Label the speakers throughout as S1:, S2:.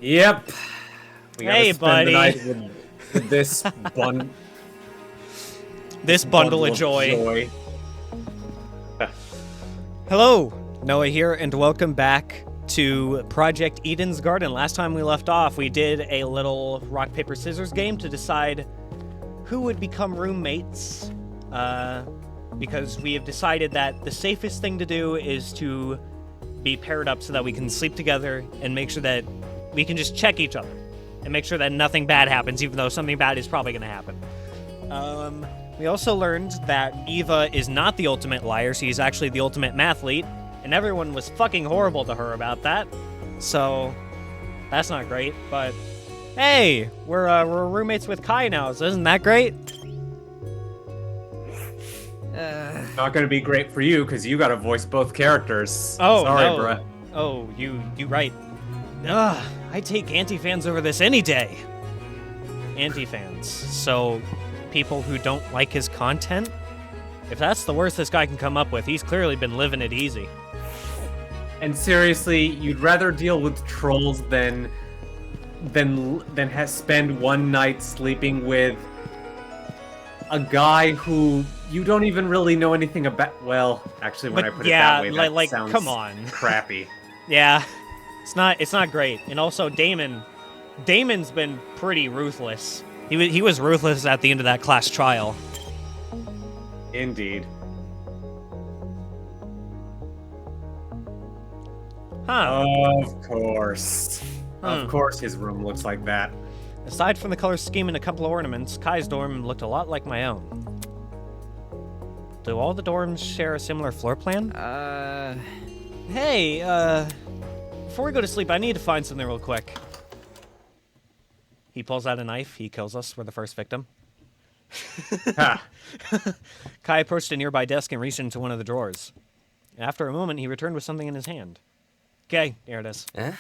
S1: Yep. We gotta
S2: Hey,
S1: spend the
S2: buddy.
S1: night with this
S2: This bundle of joy. Hello, Noah here, and welcome back to Project Eden's Garden. Last time we left off, we did a little rock, paper, scissors game to decide who would become roommates, because we have decided that the safest thing to do is to be paired up so that we can sleep together and make sure that we can just check each other and make sure that nothing bad happens, even though something bad is probably going to happen. We also learned that Eva is not the ultimate liar. She's actually the ultimate mathlete, and everyone was fucking horrible to her about that. So that's not great. But hey, we're roommates with Kai now, so isn't that great?
S1: Not gonna be great for you because you gotta voice both characters.
S2: Oh,
S1: sorry,
S2: no.
S1: bruh.
S2: Oh, you right. Ugh, I take anti-fans over this any day. Anti-fans. So, people who don't like his content? If that's the worst this guy can come up with, he's clearly been living it easy.
S1: And seriously, you'd rather deal with trolls than spend one night sleeping with a guy who you don't even really know anything about. Well, actually, when
S2: But
S1: I put
S2: yeah,
S1: it that way, that
S2: like,
S1: sounds
S2: come on.
S1: crappy.
S2: Yeah, it's not great. And also Damon's been pretty ruthless. He was ruthless at the end of that class trial.
S1: Indeed.
S2: Huh.
S1: Of course. Of course his room looks like that.
S2: Aside from the color scheme and a couple of ornaments, Kai's dorm looked a lot like my own. Do all the dorms share a similar floor plan? Hey, before we go to sleep, I need to find something real quick. He pulls out a knife. He kills us. We're the first victim.
S1: Ha!
S2: Kai approached a nearby desk and reached into one of the drawers. After a moment, he returned with something in his hand. Okay, here it is.
S3: Eh?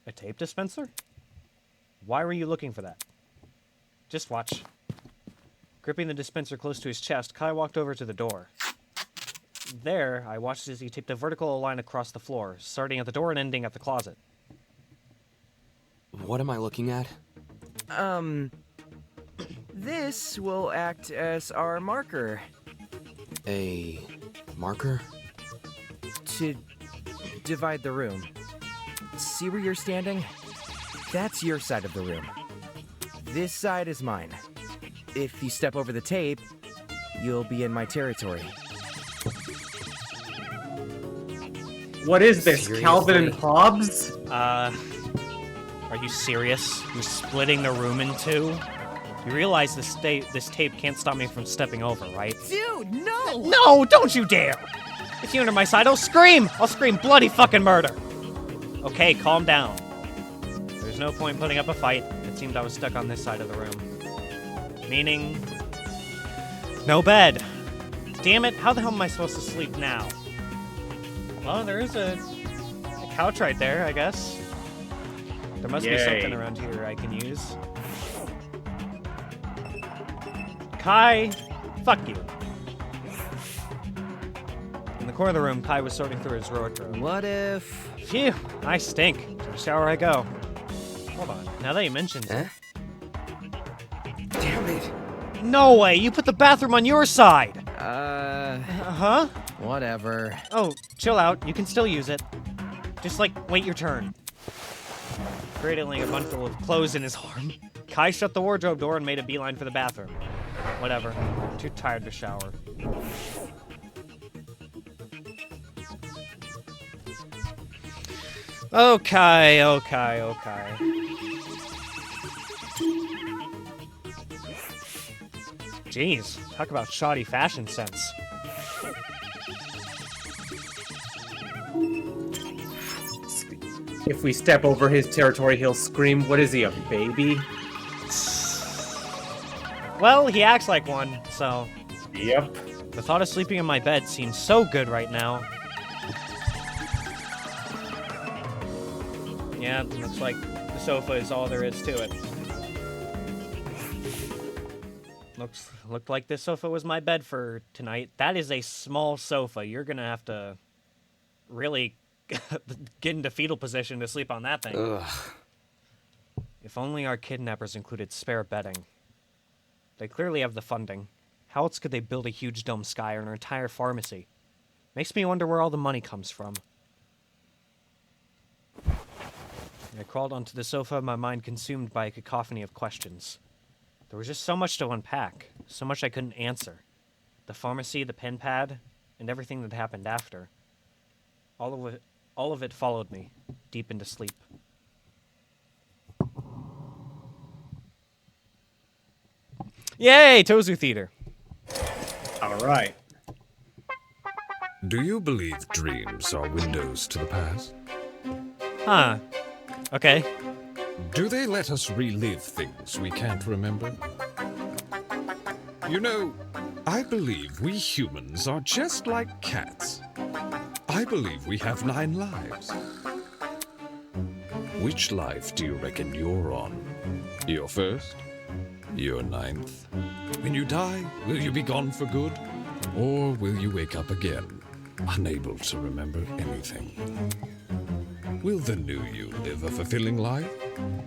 S2: A tape dispenser? Why were you looking for that? Just watch. Gripping the dispenser close to his chest, Kai walked over to the door. There, I watched as he taped a vertical line across the floor, starting at the door and ending at the closet.
S3: What am I looking at?
S4: This will act as our marker
S3: A marker?
S4: to divide the room. See where you're standing? That's your side of the room. This side is mine. If you step over the tape, you'll be in my territory.
S1: What is this,
S3: Seriously?
S1: Calvin and Hobbes?
S2: Are you serious? You're splitting the room in two? You realize this tape can't stop me from stepping over, right?
S4: Dude, no!
S2: No, don't you dare! If you enter my side, I'll scream! I'll scream bloody fucking murder! Okay, calm down. There's no point putting up a fight. It seemed I was stuck on this side of the room. Meaning... no bed. Damn it, how the hell am I supposed to sleep now? Well, there is a couch right there, I guess. There must be
S1: Yay.
S2: something around here I can use. Kai, fuck you. In the corner of the room, Kai was sorting through his wardrobe.
S4: What if...
S2: Phew, I stink. To the shower I go. Hold on, now that you mentioned it.
S3: Eh? Damn it!
S2: No way, you put the bathroom on your side! Huh?
S4: Whatever.
S2: Oh, chill out, you can still use it. Just, wait your turn. Cradling a bundle of clothes in his arm, Kai shut the wardrobe door and made a beeline for the bathroom. Whatever, I'm too tired to shower. Okay. Jeez, talk about shoddy fashion sense.
S1: If we step over his territory, he'll scream. What is he, a baby?
S2: Well, he acts like one, so...
S1: Yep.
S2: The thought of sleeping in my bed seems so good right now. Yeah, looks like the sofa is all there is to it. Looked like this sofa was my bed for tonight. That is a small sofa. You're gonna have to really get into fetal position to sleep on that thing.
S3: Ugh.
S2: If only our kidnappers included spare bedding. They clearly have the funding. How else could they build a huge dome sky or an entire pharmacy? Makes me wonder where all the money comes from. I crawled onto the sofa, my mind consumed by a cacophony of questions. There was just so much to unpack, so much I couldn't answer. The pharmacy, the pen pad, and everything that happened after. All of it followed me, deep into sleep. Yay, Tozu Theater!
S1: All right.
S5: Do you believe dreams are windows to the past?
S2: Huh. Okay.
S5: Do they let us relive things we can't remember? You know, I believe we humans are just like cats. I believe we have 9 lives. Which life do you reckon you're on? Your first? Your 9th? When you die, will you be gone for good? Or will you wake up again, unable to remember anything? Will the new you live a fulfilling life?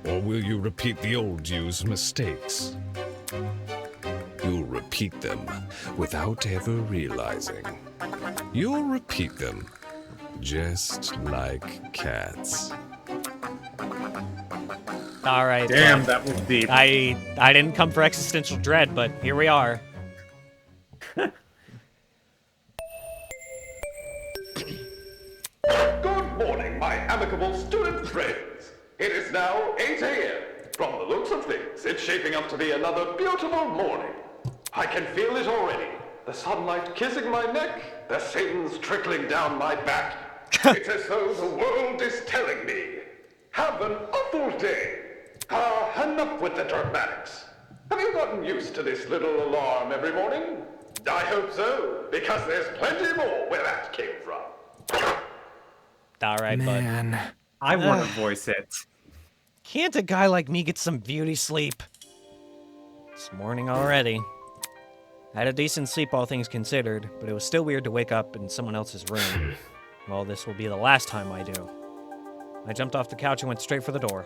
S5: Or will you repeat the old you's mistakes? You'll repeat them without ever realizing. You'll repeat them just like cats.
S2: All right.
S1: Damn, that was deep.
S2: I didn't come for existential dread, but here we are.
S6: Good morning, my amicable student friends. It is now 8 a.m. From the looks of things, it's shaping up to be another beautiful morning. I can feel it already. The sunlight kissing my neck, the Satans trickling down my back. It's as though the world is telling me, have an awful day. Enough with the dramatics. Have you gotten used to this little alarm every morning? I hope so, because there's plenty more where that came from.
S2: All right, bud.
S4: Man.
S1: I want to voice it.
S2: Can't a guy like me get some beauty sleep? It's morning already. I had a decent sleep, all things considered, but it was still weird to wake up in someone else's room. Well, this will be the last time I do. I jumped off the couch and went straight for the door.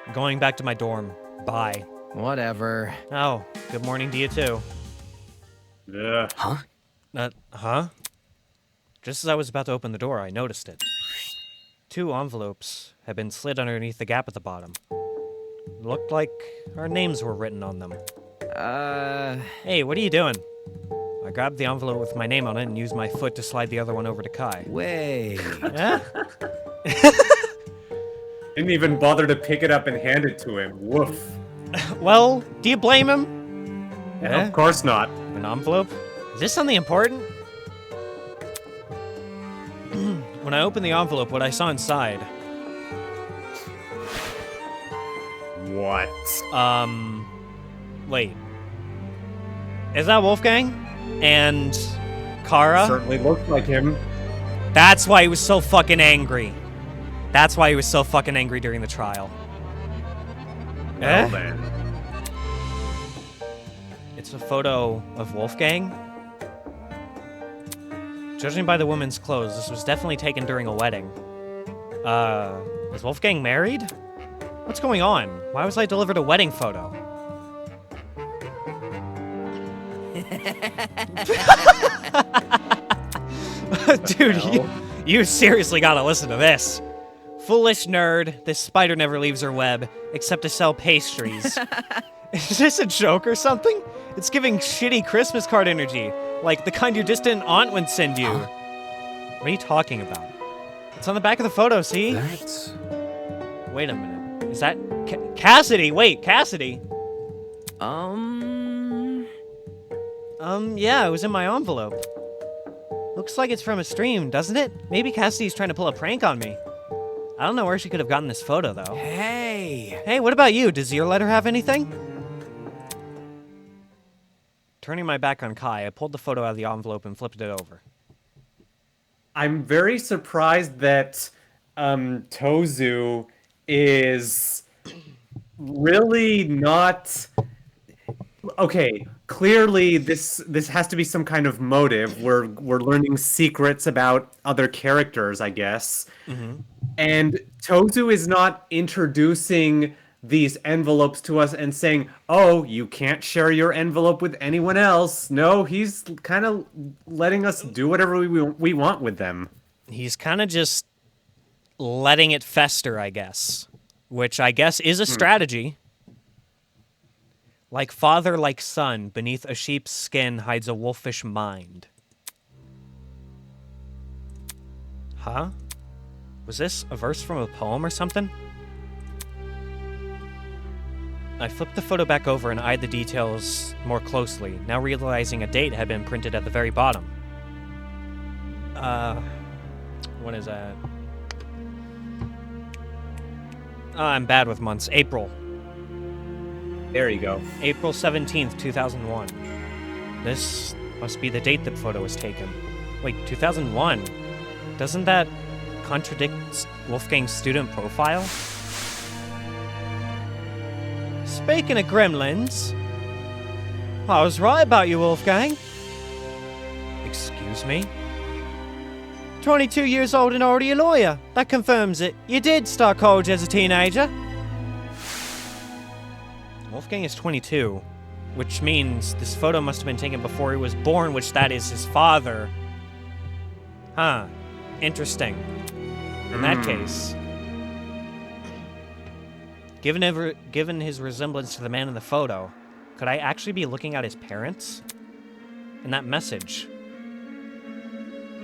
S2: I'm going back to my dorm. Bye.
S4: Whatever.
S2: Oh, good morning to you too.
S1: Ugh.
S2: Huh? Just as I was about to open the door, I noticed it. 2 envelopes had been slid underneath the gap at the bottom. It looked like our names were written on them. Hey, what are you doing? I grabbed the envelope with my name on it and used my foot to slide the other one over to Kai.
S4: Wait.
S2: Eh?
S1: Didn't even bother to pick it up and hand it to him. Woof.
S2: Well, do you blame him?
S1: Yeah,
S2: Eh?
S1: of course not.
S2: An envelope? Is this something important? When I opened the envelope, what I saw inside...
S1: What?
S2: Wait. Is that Wolfgang? And Kara?
S1: Certainly looks like him.
S2: That's why he was so fucking angry. That's why he was so fucking angry during the trial.
S1: Well, then.
S2: It's a photo of Wolfgang. Judging by the woman's clothes, this was definitely taken during a wedding. Is Wolfgang married? What's going on? Why was I delivered a wedding photo? Dude, you seriously gotta listen to this. Foolish nerd, this spider never leaves her web, except to sell pastries. Is this a joke or something? It's giving shitty Christmas card energy, like the kind your distant aunt would send you. What are you talking about? It's on the back of the photo, see?
S3: That's...
S2: Wait a minute. Is that Cassidy? Wait, Cassidy? Yeah, it was in my envelope. Looks like it's from a stream, doesn't it? Maybe Cassidy's trying to pull a prank on me. I don't know where she could have gotten this photo, though.
S4: Hey.
S2: Hey, what about you? Does your letter have anything? Turning my back on Kai, I pulled the photo out of the envelope and flipped it over.
S1: I'm very surprised that Tozu is really not... Okay, clearly this has to be some kind of motive. We're learning secrets about other characters, I guess.
S2: Mm-hmm.
S1: And Tozu is not introducing these envelopes to us and saying, "Oh, you can't share your envelope with anyone else." No, he's kind of letting us do whatever we want with them.
S2: He's kind of just letting it fester, I guess, which I guess is a strategy. Like father, like son, beneath a sheep's skin hides a wolfish mind. Huh? Was this a verse from a poem or something? I flipped the photo back over and eyed the details more closely, now realizing a date had been printed at the very bottom. What is that? Oh, I'm bad with months. April.
S1: There you go.
S2: April 17th, 2001. This must be the date the photo was taken. Wait, 2001? Doesn't that contradict Wolfgang's student profile? Speaking of gremlins, I was right about you, Wolfgang. Excuse me? 22 years old and already a lawyer. That confirms it. You did start college as a teenager. Wolfgang is 22, which means this photo must have been taken before he was born, which that is his father. Huh. Interesting. In that case, given his resemblance to the man in the photo, could I actually be looking at his parents? In that message,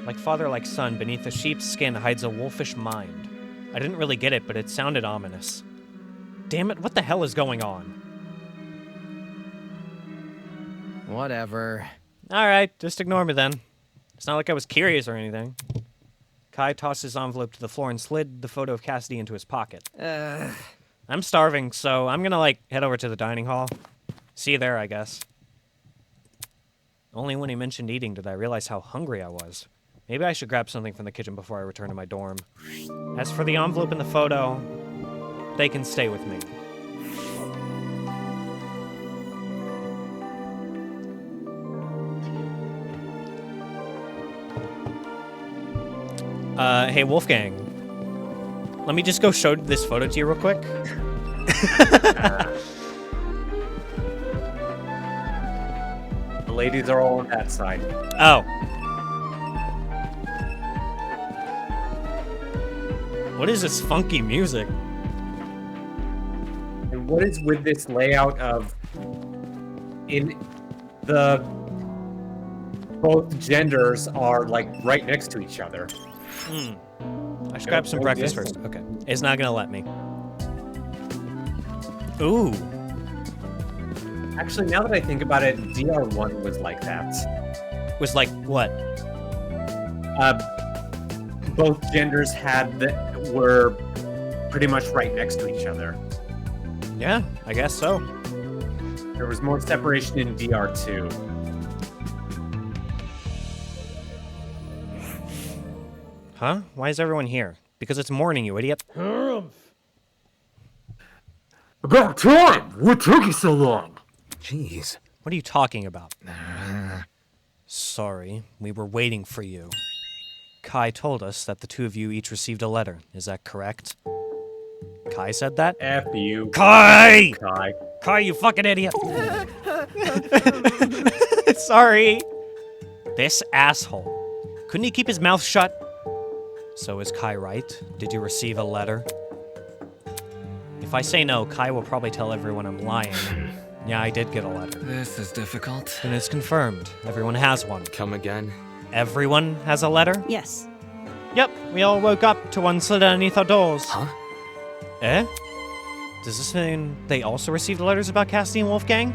S2: like father, like son, beneath a sheep's skin hides a wolfish mind. I didn't really get it, but it sounded ominous. Damn it, what the hell is going on?
S4: Whatever.
S2: Alright, just ignore me then. It's not like I was curious or anything. Kai tossed his envelope to the floor and slid the photo of Cassidy into his pocket. I'm starving, so I'm gonna, head over to the dining hall. See you there, I guess. Only when he mentioned eating did I realize how hungry I was. Maybe I should grab something from the kitchen before I return to my dorm. As for the envelope in the photo, they can stay with me. Hey, Wolfgang. Let me just go show this photo to you real quick.
S1: The ladies are all on that side.
S2: Oh. What is this funky music?
S1: And what is with this layout of both genders are right next to each other?
S2: I should grab some breakfast first. Okay. It's not gonna let me. Ooh.
S1: Actually, now that I think about it, DR1 was like that.
S2: Was like what?
S1: Both genders were pretty much right next to each other.
S2: Yeah, I guess so.
S1: There was more separation in DR2.
S2: Huh? Why is everyone here? Because it's morning, you idiot.
S7: About time! What took you so long?
S3: Jeez.
S2: What are you talking about? Sorry, we were waiting for you. Kai told us that the two of you each received a letter. Is that correct? Kai said that?
S1: F you.
S2: Kai!
S1: Kai.
S2: Kai, you fucking idiot! Sorry. This asshole. Couldn't he keep his mouth shut? So is Kai right? Did you receive a letter? If I say no, Kai will probably tell everyone I'm lying. Yeah, I did get a letter.
S3: This is difficult.
S2: And it's confirmed. Everyone has one.
S3: Come again?
S2: Everyone has a letter?
S8: Yes.
S2: Yep, we all woke up to one slid underneath our doors.
S3: Huh?
S2: Eh? Does this mean they also received letters about Cassidy and Wolfgang?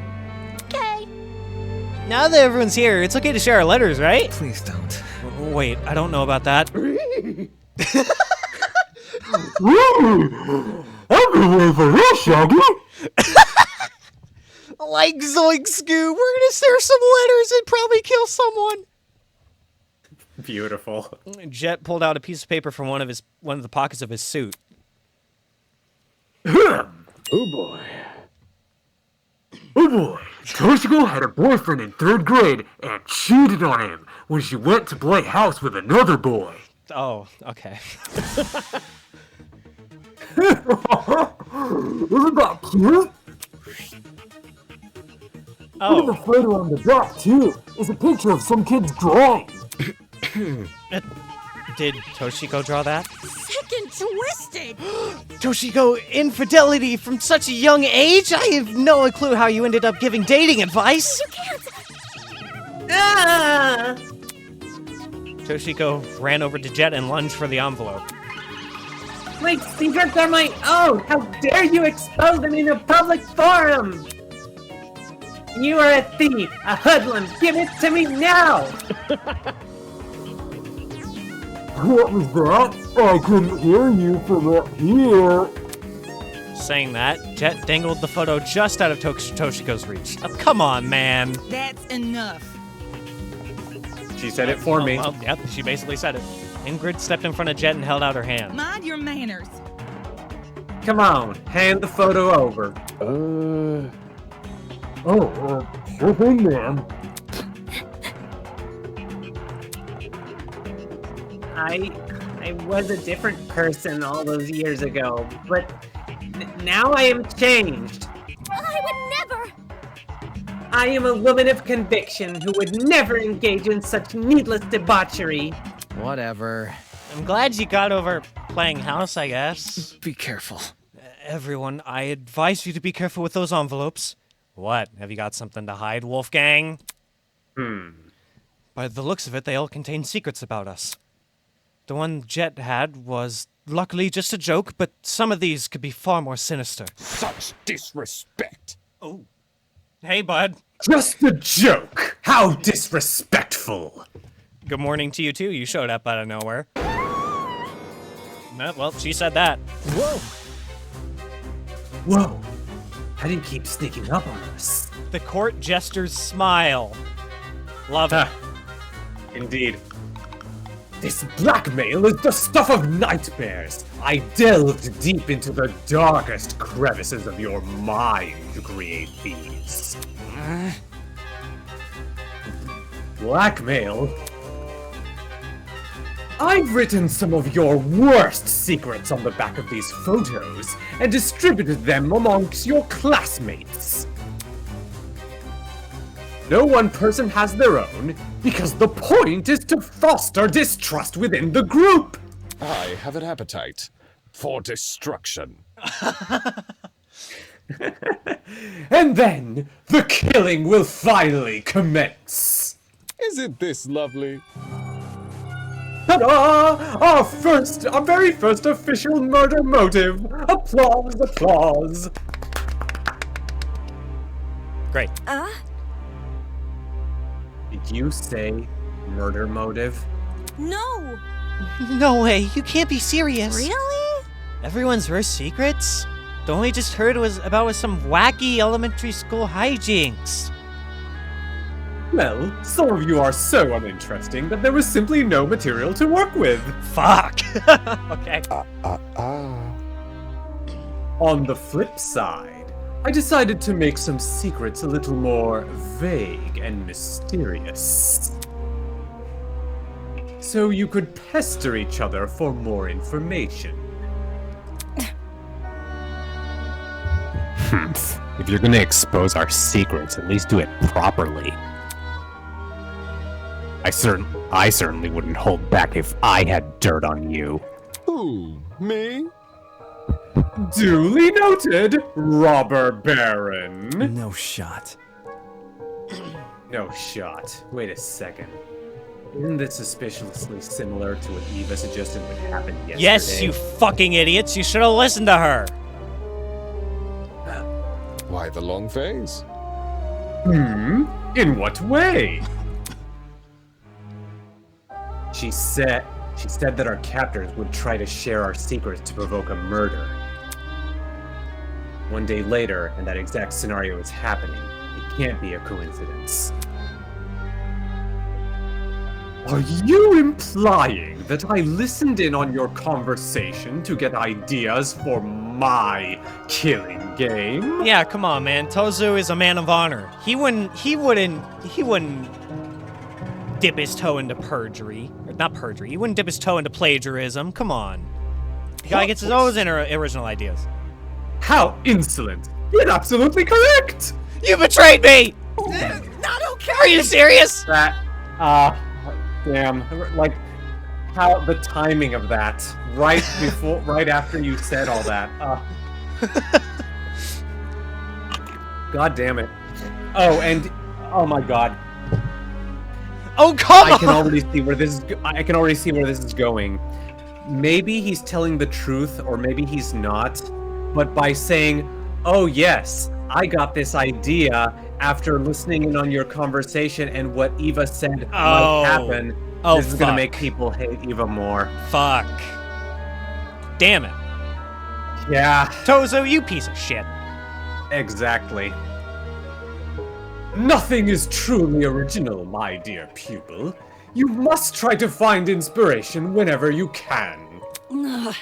S8: Okay.
S2: Now that everyone's here, it's okay to share our letters, right?
S3: Please don't.
S2: Wait, I don't know about that.
S7: I'm gonna wait for this, Shaggy!
S2: Like Zoink Scoob, we're gonna share some letters and probably kill someone.
S1: Beautiful.
S2: Jet pulled out a piece of paper from one of the pockets of his suit.
S7: Oh boy. Toshiko had a boyfriend in 3rd grade and cheated on him when she went to play house with another boy.
S2: Oh, okay.
S7: Isn't that cute? Look at the
S2: Oh,
S7: photo on the back, too. It's a picture of some kid's drawing.
S2: did Toshiko draw that?
S8: Sick and twisted!
S2: Toshiko, infidelity from such a young age? I have no clue how you ended up giving dating advice.
S8: You can't!
S1: Ah!
S2: Toshiko ran over to Jet and lunged for the envelope.
S1: My secrets are my own! How dare you expose them in a public forum! You are a thief, a hoodlum! Give it to me now!
S7: What was that? I couldn't hear you from up here.
S2: Saying that, Jet dangled the photo just out of Toshiko's reach. Oh, come on, man.
S8: That's enough.
S1: She said it for me.
S2: Well, yep, she basically said it. Ingrid stepped in front of Jet and held out her hand.
S8: Mind your manners.
S1: Come on, hand the photo over.
S7: Sure thing, ma'am.
S1: I was a different person all those years ago, but now I am changed.
S8: I would never!
S1: I am a woman of conviction who would never engage in such needless debauchery.
S4: Whatever.
S2: I'm glad you got over playing house, I guess.
S3: Be careful.
S2: Everyone, I advise you to be careful with those envelopes. What? Have you got something to hide, Wolfgang? By the looks of it, they all contain secrets about us. The one Jet had was luckily just a joke, but some of these could be far more sinister.
S5: Such disrespect!
S2: Hey, bud.
S1: Just a joke! How disrespectful!
S2: Good morning to you, too. You showed up out of nowhere. Well, she said that.
S1: Whoa! How do you keep sneaking up on us?
S2: The court jester's smile. Love it.
S1: Indeed. This blackmail is the stuff of nightmares. I delved deep into the darkest crevices of your mind to create these. Blackmail? I've written some of your worst secrets on the back of these photos and distributed them amongst your classmates. No one person has their own, because the point is to foster distrust within the group.
S5: I have an appetite for destruction.
S1: And then the killing will finally commence.
S5: Isn't this lovely?
S1: Ta-da! Our very first official murder motive. Applause, applause.
S2: Great.
S1: Did you say murder motive?
S8: No!
S2: No way, you can't be serious.
S8: Really?
S2: Everyone's worst secrets? The one we just heard was about some wacky elementary school hijinks.
S1: Well, some of you are so uninteresting that there was simply no material to work with.
S2: Fuck. Okay.
S1: On the flip side, I decided to make some secrets a little more vague and mysterious. So you could pester each other for more information.
S9: If you're gonna expose our secrets, at least do it properly. I certainly wouldn't hold back if I had dirt on you.
S5: Who? Me?
S1: Duly noted, Robber Baron.
S3: No shot.
S1: No shot. Wait a second. Isn't this suspiciously similar to what Eva suggested would happen yesterday?
S2: Yes, you fucking idiots. You should have listened to her.
S5: Why the long face?
S1: In what way? She said that our captors would try to share our secrets to provoke a murder. One day later, and that exact scenario is happening. It can't be a coincidence. Are you implying that I listened in on your conversation to get ideas for my killing game?
S2: Yeah, come on, man. Tozu is a man of honor. He wouldn't dip his toe into perjury. Or not perjury. He wouldn't dip his toe into plagiarism. Come on. The guy gets his own original ideas.
S1: How insolent! You're absolutely correct!
S2: You betrayed me!
S8: Not okay.
S2: Are you serious?
S1: That, damn. Like, how the timing of that. Right before, right after you said all that. God damn it. Oh, and, oh my god.
S2: Oh, come
S1: I can
S2: on!
S1: already see where this is, I can already see where this is going. Maybe he's telling the truth, or maybe he's not. But by saying, oh yes, I got this idea after listening in on your conversation and what Eva said
S2: Oh.
S1: might happen,
S2: Oh,
S1: this is gonna
S2: fuck.
S1: make people hate Eva more.
S2: Fuck. Damn it.
S1: Yeah,
S2: Tozo, you piece of shit.
S1: exactly. Nothing is truly original, my dear pupil. You must try to find inspiration whenever you can.
S8: Ugh.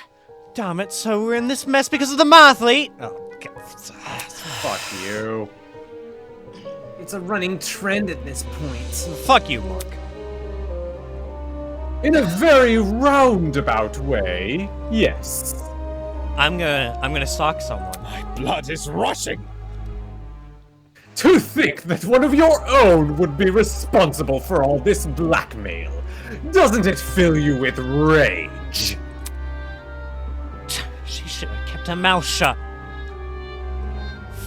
S2: Damn it, so we're in this mess because of the mathlete? Oh, God.
S1: Fuck you. It's a running trend at this point.
S2: Fuck you, Mark.
S1: In a very roundabout way, yes.
S2: I'm gonna stalk someone.
S5: Blood is rushing.
S1: To think that one of your own would be responsible for all this blackmail. Doesn't it fill you with rage?
S2: She should have kept her mouth shut.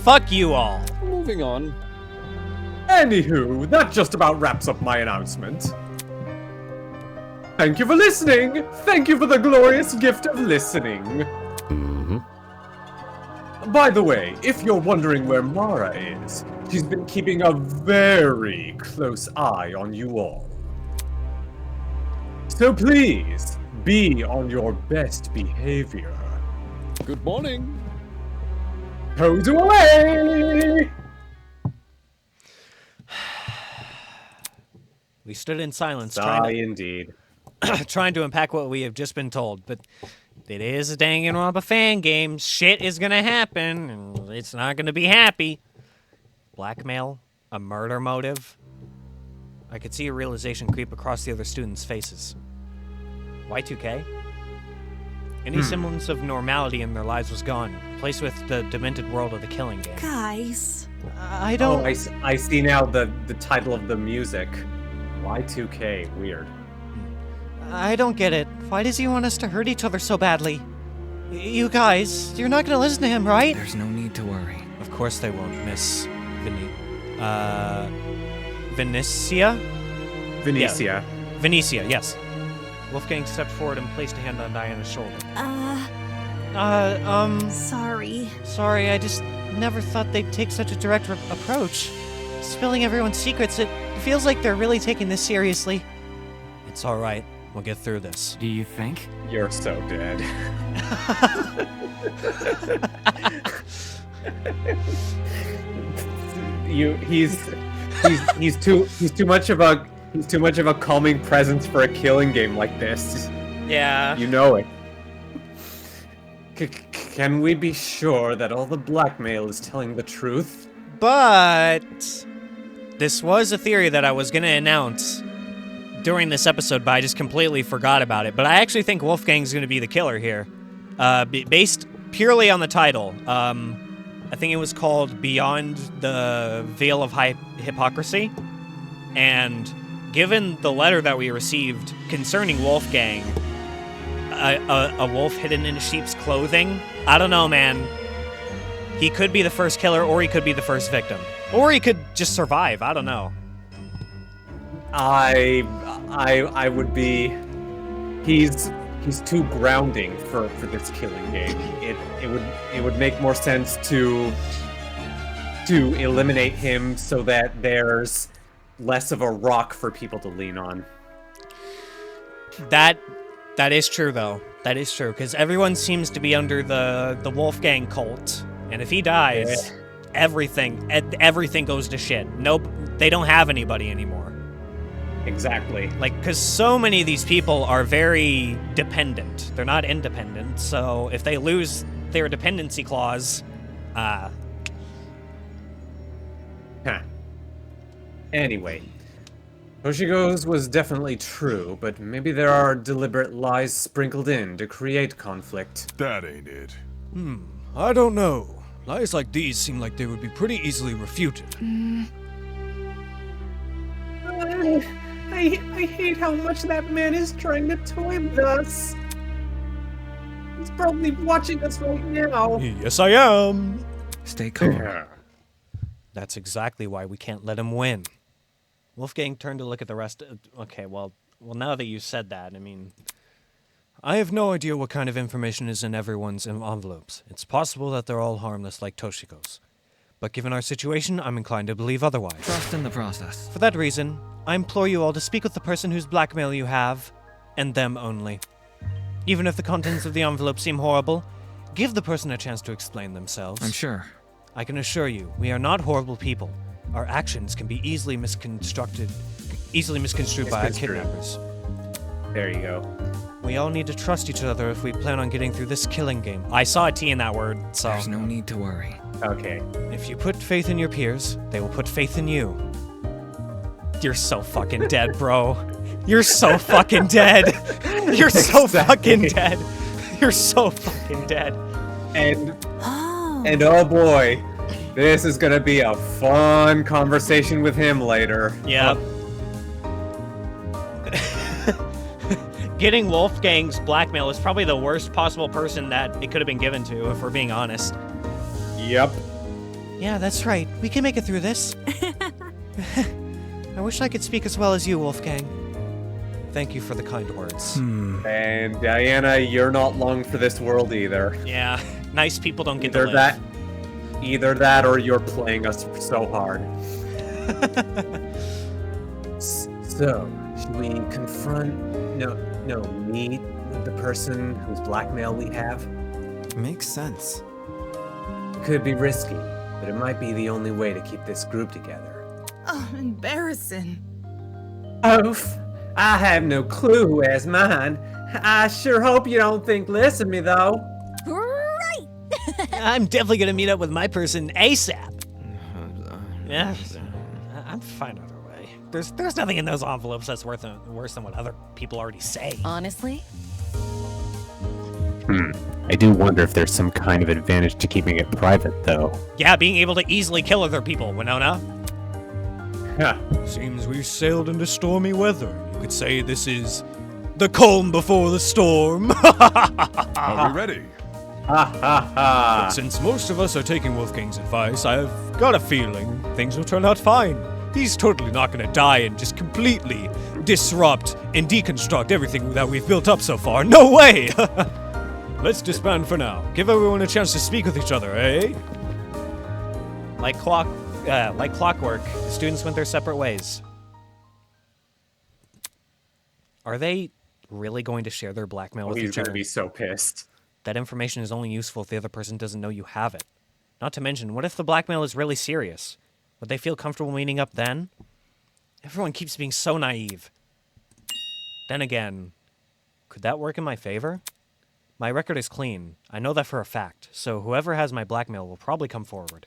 S2: Fuck you all.
S5: Moving on.
S1: Anywho, that just about wraps up my announcement. Thank you for listening! Thank you for the glorious gift of listening! By the way, if you're wondering where Mara is, she's been keeping a very close eye on you all. So please, be on your best behavior.
S5: Good morning.
S1: Toes away!
S2: We stood in silence,
S1: Sigh indeed.
S2: trying to unpack what we have just been told, but it is a Danganronpa fan game. Shit is gonna happen, and it's not gonna be happy. Blackmail? A murder motive? I could see a realization creep across the other students' faces. Y2K? Any semblance of normality in their lives was gone, replaced with the demented world of the Killing Game.
S8: Guys.
S2: I don't...
S1: Oh, I see now the title of the music. Y2K, weird.
S2: I don't get it. Why does he want us to hurt each other so badly? You guys, you're not gonna listen to him, right?
S3: There's no need to worry.
S2: Of course they won't, Miss Venetia?
S1: Venetia.
S2: Venetia, yes. Wolfgang stepped forward and placed a hand on Diana's shoulder.
S8: Sorry.
S2: Sorry, I just never thought they'd take such a direct approach. Spilling everyone's secrets, it feels like they're really taking this seriously. It's alright. We'll get through this.
S3: Do you think?
S1: You're so dead. He's too much of a calming presence for a killing game like this.
S2: Yeah.
S1: You know it. Can we be sure that all the blackmail is telling the truth?
S2: But this was a theory that I was going to announce during this episode, but I just completely forgot about it. But I actually think Wolfgang's going to be the killer here, based purely on the title. I think it was called Beyond the Veil of Hypocrisy. And given the letter that we received concerning Wolfgang, a wolf hidden in sheep's clothing, I don't know, man. He could be the first killer, or he could be the first victim. Or he could just survive, I don't know.
S1: I would be. He's too grounding for this killing game. It would make more sense to eliminate him so that there's less of a rock for people to lean on.
S2: That is true, though. That is true, because everyone seems to be under the Wolfgang cult, and if he dies, everything goes to shit. Nope, they don't have anybody anymore.
S1: Exactly.
S2: Like, because so many of these people are very dependent. They're not independent, so if they lose their dependency clause,
S1: Huh. Anyway, Hoshigo's was definitely true, but maybe there are deliberate lies sprinkled in to create conflict.
S10: That ain't it. I don't know. Lies like these seem like they would be pretty easily refuted.
S1: I hate how much that man is trying to toy with us. He's probably watching us right now.
S10: Yes, I am.
S3: Stay calm.
S2: That's exactly why we can't let him win. Wolfgang turned to look at the rest. Okay, well, now that you said that, I mean,
S10: I have no idea what kind of information is in everyone's envelopes. It's possible that they're all harmless like Toshiko's. But given our situation, I'm inclined to believe otherwise.
S3: Trust in the process.
S2: for that reason, I implore you all to speak with the person whose blackmail you have, and them only. Even if the contents of the envelope seem horrible, give the person a chance to explain themselves.
S3: I'm sure.
S2: I can assure you, we are not horrible people. Our actions can be easily misconstrued by our kidnappers.
S1: There you go.
S2: We all need to trust each other if we plan on getting through this killing game. I saw a T in that word, so...
S3: There's no need to worry.
S1: Okay.
S2: If you put faith in your peers, they will put faith in you. You're so fucking dead, bro. You're so fucking dead. You're so fucking dead. You're so fucking dead.
S1: And oh boy, this is gonna be a fun conversation with him later.
S2: Yeah. Getting Wolfgang's blackmail is probably the worst possible person that it could have been given to, if we're being honest.
S1: Yep.
S2: Yeah, that's right. We can make it through this. I wish I could speak as well as you, Wolfgang. Thank you for the kind words.
S1: And Diana, you're not long for this world either.
S2: Yeah, nice people don't get to live.
S1: Either that or you're playing us so hard. So, should we meet the person whose blackmail we have?
S3: Makes sense.
S1: Could be risky, but it might be the only way to keep this group together.
S8: Oh, embarrassing.
S1: Oof! I have no clue who has mine. I sure hope you don't think less of me, though.
S8: Right.
S2: I'm definitely gonna meet up with my person ASAP. Yeah, I'm fine either way. There's nothing in those envelopes that's worse than what other people already say.
S8: Honestly?
S9: I do wonder if there's some kind of advantage to keeping it private, though.
S2: Yeah, being able to easily kill other people, Winona.
S10: Seems we've sailed into stormy weather. You could say this is the calm before the storm.
S5: Are we ready?
S10: But since most of us are taking Wolfgang's advice, I've got a feeling things will turn out fine. He's totally not gonna die and just completely disrupt and deconstruct everything that we've built up so far. No way! Let's disband for now. Give everyone a chance to speak with each other, eh?
S2: Like clockwork, the students went their separate ways. Are they really going to share their blackmail with
S1: He's
S2: each
S1: gonna
S2: other?
S1: be so pissed.
S2: That information is only useful if the other person doesn't know you have it. Not to mention, what if the blackmail is really serious? Would they feel comfortable meeting up then? Everyone keeps being so naive. Then again, could that work in my favor? My record is clean. I know that for a fact, so whoever has my blackmail will probably come forward.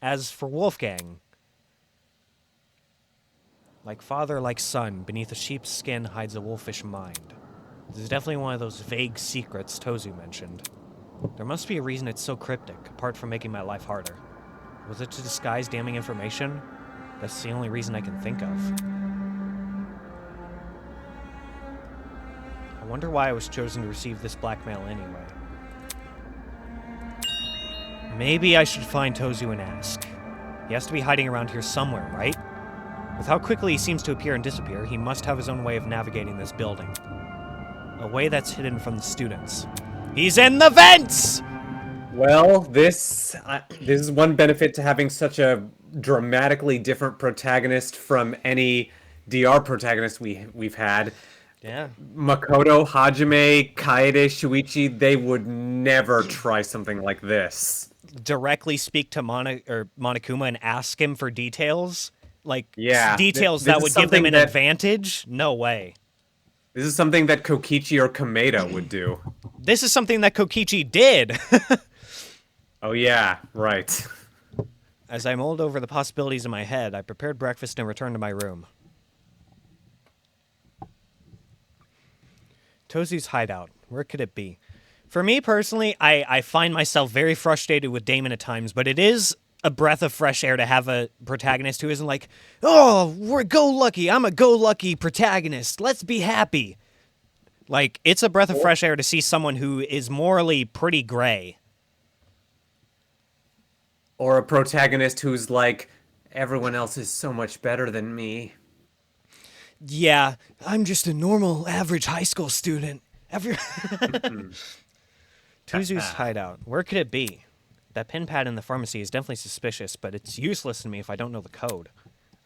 S2: As for Wolfgang, like father, like son, beneath a sheep's skin hides a wolfish mind. This is definitely one of those vague secrets Tozu mentioned. There must be a reason it's so cryptic, apart from making my life harder. Was it to disguise damning information? That's the only reason I can think of. I wonder why I was chosen to receive this blackmail anyway. Maybe I should find Tozu and ask. He has to be hiding around here somewhere, right? With how quickly he seems to appear and disappear, he must have his own way of navigating this building. A way that's hidden from the students. He's in the vents!
S1: Well, this is one benefit to having such a dramatically different protagonist from any DR protagonist we've had.
S2: Yeah.
S1: Makoto, Hajime, Kaede, Shuichi, they would never try something like this.
S2: Directly speak to Monokuma and ask him for details? Like,
S1: yeah,
S2: details that would give them an advantage? No way.
S1: This is something that Kokichi or Kameda would do.
S2: This is something that Kokichi did!
S1: Oh yeah, right.
S2: As I mulled over the possibilities in my head, I prepared breakfast and returned to my room. Tozu's hideout. Where could it be? For me personally, I find myself very frustrated with Damon at times, but it is a breath of fresh air to have a protagonist who isn't like, oh, we're go-lucky. I'm a go-lucky protagonist. Let's be happy. Like, it's a breath of fresh air to see someone who is morally pretty gray.
S1: Or a protagonist who's like, everyone else is so much better than me.
S2: Yeah, I'm just a normal, average high school student. Tuzu's hideout. Where could it be? That pin pad in the pharmacy is definitely suspicious, but it's useless to me if I don't know the code.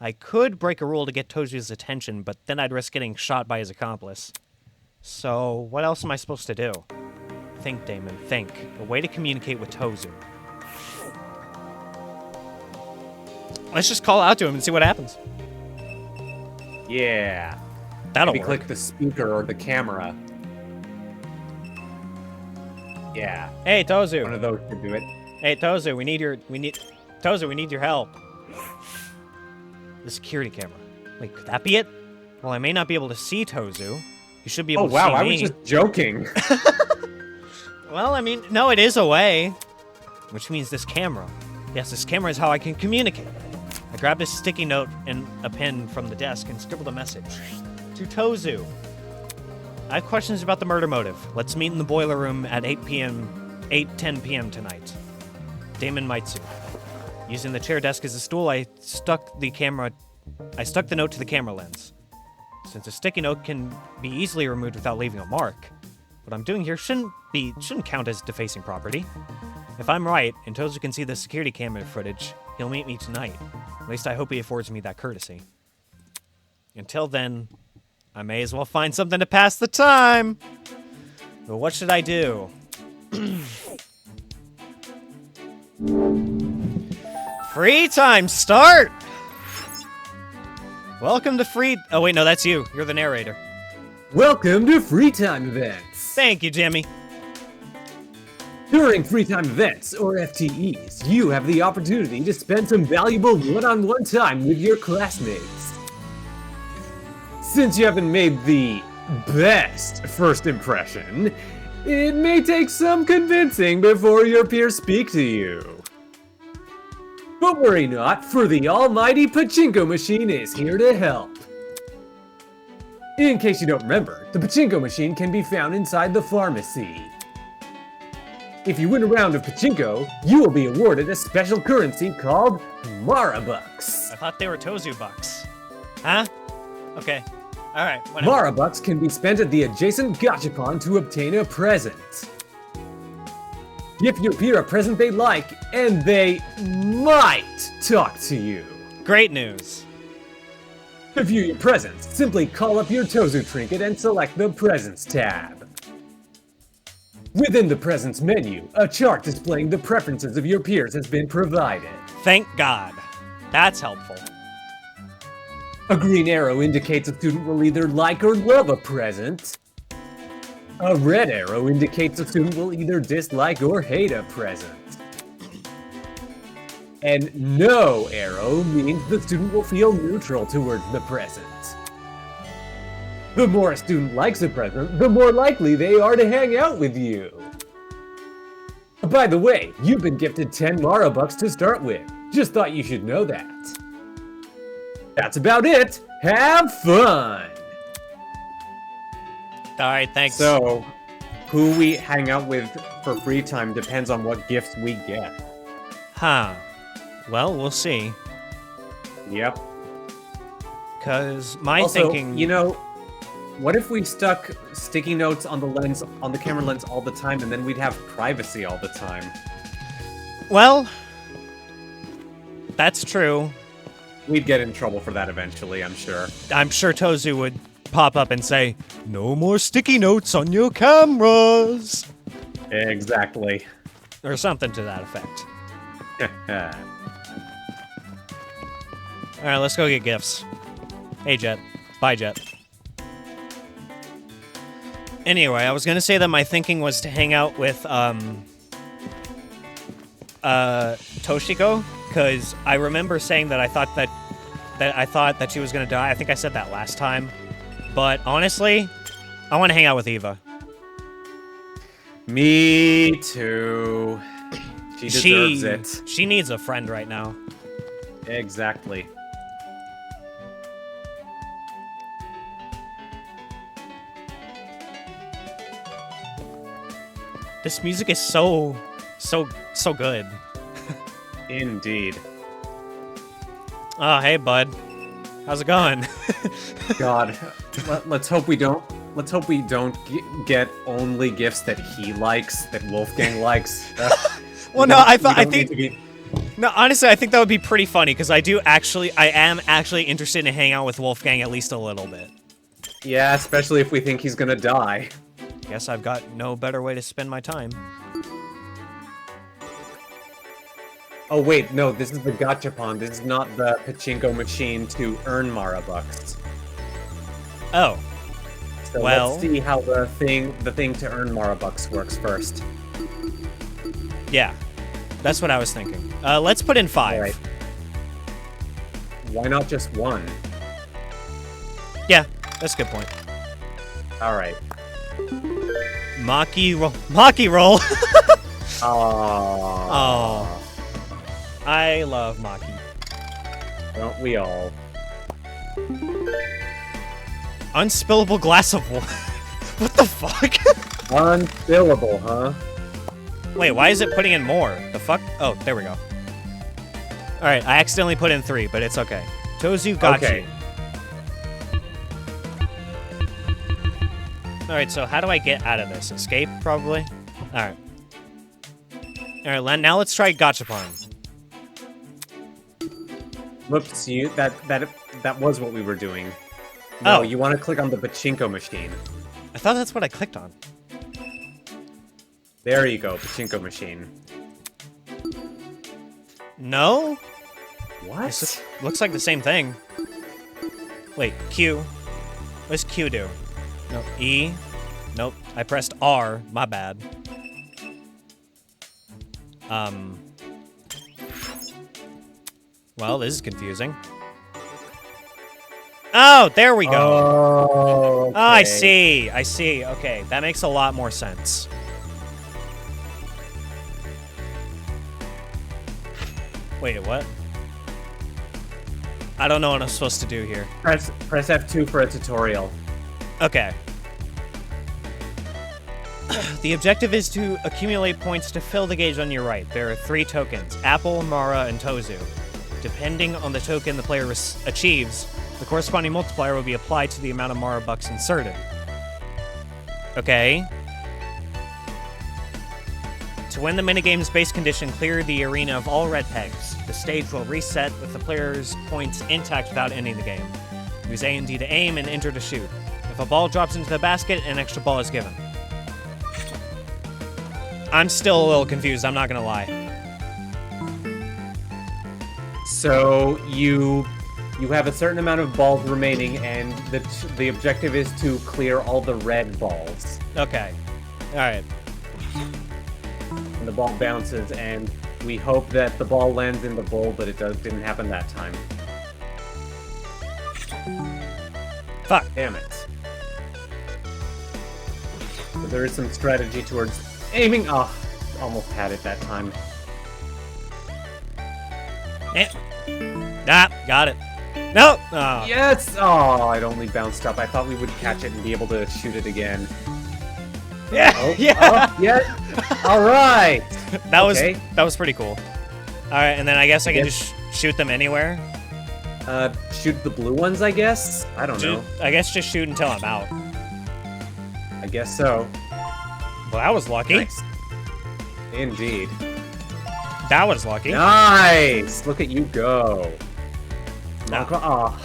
S2: I could break a rule to get Tozu's attention, but then I'd risk getting shot by his accomplice. So, what else am I supposed to do? Think, Damon, think. A way to communicate with Tozu. Let's just call out to him and see what happens.
S1: Yeah.
S2: That'll
S1: Maybe
S2: work.
S1: click the speaker or the camera. Yeah.
S2: Hey, Tozu.
S1: One of those could do it.
S2: Hey, Tozu, we need your help. The security camera. Wait, could that be it? Well, I may not be able to see Tozu. You should be able to see me.
S1: Oh, wow, I was just joking.
S2: Well, I mean, no, it is a way. Which means this camera. Yes, this camera is how I can communicate. I grabbed a sticky note and a pen from the desk and scribbled a message. To Tozu. I have questions about the murder motive. Let's meet in the boiler room at 10 p.m. tonight. Damon Maitsu. Using the chair desk as a stool, I stuck the note to the camera lens. Since a sticky note can be easily removed without leaving a mark, what I'm doing here shouldn't count as defacing property. If I'm right, and Tozu can see the security camera footage, he'll meet me tonight. At least I hope he affords me that courtesy. Until then, I may as well find something to pass the time. But what should I do? Free time start! Welcome to free... Oh, wait, no, that's you. You're the narrator.
S1: Welcome to Free Time Events.
S2: Thank you, Jimmy.
S1: During Free Time Events, or FTEs, you have the opportunity to spend some valuable one-on-one time with your classmates. Since you haven't made the best first impression, it may take some convincing before your peers speak to you. But worry not, for the almighty Pachinko machine is here to help. In case you don't remember, the Pachinko machine can be found inside the pharmacy. If you win a round of Pachinko, you will be awarded a special currency called Marabucks.
S2: I thought they were Tozu bucks. Huh? Okay. Alright, whatever.
S1: Marabucks can be spent at the adjacent gachapon to obtain a present. Give your peer a present they like, and they might talk to you.
S2: Great news.
S1: To view your presents, simply call up your Tozu trinket and select the Presents tab. Within the Presents menu, a chart displaying the preferences of your peers has been provided.
S2: Thank God. That's helpful.
S1: A green arrow indicates a student will either like or love a present. A red arrow indicates a student will either dislike or hate a present. And no arrow means the student will feel neutral towards the present. The more a student likes a present, the more likely they are to hang out with you. By the way, you've been gifted 10 Marabucks to start with. Just thought you should know that. That's about it. Have fun!
S2: Alright, thanks.
S1: So, who we hang out with for free time depends on what gifts we get.
S2: Huh. Well, we'll see.
S1: Yep.
S2: Cause my
S1: Also,
S2: thinking...
S1: you know, what if we stuck sticky notes on the lens, on the camera lens all the time, and then we'd have privacy all the time?
S2: Well, that's true.
S1: We'd get in trouble for that eventually, I'm sure.
S2: I'm sure Tozu would pop up and say, "No more sticky notes on your cameras!"
S1: Exactly.
S2: Or something to that effect. Alright, let's go get gifts. Hey, Jet. Bye, Jet. Anyway, I was gonna say that my thinking was to hang out with, Toshiko, because I remember saying that I thought that she was gonna die. I think I said that last time. But honestly, I want to hang out with Eva.
S1: Me too. She deserves it.
S2: She needs a friend right now.
S1: Exactly.
S2: This music is so good.
S1: Indeed.
S2: Oh, hey, bud. How's it going?
S1: God, let's hope we don't. Let's hope we don't get only gifts that he likes, that Wolfgang likes.
S2: Well, no, I think. No, honestly, I think that would be pretty funny because I am actually interested in hanging out with Wolfgang at least a little bit.
S1: Yeah, especially if we think he's gonna die.
S2: Guess I've got no better way to spend my time.
S1: Oh wait, no, this is the Gachapon. This is not the pachinko machine to earn Mara bucks.
S2: Oh.
S1: So
S2: well,
S1: let's see how the thing to earn Mara bucks works first.
S2: Yeah, that's what I was thinking. Let's put in 5.
S1: Right. Why not just 1?
S2: Yeah, that's a good point.
S1: All right.
S2: Maki roll.
S1: Oh.
S2: I love Maki.
S1: Don't we all?
S2: Unspillable glass of water. What the fuck?
S1: Unspillable, huh?
S2: Wait, why is it putting in more? The fuck? Oh, there we go. Alright, I accidentally put in 3, but it's okay. Tozu got you. Alright, so how do I get out of this? Escape, probably? Alright. Alright, now let's try Gachapon.
S1: Whoops, that was what we were doing. No, you want to click on the pachinko machine.
S2: I thought that's what I clicked on.
S1: There you go, pachinko machine.
S2: No?
S1: What?
S2: Looks like the same thing. Wait, Q. What does Q do? No, E. Nope, I pressed R. My bad. Well, this is confusing. Oh, there we go.
S1: Oh, okay.
S2: Oh, I see. I see. Okay, that makes a lot more sense. Wait, what? I don't know what I'm supposed to do here.
S1: Press F2 for a tutorial.
S2: Okay. The objective is to accumulate points to fill the gauge on your right. There are 3 tokens: Apple, Mara, and Tozu. Depending on the token the player achieves, the corresponding multiplier will be applied to the amount of Mara bucks inserted. Okay. To win the minigame's base condition, clear the arena of all red pegs. The stage will reset with the player's points intact without ending the game. Use A and D to aim and enter to shoot. If a ball drops into the basket, an extra ball is given. I'm still a little confused, I'm not gonna lie.
S1: So you have a certain amount of balls remaining, and the objective is to clear all the red balls.
S2: Okay. Alright.
S1: And the ball bounces, and we hope that the ball lands in the bowl, but it didn't happen that time.
S2: Fuck.
S1: Damn it. So there is some strategy towards aiming. Oh, almost had it that time.
S2: Ah, got it. No! Oh.
S1: Yes! Oh, it only bounced up. I thought we would catch it and be able to shoot it again.
S2: Yeah!
S1: Oh,
S2: yeah!
S1: Oh, yeah! Alright!
S2: That was pretty cool. Alright, and then I guess I can just shoot them anywhere?
S1: Shoot the blue ones, I guess? I don't know.
S2: I guess just shoot until I'm out.
S1: I guess so.
S2: Well, that was lucky.
S1: Nice. Indeed.
S2: That was lucky.
S1: Nice! Look at you go.
S2: No.
S1: Oh.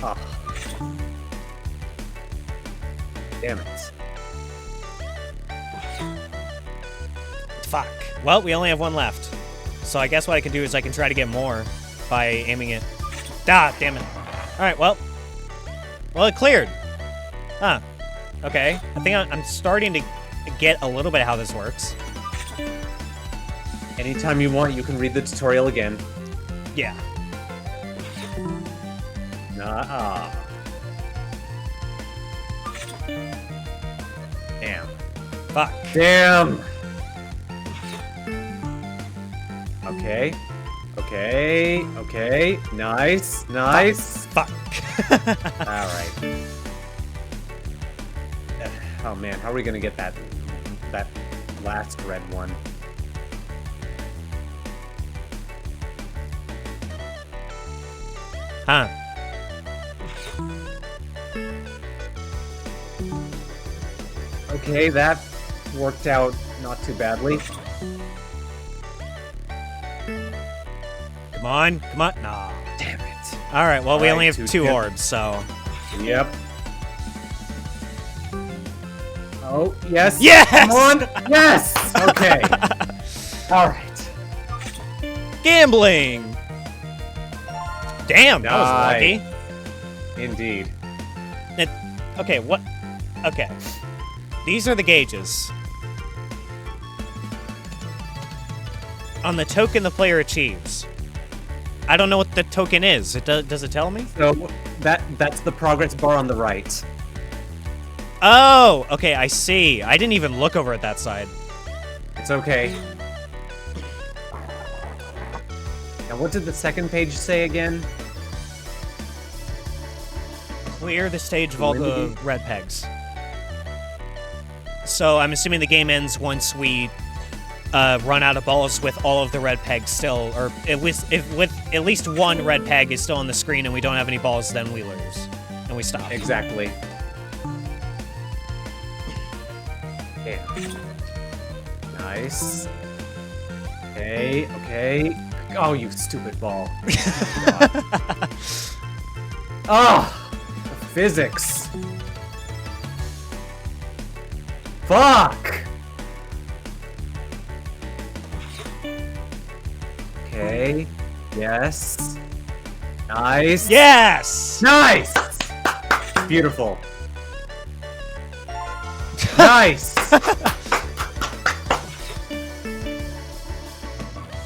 S1: Oh. Damn it.
S2: Fuck. Well, we only have 1 left. So I guess what I can do is I can try to get more by aiming it. Ah, damn it. Alright, well, it cleared. Huh. Okay. I think I'm starting to get a little bit of how this works.
S1: Anytime you want, you can read the tutorial again.
S2: Yeah.
S1: Damn.
S2: Fuck.
S1: Damn! Okay. Okay. Okay. Nice. Nice.
S2: Fuck.
S1: Alright. Oh man, how are we gonna get that last red one?
S2: Huh.
S1: Okay, that worked out not too badly.
S2: Come on. Come on. Nah.
S1: Damn it.
S2: All right. Well, we
S1: All
S2: only
S1: right,
S2: have
S1: 2
S2: 2
S1: tip.
S2: orbs, so.
S1: Yep. Oh, yes.
S2: Yes!
S1: Come on. Yes! Okay. All right.
S2: Gambling. Damn, that was
S1: Nice.
S2: lucky.
S1: Indeed.
S2: Okay, what? Okay. These are the gauges. On the token the player achieves. I don't know what the token is. Does it tell me?
S1: So that's the progress bar on the right.
S2: Oh, okay, I see. I didn't even look over at that side.
S1: It's okay. Now, what did the second page say again?
S2: Clear the stage of all the red pegs. So I'm assuming the game ends once we run out of balls with all of the red pegs still, or with at least one red peg is still on the screen and we don't have any balls, then we lose. And we stop.
S1: Exactly. Damn. Nice. Okay, okay. Oh, you stupid ball. Oh! The physics. Fuck! Okay. Yes. Nice.
S2: Yes!
S1: Nice! Beautiful. Nice!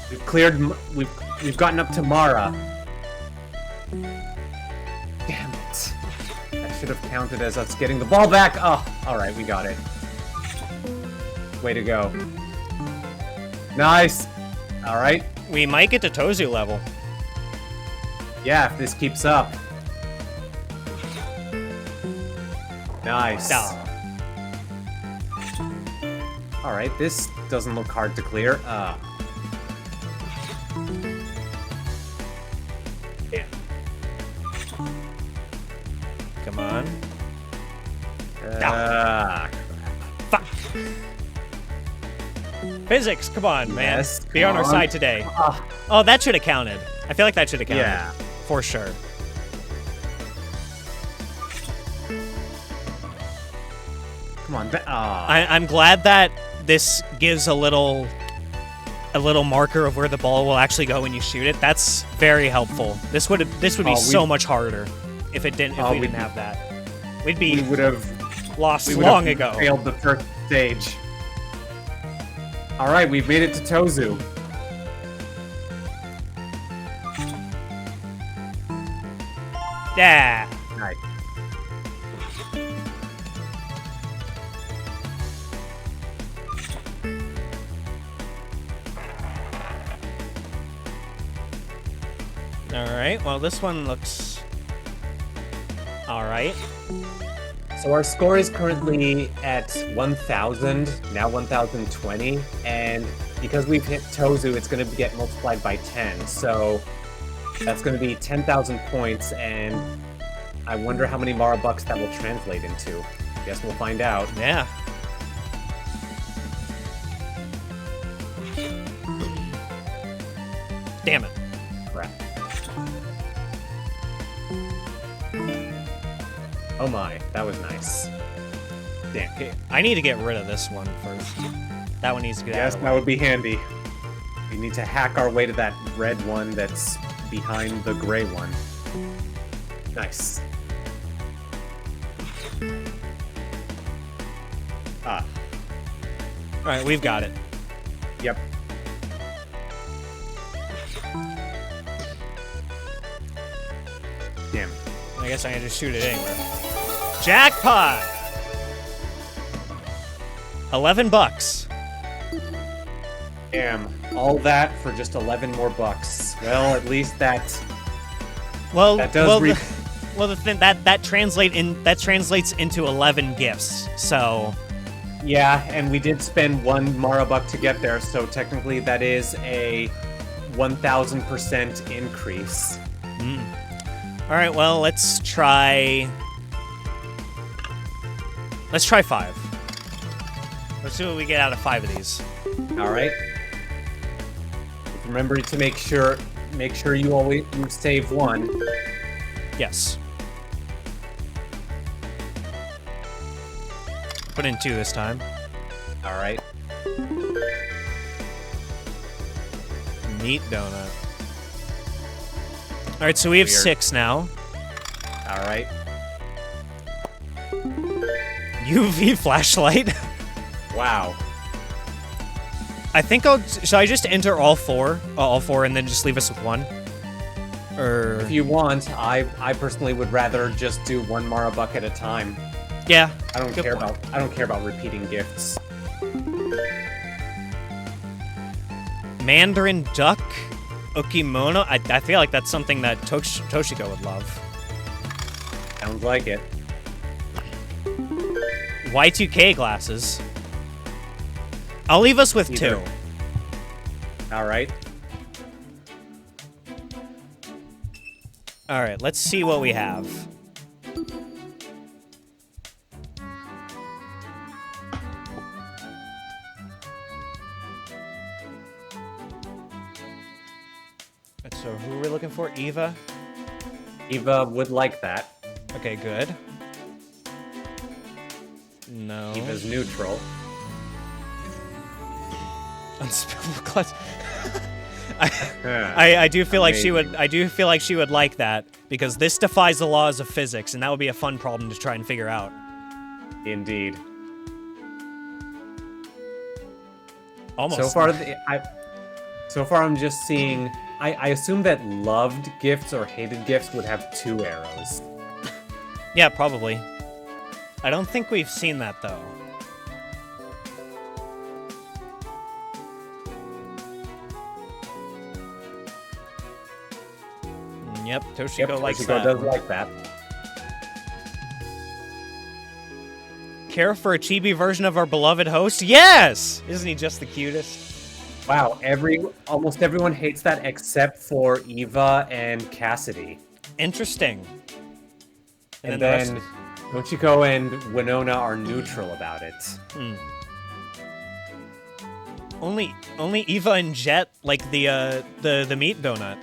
S1: We've cleared. We've gotten up to Mara. Damn it! That should have counted as us getting the ball back. Oh, all right, we got it. Way to go. Nice. All right.
S2: We might get to Tozu level.
S1: Yeah, if this keeps up. Nice.
S2: No.
S1: Alright, this doesn't look hard to clear. Damn.
S2: Come on. Fuck. Physics, come on, man.
S1: Yes,
S2: Be on our
S1: come
S2: side
S1: on.
S2: today.
S1: Ah.
S2: Oh, that should have counted. I feel like that should have counted.
S1: Yeah.
S2: For sure.
S1: Come on.
S2: I'm glad that this gives a little marker of where the ball will actually go when you shoot it. That's very helpful. This would be so much harder if we didn't have that.
S1: We would have
S2: lost long ago.
S1: Failed the first stage. Alright, we've made it to Tozu.
S2: Yeah.
S1: Nice.
S2: Alright, well this one looks alright.
S1: So our score is currently at 1,000, now 1,020, and because we've hit Tozu, it's going to get multiplied by 10, so that's going to be 10,000 points, and I wonder how many Mara bucks that will translate into. Guess we'll find out.
S2: Yeah. Damn it.
S1: Crap. Oh my, that was nice. Damn.
S2: Okay, I need to get rid of this one first. That one needs to get out
S1: Yes,
S2: of the
S1: that
S2: way.
S1: would be handy. We need to hack our way to that red one that's behind the gray one. Nice. Ah.
S2: Alright, we've got it.
S1: Yep. Damn.
S2: I guess I can just shoot it anywhere. Jackpot! $11.
S1: Damn, all that for just 11 more bucks. Well, at least that
S2: Well,
S1: does
S2: well,
S1: re-
S2: the thing that translates into 11 gifts. So,
S1: yeah, and we did spend 1 Marabuck to get there, so technically that is a 1,000% increase.
S2: all right. Well, let's try 5. Let's see what we get out of 5 of these.
S1: All right. Remember to make sure you save 1.
S2: Yes. Put in 2 this time.
S1: All right.
S2: Meat donut. All right, so we have
S1: Weird.
S2: 6 now.
S1: All right.
S2: UV flashlight.
S1: Wow.
S2: I think should I just enter all 4? All 4 and then just leave us with 1? Or
S1: If you want, I personally would rather just do 1 Marabuck at a time.
S2: yeah.
S1: I don't
S2: good
S1: care
S2: point.
S1: about repeating gifts.
S2: Mandarin duck, Okimono. I feel like that's something that Toshiko would love.
S1: Sounds like it.
S2: Y2K glasses. I'll leave us with
S1: Either.
S2: 2.
S1: All right.
S2: All right, let's see what we have. So who are we looking for? Eva?
S1: Eva would like that.
S2: Okay, good. No.
S1: Eva's neutral.
S2: Unspillable glass. I do feel like she would. I do feel like she would like that because this defies the laws of physics, and that would be a fun problem to try and figure out.
S1: Indeed.
S2: Almost.
S1: So far, I'm just seeing. I assume that loved gifts or hated gifts would have 2 arrows.
S2: Yeah, probably. I don't think we've seen that though. Yep, Toshiko likes
S1: Toshiko
S2: that.
S1: does like that.
S2: Care for a chibi version of our beloved host? Yes! Isn't he just the cutest?
S1: Wow, almost everyone hates that except for Eva and Cassidy.
S2: Interesting.
S1: And
S2: the rest-
S1: then Toshiko and Winona are neutral about it.
S2: Only Eva and Jet like the meat donut.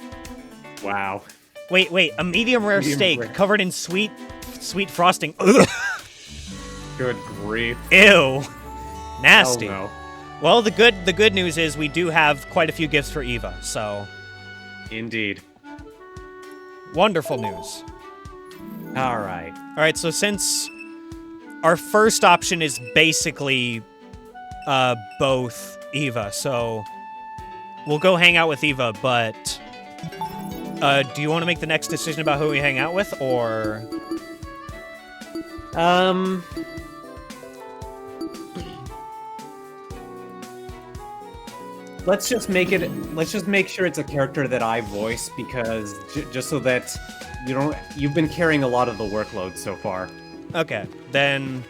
S1: Wow.
S2: Wait, a medium rare
S1: Medium
S2: steak
S1: rare.
S2: covered in sweet frosting. Ugh.
S1: Good grief.
S2: Ew. Nasty.
S1: Hell no.
S2: Well, the good news is we do have quite a few gifts for Eva, so
S1: Indeed.
S2: wonderful news.
S1: All right.
S2: All right, so since our first option is basically both Eva, so we'll go hang out with Eva, but do you want to make the next decision about who we hang out with, or
S1: let's just make sure it's a character that I voice, because just so that you've been carrying a lot of the workload so far.
S2: okay, then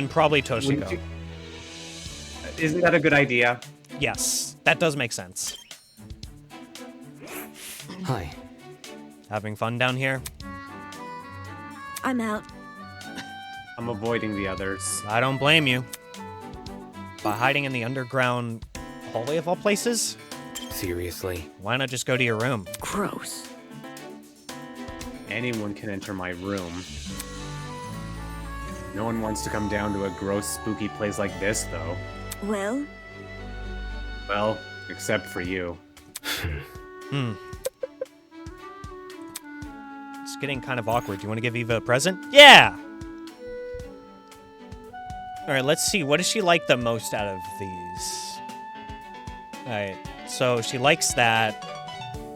S2: probably
S1: Wouldn't
S2: Toshiko.
S1: you- Isn't that a good idea?
S2: Yes, that does make sense.
S3: Hi.
S2: Having fun down here?
S8: I'm out.
S1: I'm avoiding the others.
S2: I don't blame you. By hiding in the underground hallway of all places?
S3: Seriously?
S2: Why not just go to your room?
S8: Gross.
S1: Anyone can enter my room. No one wants to come down to a gross, spooky place like this, though.
S8: Well,
S1: Well, except for you.
S2: It's getting kind of awkward. Do you want to give Eva a present? Yeah! Alright, let's see. What does she like the most out of these? Alright, so she likes that.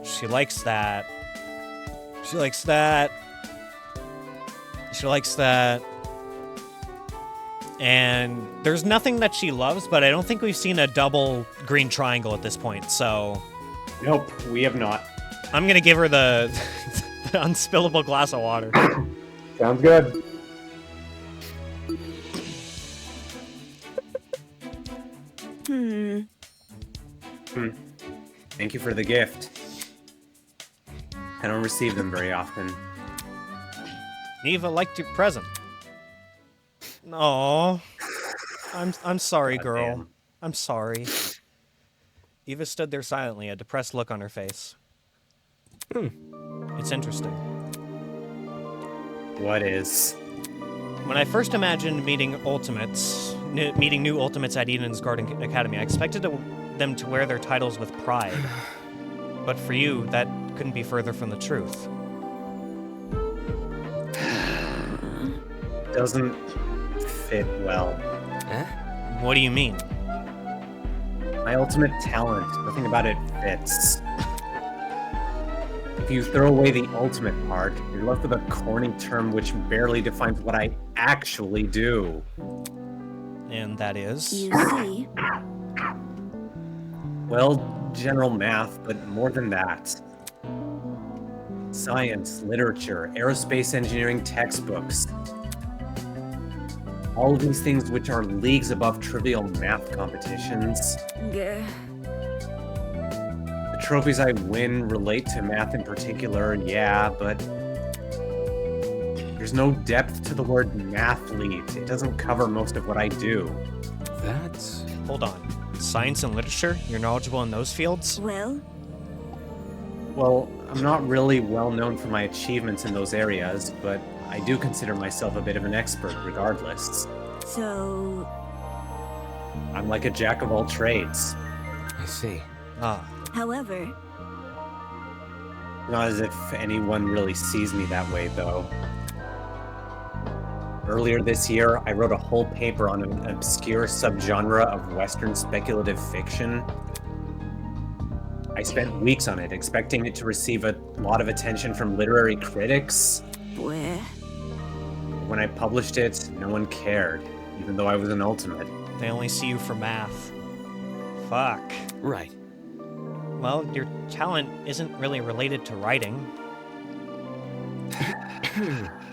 S2: She likes that. She likes that. She likes that. And there's nothing that she loves, but I don't think we've seen a double green triangle at this point, so...
S1: Nope, we have not.
S2: I'm gonna give her the, the unspillable glass of water.
S1: Sounds good. Thank you for the gift. I don't receive them very often.
S2: Neva liked your present. Aw. I'm sorry,
S1: God
S2: girl.
S1: damn.
S2: I'm sorry. Eva stood there silently, a depressed look on her face. It's interesting.
S1: What is?
S2: When I first imagined meeting new Ultimates at Eden's Garden Academy, I expected them to wear their titles with pride. But for you, that couldn't be further from the truth.
S1: Doesn't fit well.
S2: What do you mean?
S1: My ultimate talent, nothing about it fits. If you throw away the ultimate part, you're left with a corny term which barely defines what I actually do.
S2: And that is?
S8: You see?
S1: Well, general math, but more than that. Science, literature, aerospace engineering textbooks. All of these things which are leagues above trivial math competitions.
S8: Gah.
S1: The trophies I win relate to math in particular, yeah, but there's no depth to the word mathlete. It doesn't cover most of what I do.
S5: That's...
S2: Hold on. Science and literature? You're knowledgeable in those fields?
S8: Well,
S1: Well, I'm not really well known for my achievements in those areas, but I do consider myself a bit of an expert regardless.
S8: so
S1: I'm like a jack of all trades.
S3: I see.
S2: Ah.
S8: however,
S1: Not as if anyone really sees me that way, though. Earlier this year, I wrote a whole paper on an obscure subgenre of Western speculative fiction. I spent weeks on it, expecting it to receive a lot of attention from literary critics.
S8: where?
S1: When I published it, no one cared, even though I was an ultimate.
S2: They only see you for math. Fuck.
S3: Right.
S2: Well, your talent isn't really related to writing.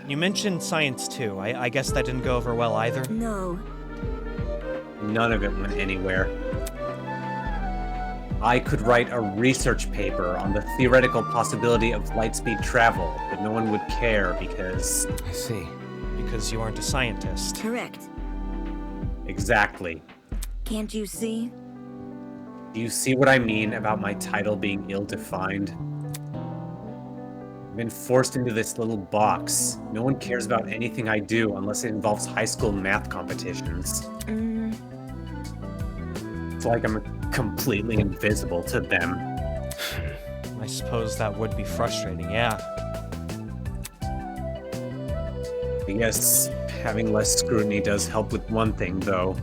S2: You mentioned science too. I guess that didn't go over well either.
S8: No.
S1: None of it went anywhere. I could write a research paper on the theoretical possibility of lightspeed travel, but no one would care because...
S3: I see.
S2: Because you aren't a scientist.
S8: Correct.
S1: Exactly.
S8: Can't you see?
S1: Do you see what I mean about my title being ill-defined? I've been forced into this little box. No one cares about anything I do unless it involves high school math competitions. It's like I'm completely invisible to them.
S2: I suppose that would be frustrating, yeah.
S1: I guess having less scrutiny does help with one thing, though.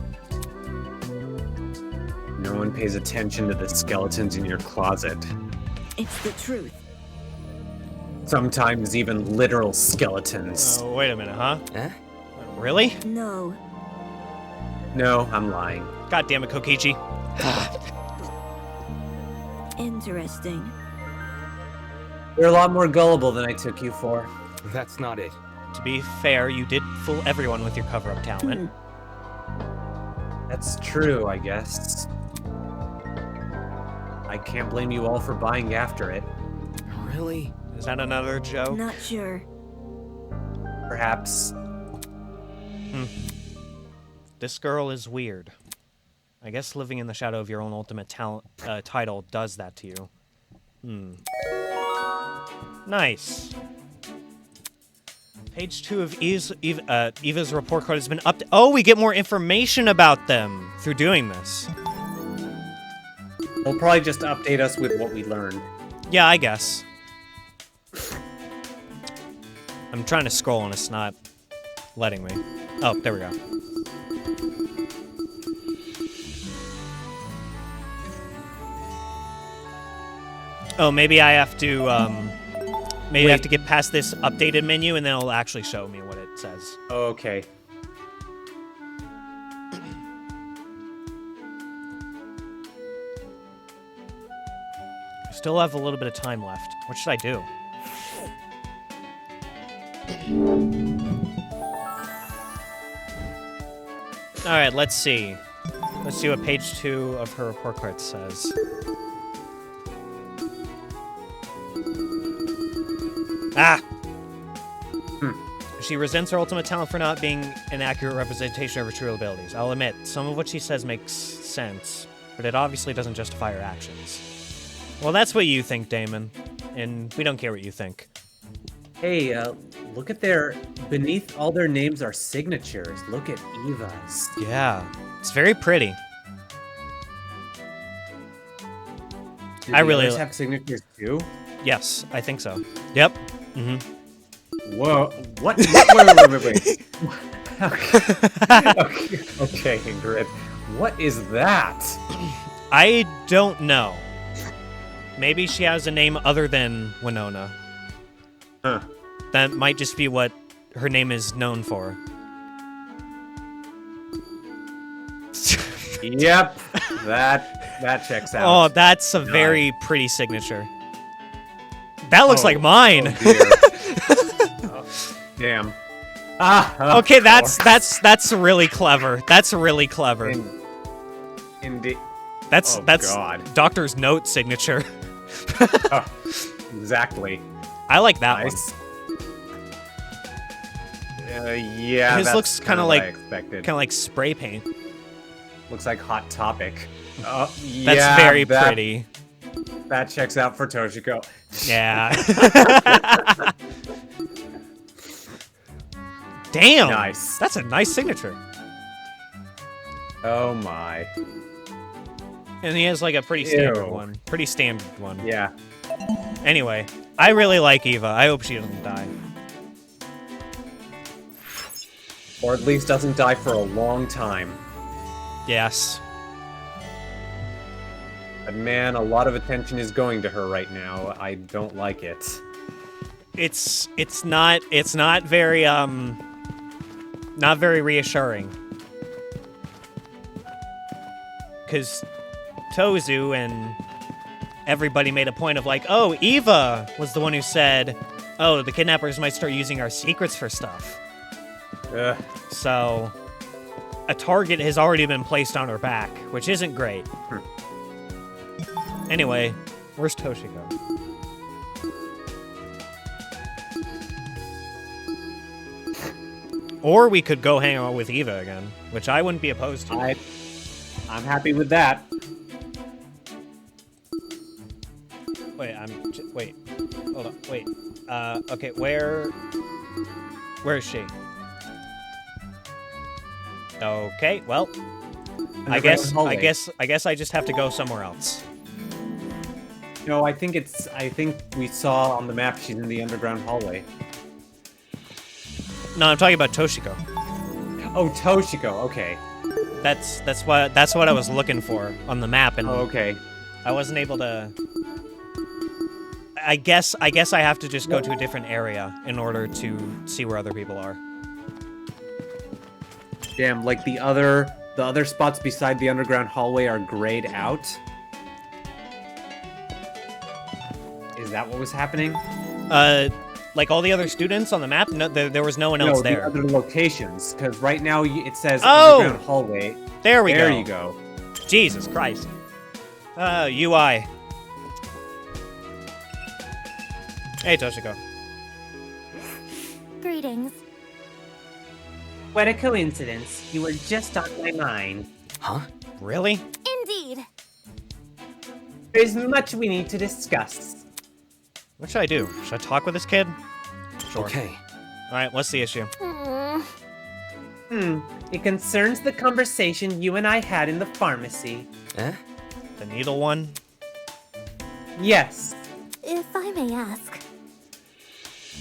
S1: No one pays attention to the skeletons in your closet.
S8: It's the truth.
S1: Sometimes even literal skeletons.
S2: Oh, wait a minute, huh?
S3: Eh?
S2: Really?
S8: No.
S1: No, I'm lying.
S2: God damn it, Kokichi.
S8: Interesting.
S1: You're a lot more gullible than I took you for.
S3: That's not it.
S2: To be fair, you did fool everyone with your cover-up talent.
S1: That's true, I guess. I can't blame you all for buying after it.
S3: Really?
S2: Is that another joke?
S8: Not sure.
S1: Perhaps.
S2: This girl is weird. I guess living in the shadow of your own ultimate title does that to you. Nice. Page 2 of Eva's report card has been updated. Oh, we get more information about them through doing this.
S1: They'll probably just update us with what we learn.
S2: Yeah, I guess. I'm trying to scroll and it's not letting me. Oh, there we go. Oh, maybe I have to, maybe I have to get past this updated menu and then it'll actually show me what it says.
S1: Okay.
S2: Still have a little bit of time left. What should I do? Alright, let's see. Let's see what page 2 of her report card says. Ah! She resents her ultimate talent for not being an accurate representation of her true abilities. I'll admit, some of what she says makes sense, but it obviously doesn't justify her actions. Well, that's what you think, Damon, and we don't care what you think.
S1: Hey, look at beneath all their names are signatures. Look at Eva's.
S2: Yeah, it's very pretty.
S1: Do
S2: I
S1: the
S2: really
S1: others have signatures too?
S2: Yes, I think so. Yep.
S1: Whoa, what? Wait. Okay, Ingrid. What is that?
S2: I don't know. Maybe she has a name other than Winona.
S1: Huh.
S2: That might just be what her name is known for.
S1: Yep, that checks out.
S2: Oh, that's a very pretty signature. That looks like mine.
S1: Oh, damn.
S2: Okay, that's really clever. That's really clever.
S1: Indeed.
S2: That's
S1: God.
S2: Doctor's note signature.
S1: Oh, exactly.
S2: I like that
S1: Nice.
S2: one.
S1: Yeah,
S2: His
S1: that's
S2: looks kind of
S1: what I
S2: like
S1: expected.
S2: spray paint.
S1: Looks like Hot Topic. Oh,
S2: That's
S1: yeah,
S2: very pretty.
S1: That checks out for Toshiko.
S2: Yeah. Damn.
S1: Nice.
S2: That's a nice signature.
S1: Oh my.
S2: And he has like a pretty standard
S1: Ew.
S2: one. Pretty standard one.
S1: Yeah.
S2: Anyway, I really like Eva. I hope she doesn't die.
S1: Or at least doesn't die for a long time.
S2: Yes.
S1: But man, a lot of attention is going to her right now. I don't like it.
S2: It's not very not very reassuring. Cause Tozu and everybody made a point of like, oh, Eva was the one who said, oh, the kidnappers might start using our secrets for stuff.
S1: Ugh.
S2: So a target has already been placed on her back, which isn't great. Anyway, where's Toshiko? Or we could go hang out with Eva again, which I wouldn't be opposed to.
S1: I'm happy with that.
S2: Wait, wait. Hold on, wait. Okay, where is she? Okay, well, I guess I just have to go somewhere else.
S1: No, I think we saw on the map she's in the underground hallway.
S2: No, I'm talking about Toshiko.
S1: Oh, Toshiko, okay.
S2: That's what I was looking for on the map, and
S1: Oh, okay.
S2: I wasn't able to. I guess I have to just go to a different area in order to see where other people are.
S1: Damn, like the other spots beside the underground hallway are grayed out? Is that what was happening?
S2: Like all the other students on the map, no, there was no one else
S1: the
S2: there.
S1: other locations, because right now it says
S2: Oh!
S1: underground hallway.
S2: There we go.
S1: There you go.
S2: Jesus Christ. UI. Hey, Toshiko.
S11: Greetings.
S12: What a coincidence. You were just on my mind.
S3: Huh?
S2: Really?
S11: Indeed.
S12: There's much we need to discuss.
S2: What should I do? Should I talk with this kid? Sure.
S3: Okay.
S2: Alright, what's the issue?
S12: It concerns the conversation you and I had in the pharmacy.
S3: Eh?
S2: The needle one?
S12: Yes.
S11: If I may ask.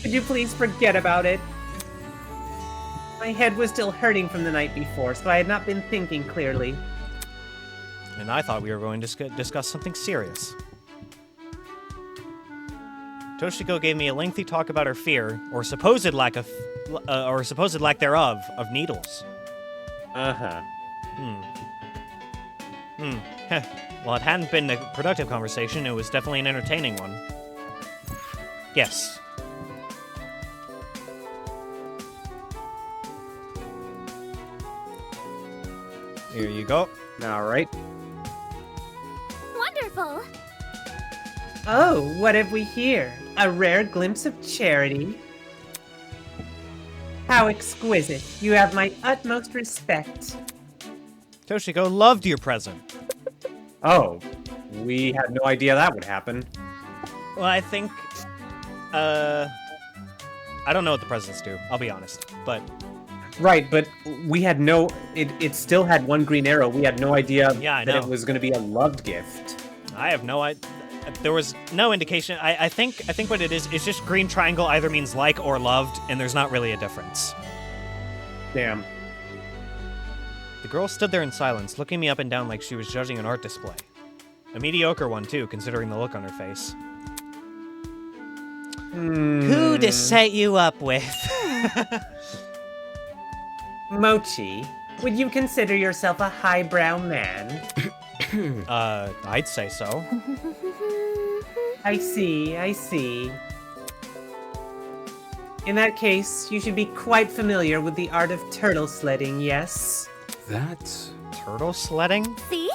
S12: Could you please forget about it? My head was still hurting from the night before, so I had not been thinking clearly.
S2: And I thought we were going to discuss something serious. Toshiko gave me a lengthy talk about her fear, or supposed lack thereof, of needles.
S1: Uh-huh.
S2: Heh. Well, it hadn't been a productive conversation, it was definitely an entertaining one. Yes. Here you go.
S1: All right.
S11: Wonderful.
S12: Oh, what have we here? A rare glimpse of charity. How exquisite. You have my utmost respect.
S2: Toshiko loved your present.
S1: Oh, we had no idea that would happen.
S2: Well, I think, I don't know what the presents do, I'll be honest, but...
S1: Right, but we had no... It still had one green arrow. We had no idea
S2: I
S1: that
S2: know.
S1: it was going to be a loved gift.
S2: I have no idea. There was no indication. I think what it is just green triangle either means like or loved, and there's not really a difference.
S1: Damn.
S2: The girl stood there in silence, looking me up and down like she was judging an art display. A mediocre one, too, considering the look on her face. Who to set you up with?
S12: Mochi, would you consider yourself a highbrow man?
S2: I'd say so.
S12: I see, I see. In that case, you should be quite familiar with the art of turtle sledding, yes?
S3: That's...
S2: Turtle sledding?
S11: See?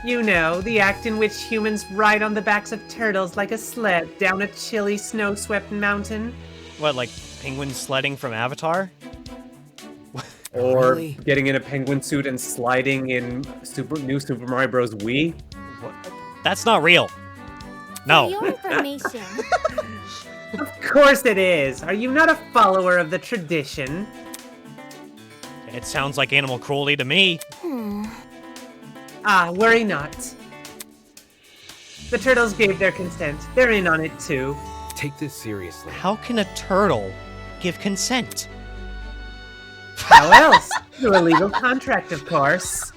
S12: You know, the act in which humans ride on the backs of turtles like a sled down a chilly, snow-swept mountain.
S2: What, like penguin sledding from Avatar?
S1: Or
S3: Really?
S1: getting in a penguin suit and sliding in New Super Mario Bros. Wii.
S2: What? That's not real. No.
S11: For your information.
S12: Of course it is! Are you not a follower of the tradition?
S2: It sounds like animal cruelty to me.
S12: Ah, worry not. The turtles gave their consent. They're in on it too.
S3: Take this seriously.
S2: How can a turtle give consent?
S12: How else? Through a legal contract, of course.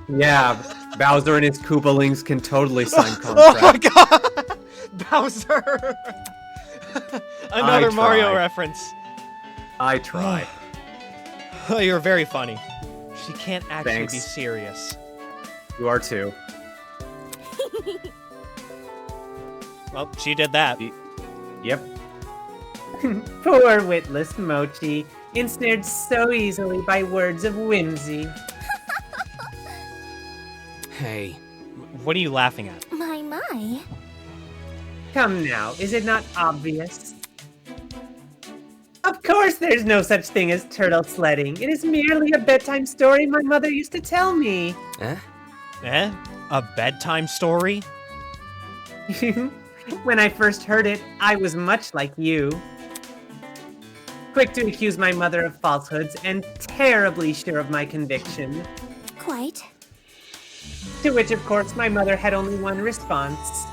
S1: Yeah, Bowser and his Koopalings can totally sign
S2: Oh my
S1: contracts.
S2: god! Bowser! Another Mario
S1: try.
S2: reference.
S1: I try.
S2: Oh, you're very funny. She can't actually
S1: Thanks.
S2: be serious.
S1: You are too.
S2: Well, she did that.
S1: Yep.
S12: Poor witless Mochi, ensnared so easily by words of whimsy.
S3: Hey.
S2: What are you laughing at?
S11: My.
S12: Come now, is it not obvious? Of course there's no such thing as turtle sledding. It is merely a bedtime story my mother used to tell me.
S3: Eh?
S2: Eh? A bedtime story?
S12: When I first heard it, I was much like you. Quick to accuse my mother of falsehoods and terribly sure of my conviction.
S11: Quite.
S12: To which, of course, my mother had only one response.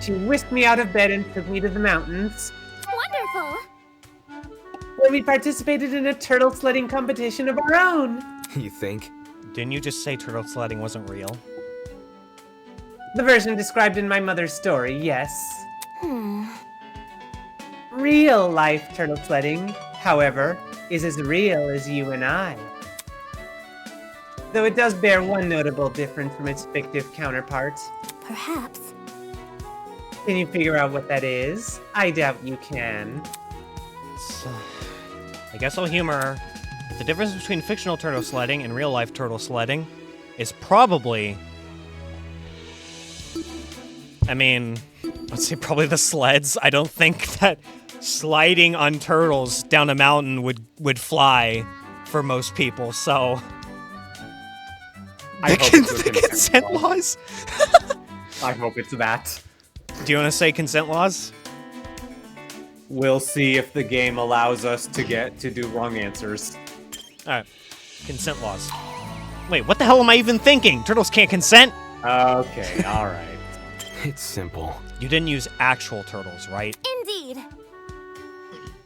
S12: She whisked me out of bed and took me to the mountains,
S11: Wonderful.
S12: where we participated in a turtle sledding competition of our own.
S3: You think?
S2: Didn't you just say turtle sledding wasn't real?
S12: The version described in my mother's story, yes. Real life turtle sledding, however, is as real as you and I. Though it does bear one notable difference from its fictive counterpart.
S11: Perhaps.
S12: Can you figure out what that is? I doubt you can.
S2: I guess I'll humor her. The difference between fictional turtle sledding and real life turtle sledding is probably... I mean, let's say probably the sleds. I don't think that sliding on turtles down a mountain would fly for most people, so...
S1: I hope it's
S2: The consent laws?
S1: I hope it's that.
S2: Do you want to say consent laws?
S1: We'll see if the game allows us to do wrong answers.
S2: Alright. Consent laws. Wait, what the hell am I even thinking? Turtles can't consent?
S1: Okay, alright.
S3: It's simple.
S2: You didn't use actual turtles, right?
S11: Indeed.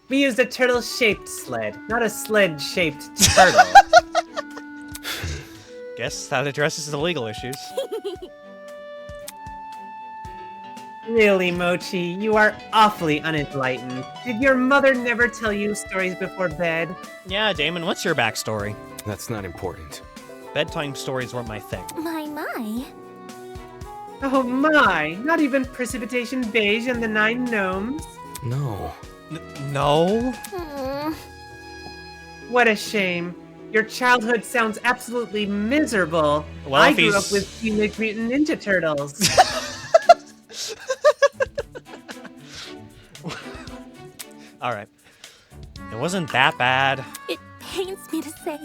S12: We used a turtle-shaped sled, not a sled-shaped turtle.
S2: Guess that addresses the legal issues.
S12: Really, Mochi, you are awfully unenlightened. Did your mother never tell you stories before bed?
S2: Yeah, Damon, what's your backstory?
S3: That's not important.
S2: Bedtime stories weren't my thing.
S11: My.
S12: Oh my, not even Precipitation Beige and the Nine Gnomes?
S3: No.
S2: No?
S12: What a shame. Your childhood sounds absolutely miserable.
S2: Well,
S12: I
S2: if
S12: grew
S2: he's-
S12: up with Teenage Mutant Ninja Turtles.
S2: Alright. It wasn't that bad.
S11: It pains me to say.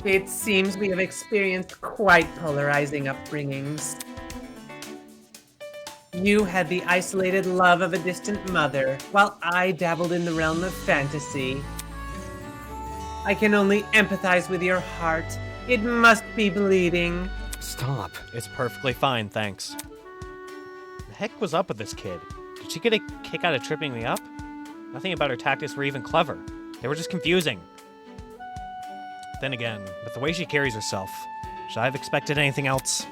S12: It seems we have experienced quite polarizing upbringings. You had the isolated love of a distant mother, while I dabbled in the realm of fantasy. I can only empathize with your heart. It must be bleeding.
S3: Stop.
S2: It's perfectly fine, thanks. The heck was up with this kid? Did she get a kick out of tripping me up? Nothing about her tactics were even clever. They were just confusing. Then again, with the way she carries herself, should I have expected anything else?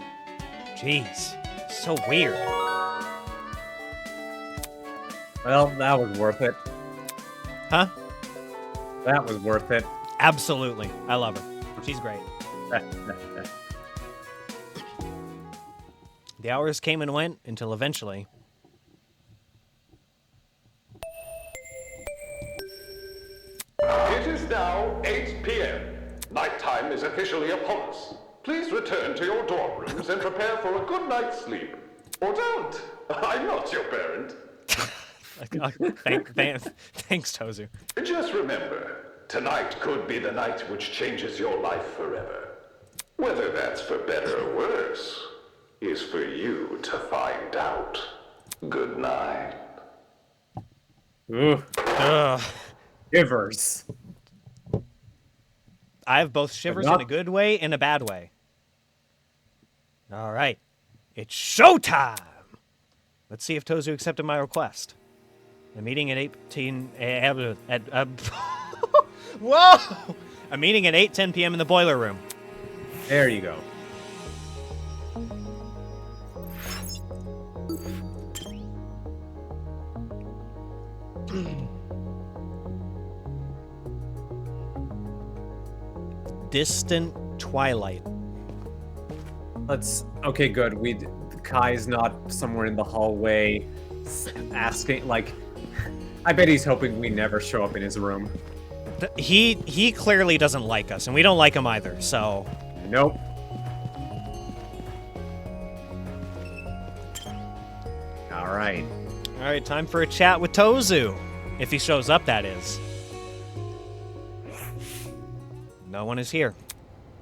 S2: Jeez, so weird.
S1: Well, that was worth it.
S2: Huh?
S1: That was worth it.
S2: Absolutely. I love her. She's great. The hours came and went until eventually.
S6: It is now 8 p.m. Nighttime is officially upon us. Please return to your dorm rooms and prepare for a good night's sleep. Or don't. I'm not your parent.
S2: Thanks, Tozu.
S6: Just remember, tonight could be the night which changes your life forever. Whether that's for better or worse is for you to find out. Good night.
S1: Ugh. Shivers.
S2: I have both shivers in a good way and a bad way. All right. It's showtime! Let's see if Tozu accepted my request. A meeting at 18... Whoa! A meeting at 8:10 p.m. in the boiler room.
S1: There you go.
S2: Distant twilight.
S1: Okay, good. Kai's not somewhere in the hallway asking, like... I bet he's hoping we never show up in his room.
S2: He clearly doesn't like us, and we don't like him either, so...
S1: Nope. Alright.
S2: Alright, time for a chat with Tozu. If he shows up, that is. No one is here.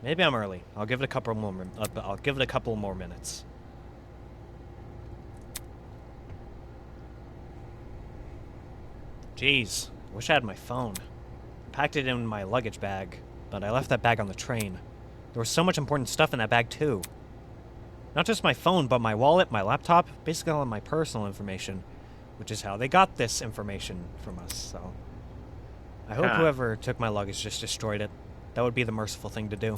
S2: Maybe I'm early. I'll give it a couple more minutes. Jeez, wish I had my phone. Packed it in my luggage bag, but I left that bag on the train. There was so much important stuff in that bag too. Not just my phone, but my wallet, my laptop, basically all of my personal information, which is how they got this information from us, so... I hope whoever took my luggage just destroyed it. That would be the merciful thing to do.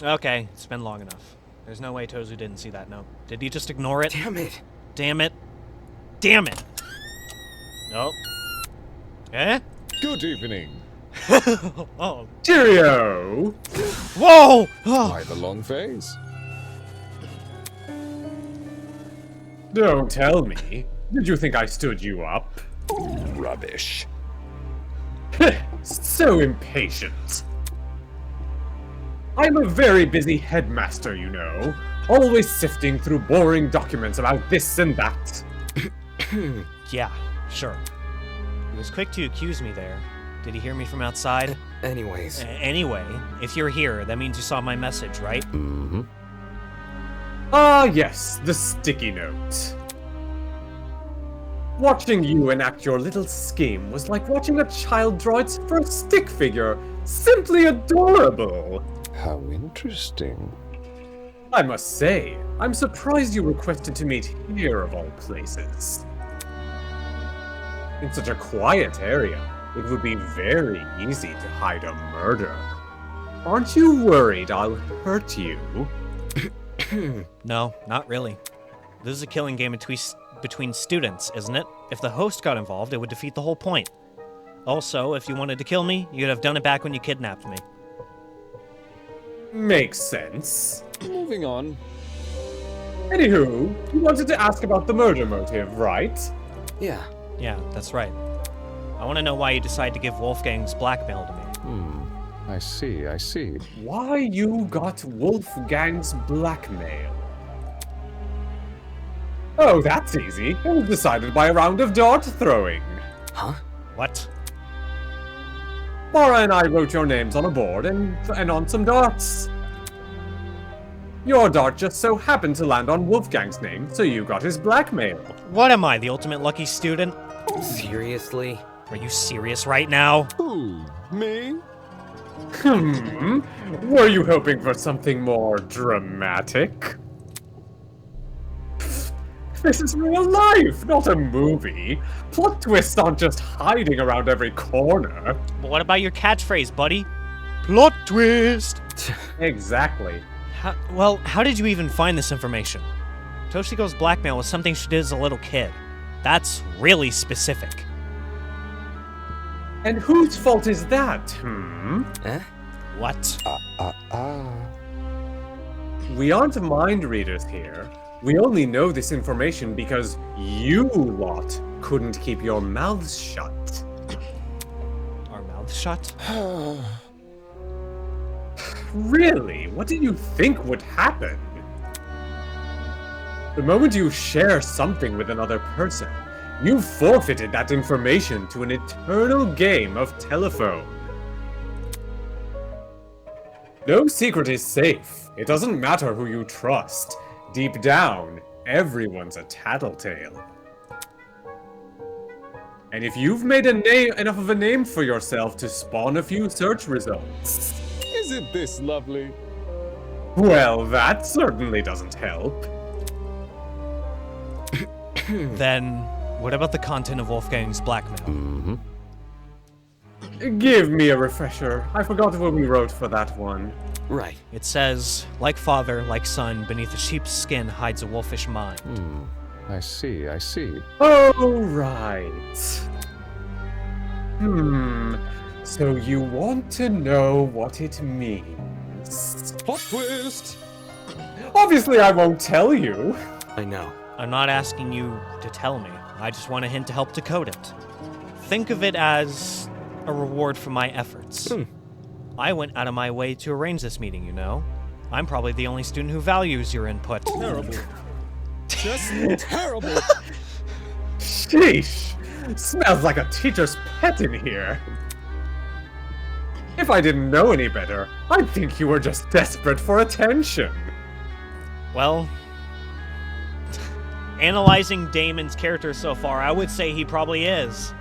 S2: Okay, it's been long enough. There's no way Tozu didn't see that note. Did he just ignore it?
S3: Damn it.
S2: Damn it. Damn it! Nope. Eh?
S5: Good evening.
S2: Oh.
S1: Cheerio!
S2: Whoa!
S5: Why the long face?
S1: Don't tell me. Did you think I stood you up?
S5: Rubbish.
S1: So impatient. I'm a very busy headmaster, you know. Always sifting through boring documents about this and that.
S2: Yeah, sure. He was quick to accuse me there. Did he hear me from outside?
S3: Anyways.
S2: Anyway, if you're here, that means you saw my message, right?
S3: Mm-hmm.
S1: Ah, yes, the sticky note. Watching you enact your little scheme was like watching a child draw its first stick figure. Simply adorable.
S5: How interesting.
S1: I must say, I'm surprised you requested to meet here of all places. In such a quiet area, it would be very easy to hide a murder. Aren't you worried I'll
S2: between students, isn't it? If the host got involved, it would defeat the whole point. Also, if you wanted to kill me, you'd have done it back when you kidnapped me.
S1: Makes sense.
S5: Moving on.
S1: Anywho, you wanted to ask about the murder motive, right?
S3: Yeah.
S2: Yeah, that's right. I want to know why you decided to give Wolfgang's blackmail to me.
S5: I see, I see.
S1: Why you got Wolfgang's blackmail? Oh, that's easy. It was decided by a round of dart throwing.
S3: Huh?
S2: What?
S1: Mara and I wrote your names on a board and on some darts. Your dart just so happened to land on Wolfgang's name, so you got his blackmail.
S2: What am I, the ultimate lucky student?
S3: Seriously?
S2: Are you serious right now?
S5: Who? Me?
S1: Were you hoping for something more dramatic? This is real life, not a movie. Plot twists aren't just hiding around every corner.
S2: But what about your catchphrase, buddy? Plot twist!
S1: Exactly.
S2: How did you even find this information? Toshiko's blackmail was something she did as a little kid. That's really specific.
S1: And whose fault is that,
S3: Eh?
S2: What?
S1: We aren't mind readers here. We only know this information because you lot couldn't keep your mouths shut.
S2: Our mouths shut?
S1: Really? What did you think would happen? The moment you share something with another person, you forfeited that information to an eternal game of telephone. No secret is safe. It doesn't matter who you trust. Deep down, everyone's a tattletale. And if you've made enough of a name for yourself to spawn a few search results...
S5: Isn't this lovely?
S1: Well, that certainly doesn't help.
S2: Then, what about the content of Wolfgang's blackmail?
S1: Give me a refresher. I forgot what we wrote for that one.
S3: Right.
S2: It says, like father, like son, beneath a sheep's skin hides a wolfish mind.
S5: I see, I see.
S1: Oh, right. So you want to know what it means?
S5: Plot twist!
S1: Obviously, I won't tell you.
S3: I know.
S2: I'm not asking you to tell me. I just want a hint to help decode it. Think of it as a reward for my efforts. I went out of my way to arrange this meeting, you know. I'm probably the only student who values your input.
S5: Terrible. Just terrible.
S1: Sheesh. Smells like a teacher's pet in here. If I didn't know any better, I'd think you were just desperate for attention.
S2: Well, analyzing Damon's character so far, I would say he probably is.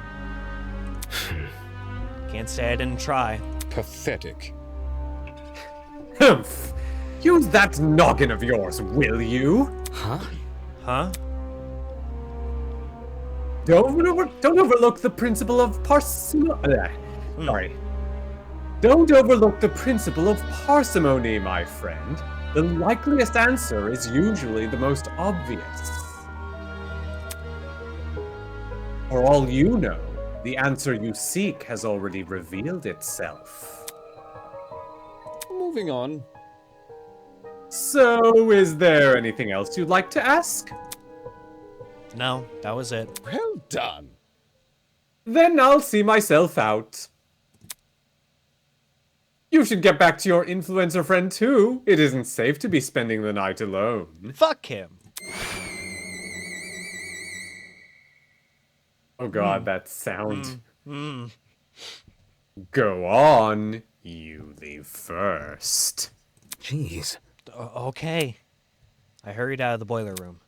S2: Can't say I didn't try.
S5: Pathetic.
S1: Humph. Use that noggin of yours, will you?
S2: Huh?
S1: Don't overlook the principle of Sorry. Don't overlook the principle of parsimony, my friend. The likeliest answer is usually the most obvious. For all you know, the answer you seek has already revealed itself.
S5: Moving on.
S1: So, is there anything else you'd like to ask?
S2: No, that was it.
S5: Well done.
S1: Then I'll see myself out. You should get back to your influencer friend too. It isn't safe to be spending the night alone.
S2: Fuck him.
S1: Oh god, that sound. Go on. You leave first.
S3: Jeez.
S2: Okay. I hurried out of the boiler room.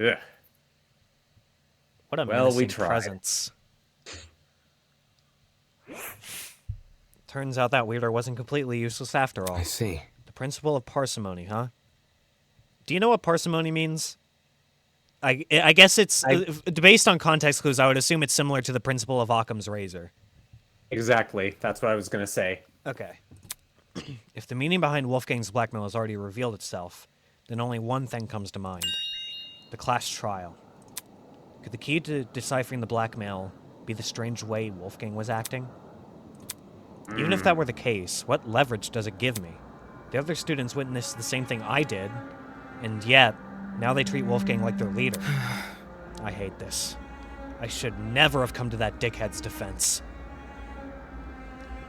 S1: Ugh.
S2: What a
S1: Well, we
S2: menacing
S1: tried.
S2: presence. Turns out that weirder wasn't completely useless after all.
S3: I see.
S2: The principle of parsimony, huh? Do you know what parsimony means? I guess it's based on context clues. I would assume it's similar to the principle of Occam's razor.
S1: Exactly. That's what I was gonna say.
S2: Okay. If the meaning behind Wolfgang's blackmail has already revealed itself, then only one thing comes to mind. The class trial. Could the key to deciphering the blackmail be the strange way Wolfgang was acting? Even if that were the case, what leverage does it give me? The other students witnessed the same thing I did, and yet, now they treat Wolfgang like their leader. I hate this. I should never have come to that dickhead's defense.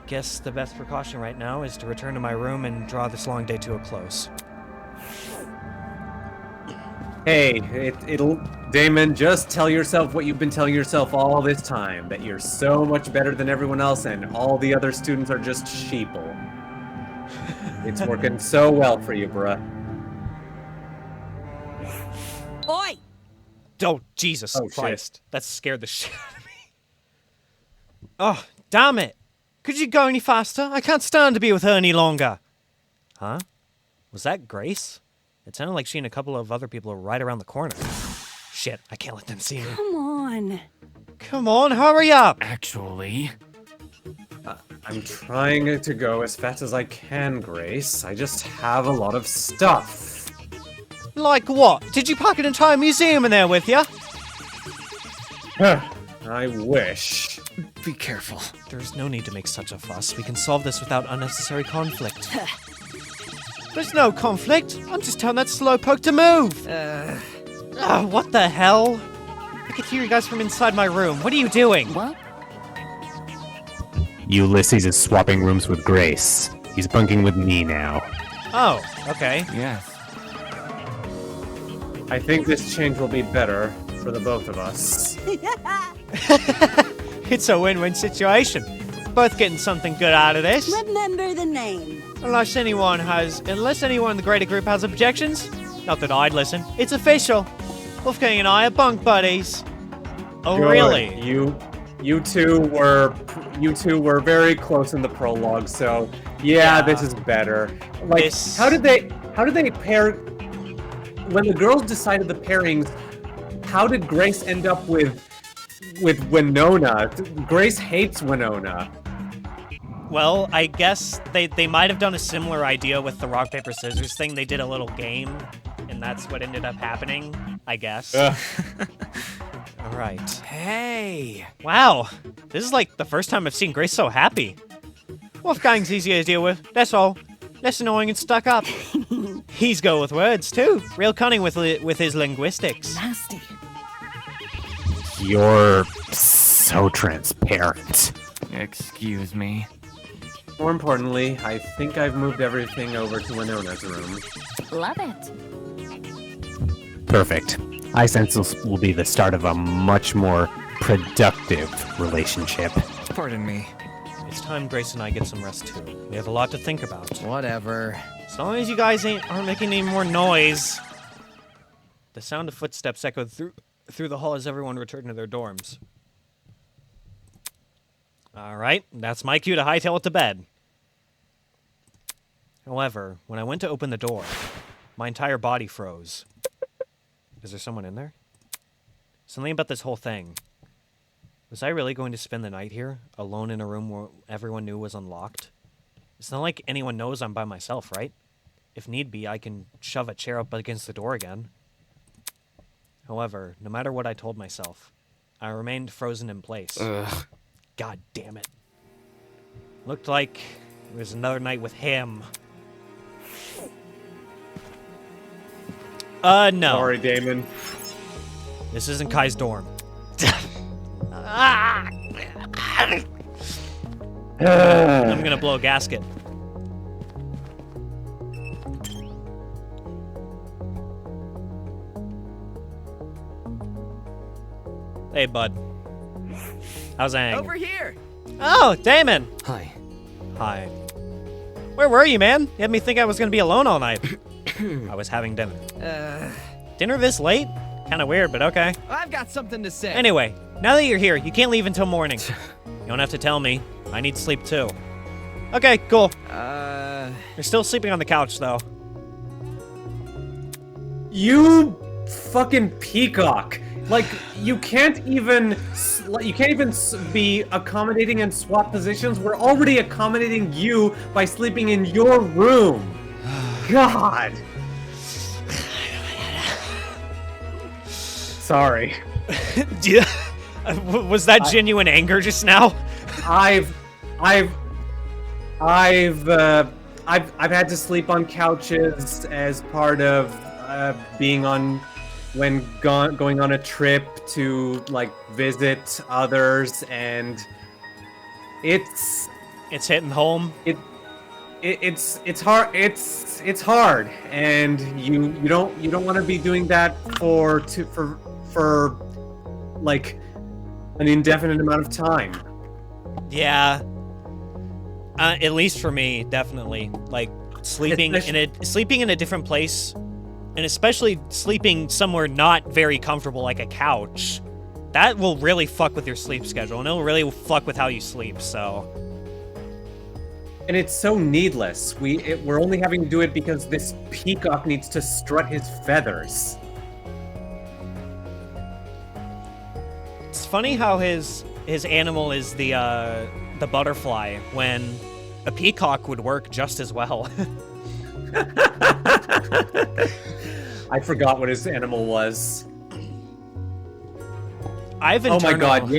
S2: Guess the best precaution right now is to return to my room and draw this long day to a close.
S1: Hey, it'll... Damon, just tell yourself what you've been telling yourself all this time, that you're so much better than everyone else and all the other students are just sheeple. It's working so well for you, bruh.
S11: Oi!
S2: Oh, Jesus
S1: Oh,
S2: Christ. That scared the shit out of me. Oh, damn it. Could you go any faster? I can't stand to be with her any longer. Huh? Was that Grace? It sounded like she and a couple of other people are right around the corner. Shit, I can't let them see me.
S11: Come on.
S2: Come on, hurry up!
S7: Actually...
S1: I'm trying to go as fast as I can, Grace. I just have a lot of stuff.
S2: Like what? Did you pack an entire museum in there with you?
S1: I wish.
S7: Be careful.
S2: There's no need to make such a fuss. We can solve this without unnecessary conflict. There's no conflict. I'm just telling that slowpoke to move. What the hell? I could hear you guys from inside my room. What are you doing?
S11: What?
S9: Ulysses is swapping rooms with Grace. He's bunking with me now.
S2: Oh, okay.
S7: Yes.
S1: I think this change will be better for the both of us.
S2: It's a win-win situation. Both getting something good out of this.
S11: Remember the name.
S2: Unless anyone in the greater group has objections. Not that I'd listen. It's official. Wolfgang and I are bunk buddies. Oh,
S1: Good.
S2: really?
S1: You two were very close in the prologue, so yeah, this is better. Like, how did they pair? When the girls decided the pairings, how did Grace end up with Winona? Grace hates Winona.
S2: Well, I guess they might have done a similar idea with the rock, paper, scissors thing. They did a little game, and that's what ended up happening, I guess. All right.
S4: Hey!
S2: Wow, this is like the first time I've seen Grace so happy. Wolfgang's easy to deal with, that's all. Less annoying and stuck up. He's go with words, too. Real cunning with his linguistics.
S11: Nasty.
S9: You're so transparent.
S7: Excuse me.
S1: More importantly, I think I've moved everything over to Winona's room.
S11: Love it.
S9: Perfect. I sense this will be the start of a much more productive relationship.
S7: Pardon me.
S2: It's time Grace and I get some rest, too. We have a lot to think about.
S4: Whatever.
S2: As long as you guys aren't making any more noise. The sound of footsteps echoed through the hall as everyone returned to their dorms. Alright, that's my cue to hightail it to bed. However, when I went to open the door, my entire body froze. Is there someone in there? Something about this whole thing. Was I really going to spend the night here, alone in a room where everyone knew was unlocked? It's not like anyone knows I'm by myself, right? If need be, I can shove a chair up against the door again. However, no matter what I told myself, I remained frozen in place.
S3: Ugh.
S2: God damn it. Looked like it was another night with him. No.
S1: Sorry, Damon.
S2: This isn't Kai's dorm. I'm gonna blow a gasket. Hey, bud. How's Aang?
S4: Over here!
S2: Oh, Damon!
S3: Hi.
S2: Hi. Where were you, man? You had me think I was gonna be alone all night. I was having dinner. Dinner this late? Kinda weird, but okay.
S4: I've got something to say.
S2: Anyway, now that you're here, you can't leave until morning. You don't have to tell me. I need sleep too. Okay, cool. You're still sleeping on the couch, though.
S1: You fucking peacock! Like, you can't even be accommodating and swap positions. We're already accommodating you by sleeping in your room. God. Sorry.
S2: Was that genuine anger just now?
S1: I've had to sleep on couches as part of being on going on a trip to like visit others, and it's
S2: hitting home.
S1: It's hard. It's hard, and you don't want to be doing that for like an indefinite amount of time.
S2: Yeah. At least for me, definitely. Like sleeping in a different place, and especially sleeping somewhere not very comfortable like a couch. That will really fuck with your sleep schedule, and it'll really fuck with how you sleep. So.
S1: And it's so needless. We're only having to do it because this peacock needs to strut his feathers.
S2: It's funny how his animal is the butterfly when a peacock would work just as well.
S1: I forgot what his animal was.
S2: Oh
S1: my god,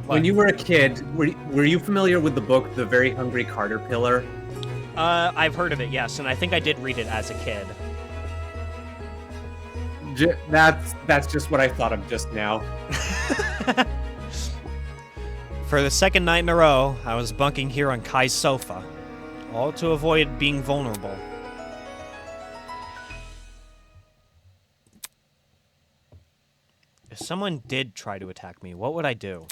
S1: when you were a kid, were you familiar with the book The Very Hungry Caterpillar?
S2: I've heard of it, yes, and I think I did read it as a kid.
S1: That's just what I thought of just now.
S2: For the second night in a row, I was bunking here on Kai's sofa, all to avoid being vulnerable. If someone did try to attack me, what would I do?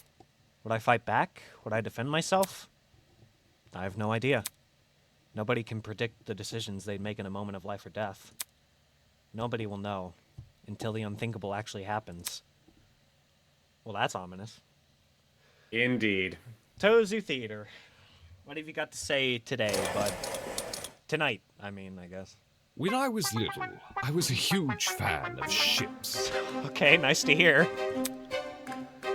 S2: Would I fight back? Would I defend myself? I have no idea. Nobody can predict the decisions they'd make in a moment of life or death. Nobody will know until the unthinkable actually happens. Well, that's ominous.
S1: Indeed.
S2: Tozu Theater. What have you got to say today, bud? Tonight, I mean, I guess.
S5: When I was little, I was a huge fan of ships.
S2: Okay, nice to hear.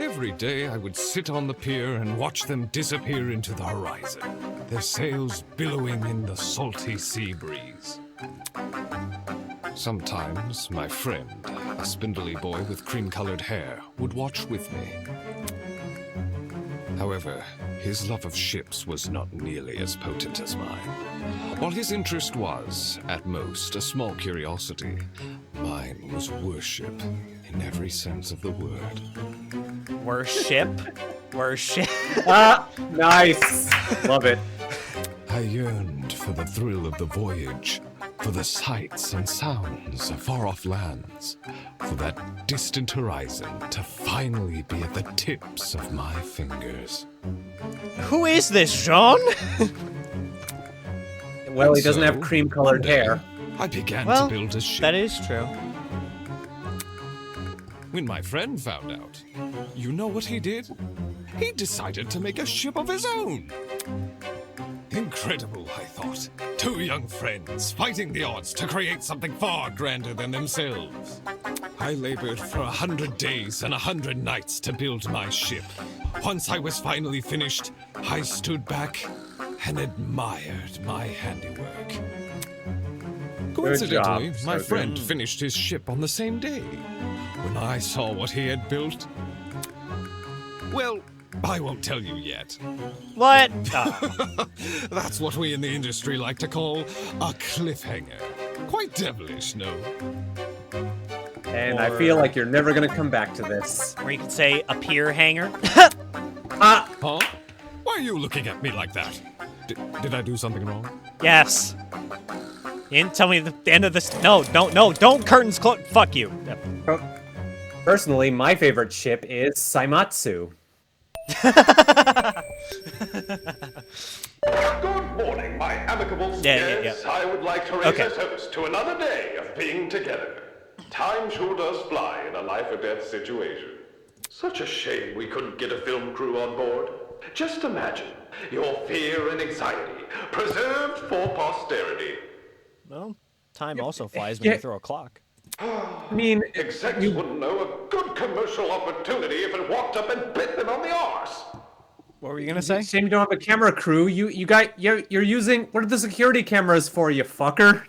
S5: Every day I would sit on the pier and watch them disappear into the horizon, their sails billowing in the salty sea breeze. Sometimes my friend, a spindly boy with cream-colored hair, would watch with me. However, his love of ships was not nearly as potent as mine. While his interest was, at most, a small curiosity, mine was worship in every sense of the word.
S2: Worship? Worship?
S1: Nice! Love it.
S5: I yearned for the thrill of the voyage, for the sights and sounds of far-off lands, for that distant horizon to finally be at the tips of my fingers.
S2: Who is this, Jean?
S1: Well, he doesn't have cream-colored hair.
S5: I began to build a ship.
S2: That is true.
S5: When my friend found out, you know what he did? He decided to make a ship of his own. Incredible, I thought. Two young friends fighting the odds to create something far grander than themselves. I labored for 100 days and 100 nights to build my ship. Once I was finally finished, I stood back and admired my handiwork. Coincidentally, my friend finished his ship on the same day. When I saw what he had built, well, I won't tell you yet.
S2: What?
S5: That's what we in the industry like to call a cliffhanger. Quite devilish, no?
S1: And I feel like you're never gonna come back to this.
S2: Or you could say a pier hanger.
S5: Huh? Why are you looking at me like that? Did I do something wrong?
S2: Yes. You didn't tell me the end of this. No, don't curtains close. Fuck you.
S1: Personally, my favorite ship is Saimatsu.
S6: Good morning, my amicable guests. I would like to raise a toast to another day of being together. Time sure does fly in a life or death situation. Such a shame we couldn't get a film crew on board. Just imagine your fear and anxiety preserved for posterity.
S2: Well, time also flies when you throw a clock.
S1: I mean,
S6: execs wouldn't know a good commercial opportunity if it walked up and bit them on the arse.
S2: What were you gonna say?
S1: Shame you don't have a camera crew. You're using, what are the security cameras for, you fucker?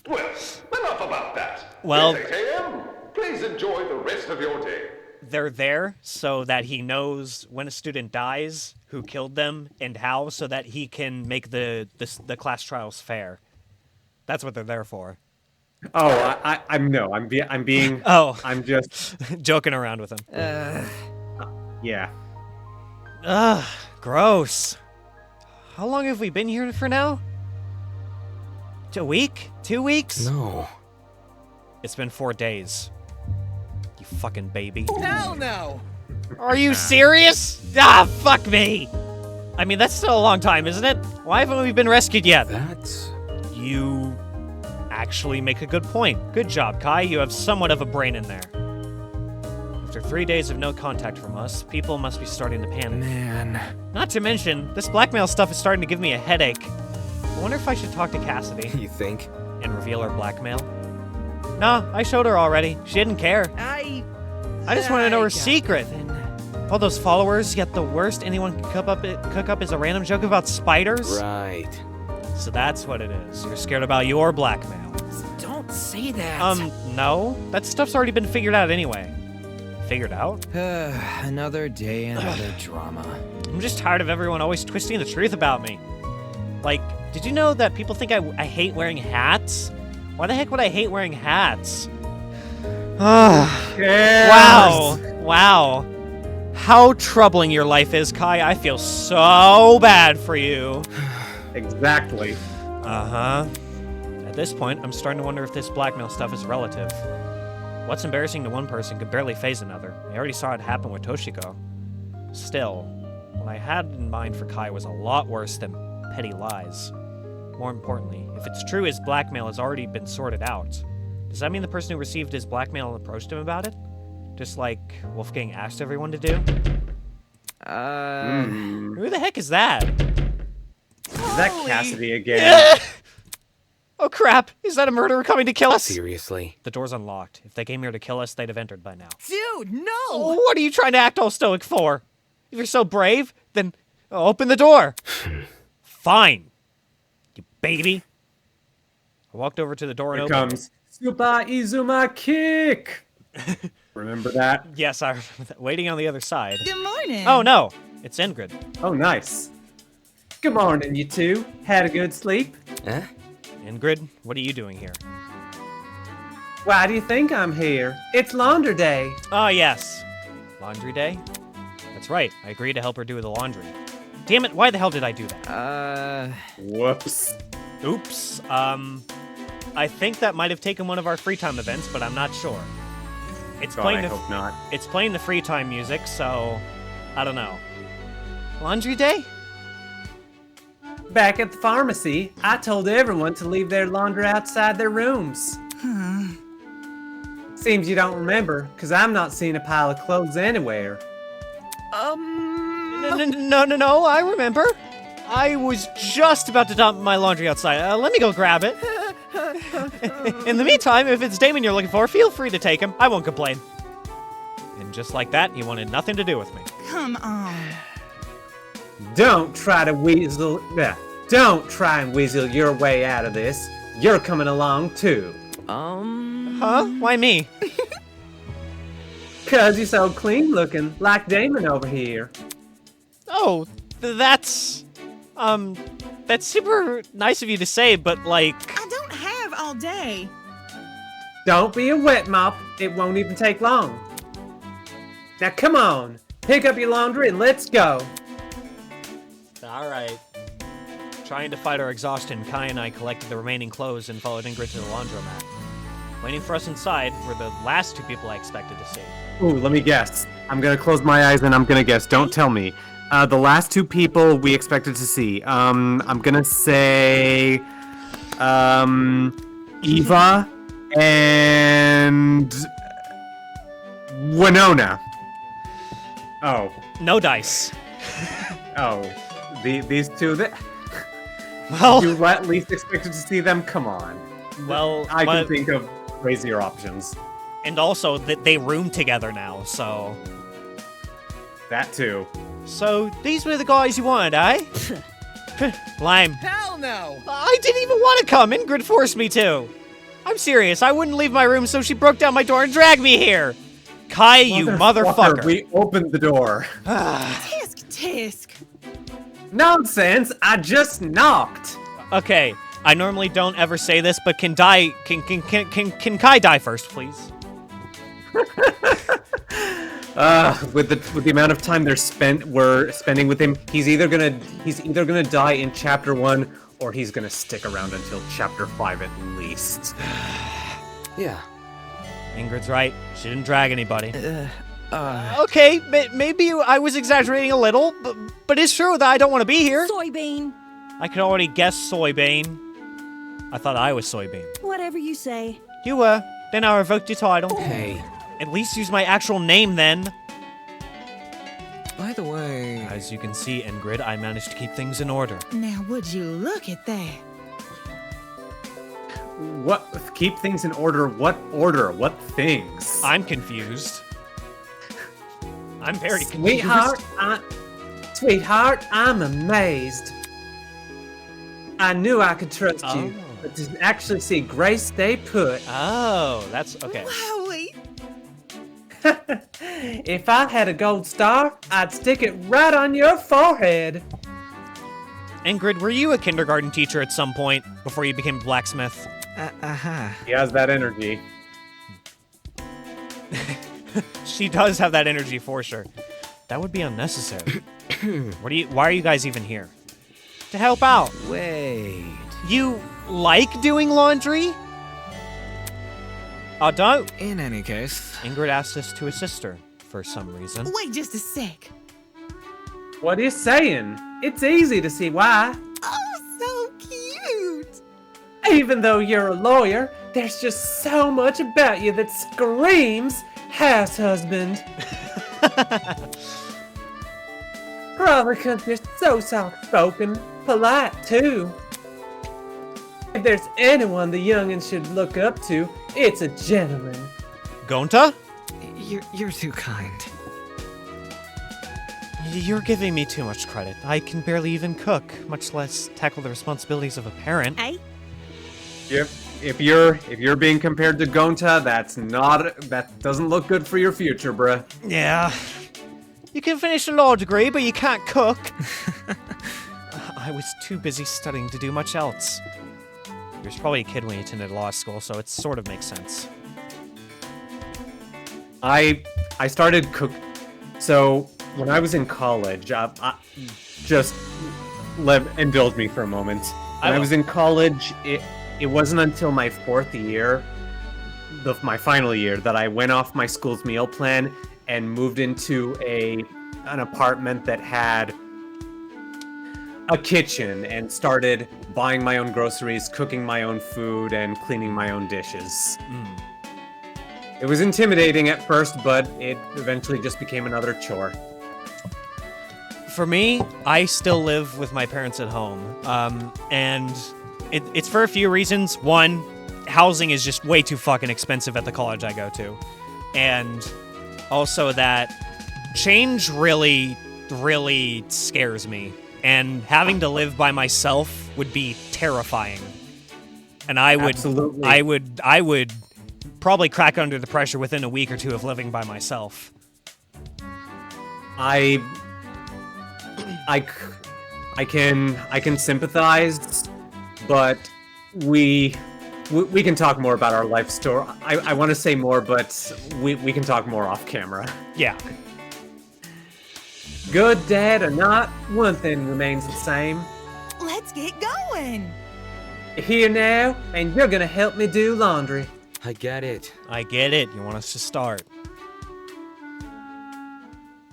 S6: Well, enough about that.
S2: Well,
S6: It's 8 a.m. Please enjoy the rest of your day.
S2: They're there so that he knows when a student dies, who killed them, and how, so that he can make the class trials fair. That's what they're there for.
S1: Oh, I'm being.
S2: Oh.
S1: I'm just
S2: joking around with him.
S1: Yeah.
S2: Ugh, gross. How long have we been here for now? A week? 2 weeks?
S3: No.
S2: It's been 4 days. You fucking baby.
S4: Hell no!
S2: Are you serious? Ah, fuck me! I mean, that's still a long time, isn't it? Why haven't we been rescued yet?
S3: That's...
S2: You actually make a good point. Good job, Kai. You have somewhat of a brain in there. After 3 days of no contact from us, people must be starting to panic.
S4: Man.
S2: Not to mention, this blackmail stuff is starting to give me a headache. I wonder if I should talk to Cassidy.
S3: You think?
S2: And reveal her blackmail? Nah, I showed her already. She didn't care. I just want to know her secret. All those followers, yet the worst anyone can cook up is a random joke about spiders?
S3: Right.
S2: So that's what it is. You're scared about your blackmail.
S4: Don't say that.
S2: No. That stuff's already been figured out anyway. Figured out?
S4: Another day, another drama.
S2: I'm just tired of everyone always twisting the truth about me. Like, did you know that people think I hate wearing hats? Why the heck would I hate wearing hats? Wow. Wow. How troubling your life is, Kai. I feel so bad for you.
S1: Exactly.
S2: Uh-huh. At this point, I'm starting to wonder if this blackmail stuff is relative. What's embarrassing to one person could barely faze another. I already saw it happen with Toshiko. Still, what I had in mind for Kai was a lot worse than petty lies. More importantly, if it's true his blackmail has already been sorted out, does that mean the person who received his blackmail approached him about it? Just like Wolfgang asked everyone to do? Who the heck is that?
S1: Is that Cassidy again?
S2: Oh crap, is that a murderer coming to kill us?
S3: Seriously?
S2: The door's unlocked. If they came here to kill us, they'd have entered by now.
S11: Dude, no!
S2: What are you trying to act all stoic for? If you're so brave, then open the door. Fine. You baby. I walked over to the door and
S1: Here
S2: opened.
S1: comes Super Izuma Kick. Remember that?
S2: Yes, I remember that. Waiting on the other side.
S11: Good morning.
S2: Oh no, it's Ingrid.
S1: Oh, nice.
S12: Good morning, you two. Had a good sleep?
S3: Eh?
S2: Ingrid, what are you doing here?
S12: Why do you think I'm here? It's laundry day.
S2: Oh yes. Laundry day? That's right, I agreed to help her do the laundry. Damn it, why the hell did I do that?
S1: Whoops.
S2: Oops. I think that might have taken one of our free time events, but I'm not sure. It's
S1: God,
S2: playing
S1: I hope not.
S2: It's playing the free time music, so I don't know. Laundry day?
S12: Back at the pharmacy, I told everyone to leave their laundry outside their rooms. Seems you don't remember, because I'm not seeing a pile of clothes anywhere.
S2: No, I remember. I was just about to dump my laundry outside. Let me go grab it. In the meantime, if it's Damon you're looking for, feel free to take him. I won't complain. And just like that, he wanted nothing to do with me.
S11: Come on.
S12: Don't try to weasel. Don't try and weasel your way out of this. You're coming along too.
S2: Huh? Why me?
S12: 'Cause you're so clean looking, like Damon over here.
S2: Oh, that's super nice of you to say, but like...
S11: I don't have all day.
S12: Don't be a wet mop. It won't even take long. Now come on, pick up your laundry and let's go.
S2: Alright. Trying to fight our exhaustion, Kai and I collected the remaining clothes and followed Ingrid to the laundromat. Waiting for us inside were the last two people I expected to see.
S1: Ooh, let me guess. I'm gonna close my eyes and I'm gonna guess. Don't tell me. The last two people we expected to see. I'm gonna say, Eva and Winona. Oh.
S2: No dice.
S1: Oh. These two that.
S2: Well.
S1: You at least expected to see them? Come on.
S2: Well,
S1: I can think of crazier options.
S2: And also that they room together now, so.
S1: That too.
S2: So these were the guys you wanted, eh? Lime.
S4: Hell no!
S2: I didn't even want to come. Ingrid forced me to. I'm serious. I wouldn't leave my room, so she broke down my door and dragged me here. Kai, you motherfucker.
S1: We opened the door.
S11: Tisk.
S1: Nonsense! I just knocked.
S2: Okay, I normally don't ever say this, but can Kai die first, please?
S1: With the amount of time we're spending with him, he's either gonna die in chapter 1 or he's gonna stick around until chapter 5 at least.
S3: Yeah.
S2: Ingrid's right. She didn't drag anybody. Okay, maybe I was exaggerating a little, but it's true that I don't want to be here.
S8: Soybean.
S2: I could already guess Soybean. I thought I was Soybean.
S8: Whatever you say.
S2: You were. Then I revoked your title.
S3: Hey.
S2: At least use my actual name then.
S3: By the way...
S2: As you can see, Ingrid, I managed to keep things in order.
S11: Now, would you look at that?
S1: What? Keep things in order? What order? What things?
S2: I'm confused. I'm very confused.
S12: Sweetheart, I'm amazed. I knew I could trust you, but to actually see Grace stay put.
S2: Oh, that's okay.
S11: Wowie.
S12: If I had a gold star, I'd stick it right on your forehead.
S2: Ingrid, were you a kindergarten teacher at some point before you became a blacksmith?
S1: He has that energy.
S2: She does have that energy for sure. That would be unnecessary. Why are you guys even here? To help out.
S3: Wait.
S2: You like doing laundry? I don't.
S3: In any case...
S2: Ingrid asked us to assist her for some reason.
S11: Wait just a sec.
S12: What are you saying? It's easy to see why.
S11: Oh, so cute.
S12: Even though you're a lawyer, there's just so much about you that screams house husband. Probably because you're so soft-spoken, polite too. If there's anyone the youngin' should look up to, it's a gentleman.
S2: Gonta?
S3: You're too kind.
S2: You're giving me too much credit. I can barely even cook, much less tackle the responsibilities of a parent.
S8: Hey?
S1: If you're being compared to Gonta, that doesn't look good for your future, bruh.
S2: Yeah. You can finish a law degree, but you can't cook. I was too busy studying to do much else. You was probably a kid when you attended law school, so it sort of makes sense.
S1: I started so when I was in college, just indulge me for a moment. When I was in college, it wasn't until my 4th year, my final year, that I went off my school's meal plan and moved into an apartment that had a kitchen and started buying my own groceries, cooking my own food, and cleaning my own dishes. It was intimidating at first, but it eventually just became another chore.
S2: For me, I still live with my parents at home, and it's for a few reasons. One, housing is just way too fucking expensive at the college I go to, and also that change really, really scares me, and having to live by myself would be terrifying. And I would probably crack under the pressure within a week or two of living by myself.
S1: I can sympathize, but we can talk more about our life story. I want to say more, but we can talk more off camera.
S2: Yeah.
S12: Good dad or not, one thing remains the same.
S11: Let's get going.
S12: Here now, and you're gonna help me do laundry.
S3: I get it.
S2: I get it. You want us to start.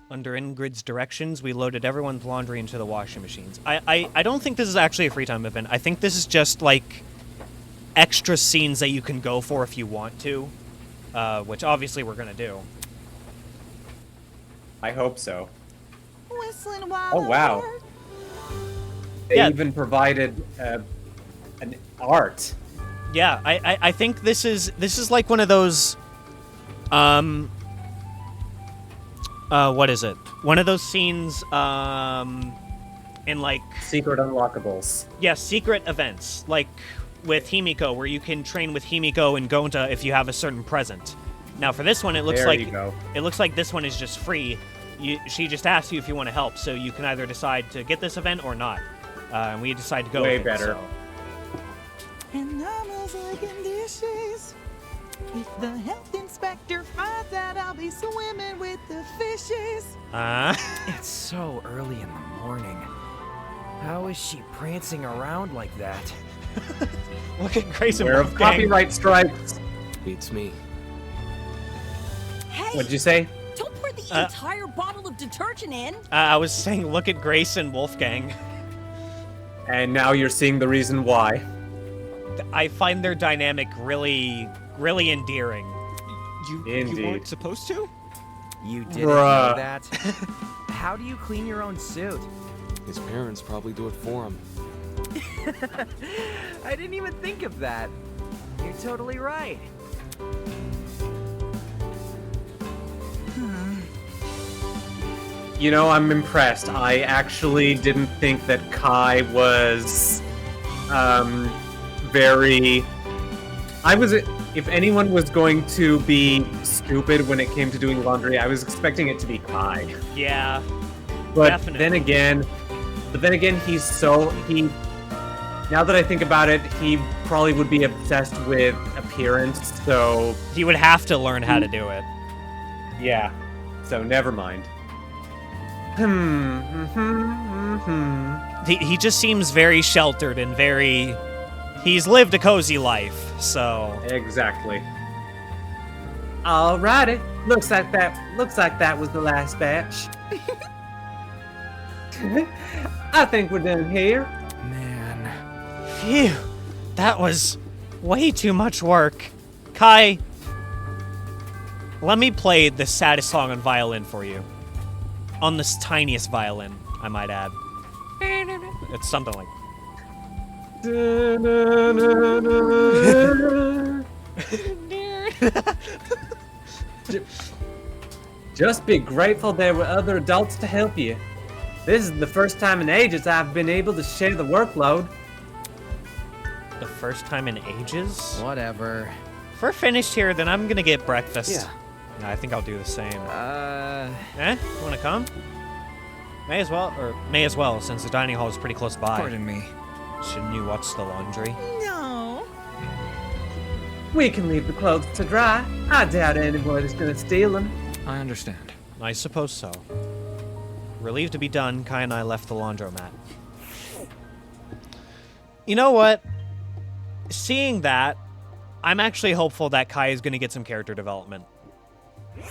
S2: Under Ingrid's directions, we loaded everyone's laundry into the washing machines. I don't think this is actually a free time event. I think this is just, like, extra scenes that you can go for if you want to, which obviously we're gonna do.
S1: I hope so.
S11: Whistling wild.
S1: Oh, wow. They even provided an art.
S2: Yeah, I think this is like one of those, what is it? One of those scenes, in like...
S1: Secret unlockables.
S2: Yeah, secret events. Like with Himiko, where you can train with Himiko and Gonta if you have a certain present. Now for this one, it looks
S1: There
S2: like
S1: you go.
S2: it looks like this one is just free. She just asks you if you want to help, so you can either decide to get this event or not. And we decide to go.
S1: Way
S2: with it,
S1: better.
S2: so.
S11: And I'm liking dishes. If the health inspector finds out I'll be swimming with the fishes.
S4: It's so early in the morning. How is she prancing around like that?
S2: Look at Grace and
S1: Aware of
S2: Wolfgang.
S1: copyright strikes.
S3: Beats me.
S8: Hey,
S1: What'd you say?
S8: don't pour the entire bottle of detergent in.
S2: I was saying, look at Grace and Wolfgang.
S1: And now you're seeing the reason why.
S2: I find their dynamic really, really endearing.
S10: You
S1: Indeed.
S10: weren't supposed to?
S4: You didn't
S1: Bruh.
S4: know that? How do you clean your own suit?
S3: His parents probably do it for him.
S4: I didn't even think of that. You're totally right.
S1: You know, I'm impressed. I actually didn't think that Kai was, very... If anyone was going to be stupid when it came to doing laundry, I was expecting it to be Kai.
S2: Yeah.
S1: But
S2: Definitely.
S1: then again, now that I think about it, he probably would be obsessed with appearance, so...
S2: He would have to learn how to do it.
S1: Yeah. So, never mind.
S2: He just seems very sheltered and very... He's lived a cozy life, so...
S1: Exactly.
S12: Alrighty. Looks like that was the last batch. I think we're done here.
S4: Man.
S2: Phew. That was way too much work. Kai, let me play the saddest song on violin for you. On this tiniest violin, I might add. It's something like...
S12: Just be grateful there were other adults to help you. This is the first time in ages I've been able to share the workload.
S2: The first time in ages?
S4: Whatever.
S2: If we're finished here, then I'm gonna get breakfast.
S4: Yeah.
S2: I think I'll do the same.
S4: You
S2: Wanna come? May as well, since the dining hall is pretty close by.
S3: Pardon me.
S2: Shouldn't you watch the laundry?
S11: No.
S12: We can leave the clothes to dry. I doubt anybody's gonna steal them.
S3: I understand.
S2: I suppose so. Relieved to be done, Kai and I left the laundromat. You know what? Seeing that, I'm actually hopeful that Kai is gonna get some character development.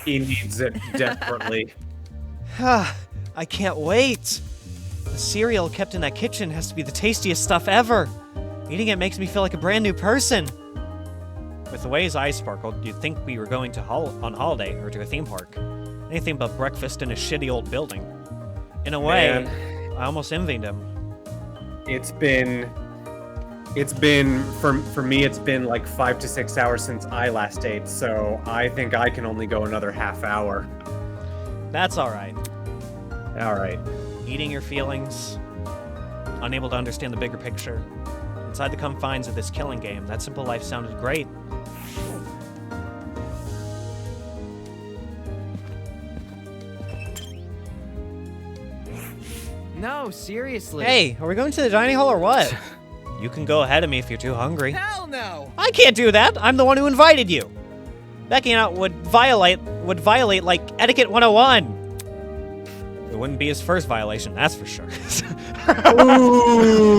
S1: He needs it desperately.
S2: I can't wait! The cereal kept in that kitchen has to be the tastiest stuff ever! Eating it makes me feel like a brand new person! With the way his eyes sparkled, you'd think we were going on holiday or to a theme park. Anything but breakfast in a shitty old building. In a way,
S1: Man.
S2: I almost envied him.
S1: It's been for me it's been like 5 to 6 hours since I last ate, so I think I can only go another half hour.
S2: That's alright.
S1: Alright.
S2: Eating your feelings, unable to understand the bigger picture. Inside the confines of this killing game, that simple life sounded great.
S4: No, seriously.
S2: Hey, are we going to the dining hall or what? You can go ahead of me if you're too hungry.
S4: Hell no!
S2: I can't do that. I'm the one who invited you. Backing out would violate like etiquette 101. It wouldn't be his first violation, that's for sure.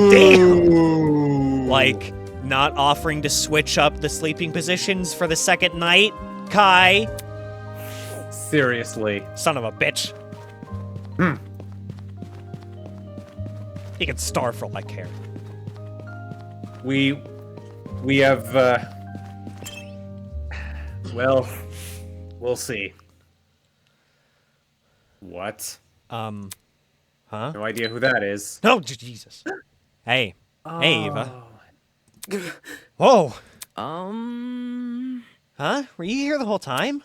S2: Damn. Like not offering to switch up the sleeping positions for the second night, Kai.
S1: Seriously.
S2: Son of a bitch. He can starve for all I care.
S1: We have well, we'll see. What?
S2: Huh?
S1: No idea who that is.
S2: No, Jesus. Hey. Hey, Eva. Whoa. Huh? Were you here the whole time?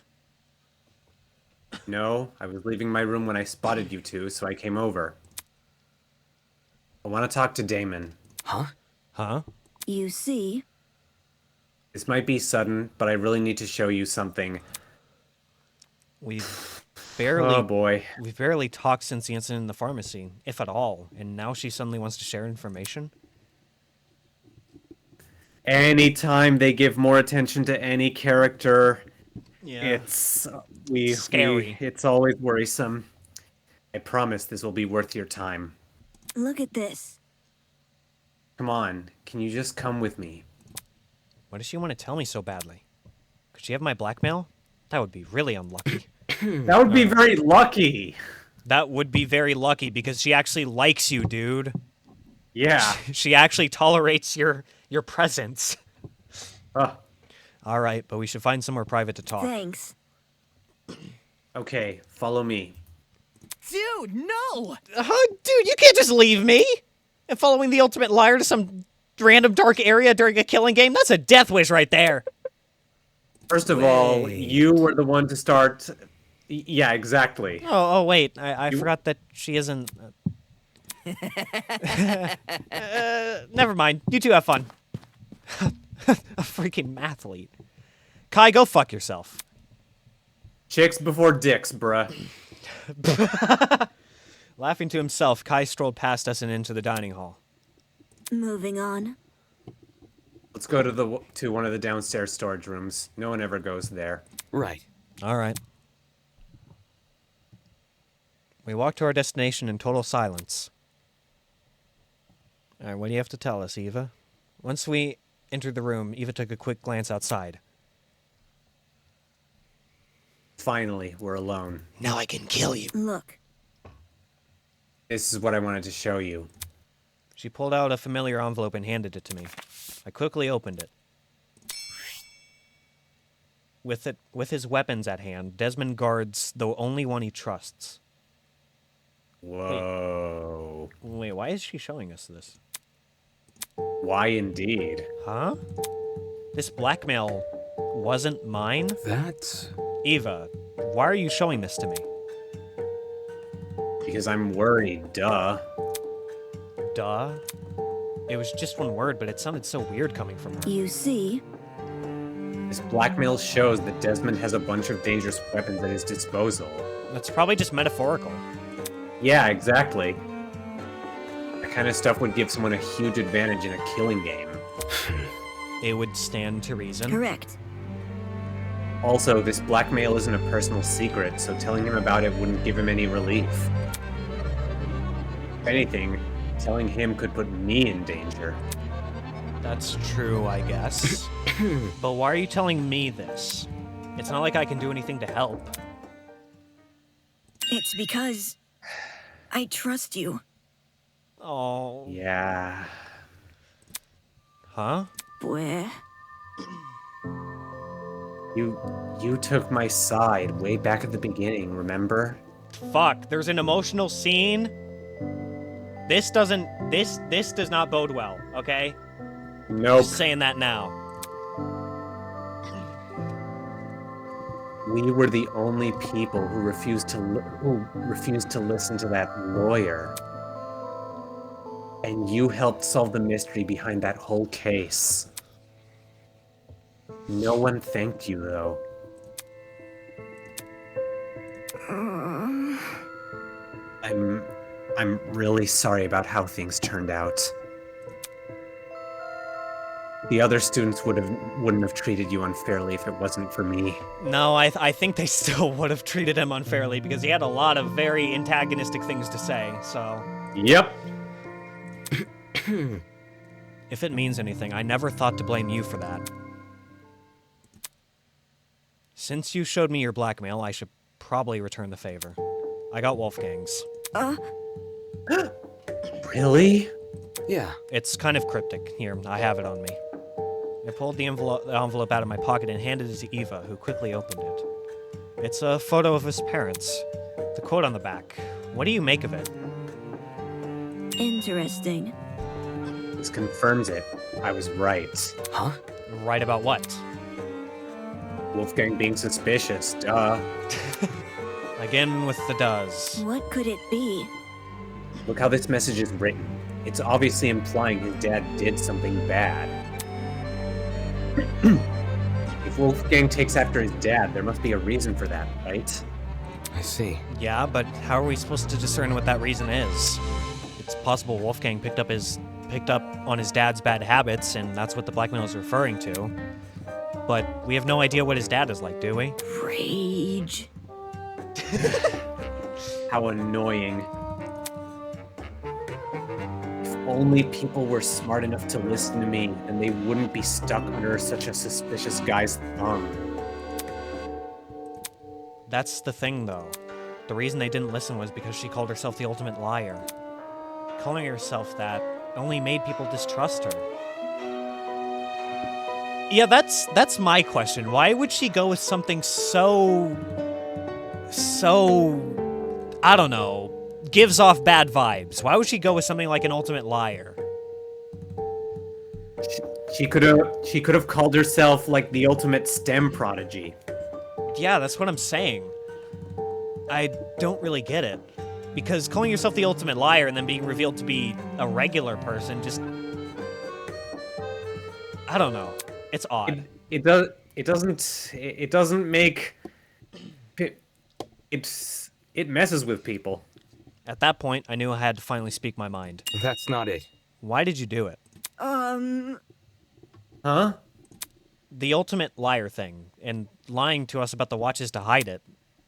S1: No, I was leaving my room when I spotted you two, so I came over. I want to talk to Damon.
S3: Huh?
S2: Huh?
S13: You see?
S1: This might be sudden, but I really need to show you something.
S2: We've barely...
S1: Oh, boy.
S2: We've barely talked since the incident in the pharmacy, if at all, and now she suddenly wants to share information?
S1: Anytime they give more attention to any character, it's
S2: scary.
S1: It's always worrisome. I promise this will be worth your time.
S13: Look at this.
S1: Come on, can you just come with me?
S2: Why does she want to tell me so badly? Could she have my blackmail? That would be really unlucky.
S1: That would be very lucky.
S2: That would be very lucky because she actually likes you, dude.
S1: Yeah.
S2: She actually tolerates your presence. All right, but we should find somewhere private to talk.
S13: Thanks.
S1: Okay, follow me.
S11: Dude, no!
S2: Dude, you can't just leave me! And following the ultimate liar to some random dark area during a killing game? That's a death wish right there.
S1: First of all, you were the one to start... Yeah, exactly.
S2: Oh, wait. I forgot that she isn't... Never mind. You two have fun. A freaking mathlete. Kai, go fuck yourself.
S1: Chicks before dicks, bruh.
S2: Laughing to himself, Kai strolled past us and into the dining hall.
S13: Moving on.
S1: Let's go to one of the downstairs storage rooms. No one ever goes there.
S3: Right.
S2: All right. We walked to our destination in total silence. All right, what do you have to tell us, Eva? Once we entered the room, Eva took a quick glance outside.
S1: Finally, we're alone.
S2: Now I can kill you.
S13: Look.
S1: This is what I wanted to show you.
S2: She pulled out a familiar envelope and handed it to me. I quickly opened it. With his weapons at hand, Desmond guards the only one he trusts.
S1: Whoa.
S2: Wait, why is she showing us this?
S1: Why indeed?
S2: Huh? This blackmail wasn't mine?
S3: That...
S2: Eva, why are you showing this to me?
S1: Because I'm worried, duh.
S2: Duh? It was just one word, but it sounded so weird coming from her.
S13: You see?
S1: This blackmail shows that Desmond has a bunch of dangerous weapons at his disposal.
S2: That's probably just metaphorical.
S1: Yeah, exactly. That kind of stuff would give someone a huge advantage in a killing game.
S2: It would stand to reason.
S13: Correct.
S1: Also, this blackmail isn't a personal secret, so telling him about it wouldn't give him any relief. If anything, telling him could put me in danger.
S2: That's true, I guess. But why are you telling me this? It's not like I can do anything to help.
S13: It's because I trust you.
S2: Oh.
S1: Yeah.
S2: Huh?
S13: Where?
S1: You took my side way back at the beginning, remember?
S2: Fuck, there's an emotional scene. This does not bode well, okay?
S1: Nope.
S2: Just saying that now.
S1: We were the only people who refused to listen to that lawyer. And you helped solve the mystery behind that whole case. No one thanked you, though. I'm really sorry about how things turned out. The other students wouldn't have treated you unfairly if it wasn't for me.
S2: No, I think they still would have treated him unfairly because he had a lot of very antagonistic things to say, so...
S1: Yep.
S2: If it means anything, I never thought to blame you for that. Since you showed me your blackmail, I should probably return the favor. I got Wolfgang's.
S1: Really?
S3: Yeah.
S2: It's kind of cryptic. Here, I have it on me. I pulled the envelope out of my pocket and handed it to Eva, who quickly opened it. It's a photo of his parents. The quote on the back. What do you make of it?
S13: Interesting.
S1: This confirms it. I was right.
S3: Huh?
S2: Right about what?
S1: Wolfgang being suspicious, duh.
S2: Again with the does.
S13: What could it be?
S1: Look how this message is written. it's obviously implying his dad did something bad. If Wolfgang takes after his dad, there must be a reason for that, right?
S3: I see.
S2: Yeah, but how are we supposed to discern what that reason is? It's possible Wolfgang picked up on his dad's bad habits, and that's what the blackmail is referring to. But we have no idea what his dad is like, do we?
S13: Rage.
S1: How annoying. If only people were smart enough to listen to me, then they wouldn't be stuck under such a suspicious guy's thumb.
S2: That's the thing, though. The reason they didn't listen was because she called herself the ultimate liar. Calling herself that only made people distrust her. Yeah, that's my question. Why would she go with something so, I don't know, gives off bad vibes? Why would she go with something like an ultimate liar?
S1: She could have called herself like the ultimate STEM prodigy.
S2: Yeah, that's what I'm saying. I don't really get it. Because calling yourself the ultimate liar and then being revealed to be a regular person just... I don't know. It's odd.
S1: It doesn't make... It messes with people.
S2: At that point, I knew I had to finally speak my mind.
S3: That's not it.
S2: Why did you do it?
S1: Huh?
S2: The ultimate liar thing, and lying to us about the watches to hide it.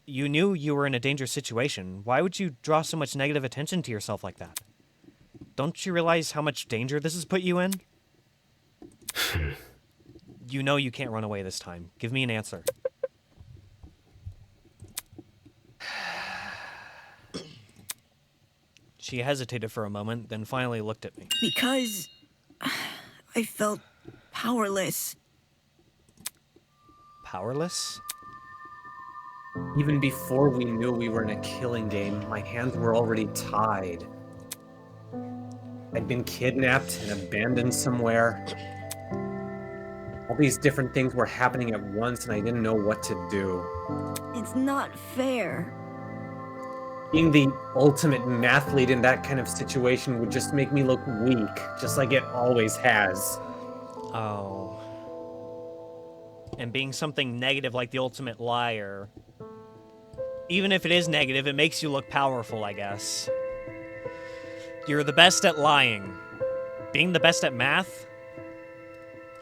S2: You knew you were in a dangerous situation. Why would you draw so much negative attention to yourself like that? Don't you realize how much danger this has put you in? You know you can't run away this time. Give me an answer. She hesitated for a moment, then finally looked at me.
S13: Because I felt powerless.
S2: Powerless?
S1: Even before we knew we were in a killing game, my hands were already tied. I'd been kidnapped and abandoned somewhere. All these different things were happening at once and I didn't know what to do.
S13: It's not fair.
S1: Being the ultimate mathlete in that kind of situation would just make me look weak, just like it always has.
S2: Oh. And being something negative like the ultimate liar, even if it is negative, it makes you look powerful, I guess. You're the best at lying. Being the best at math?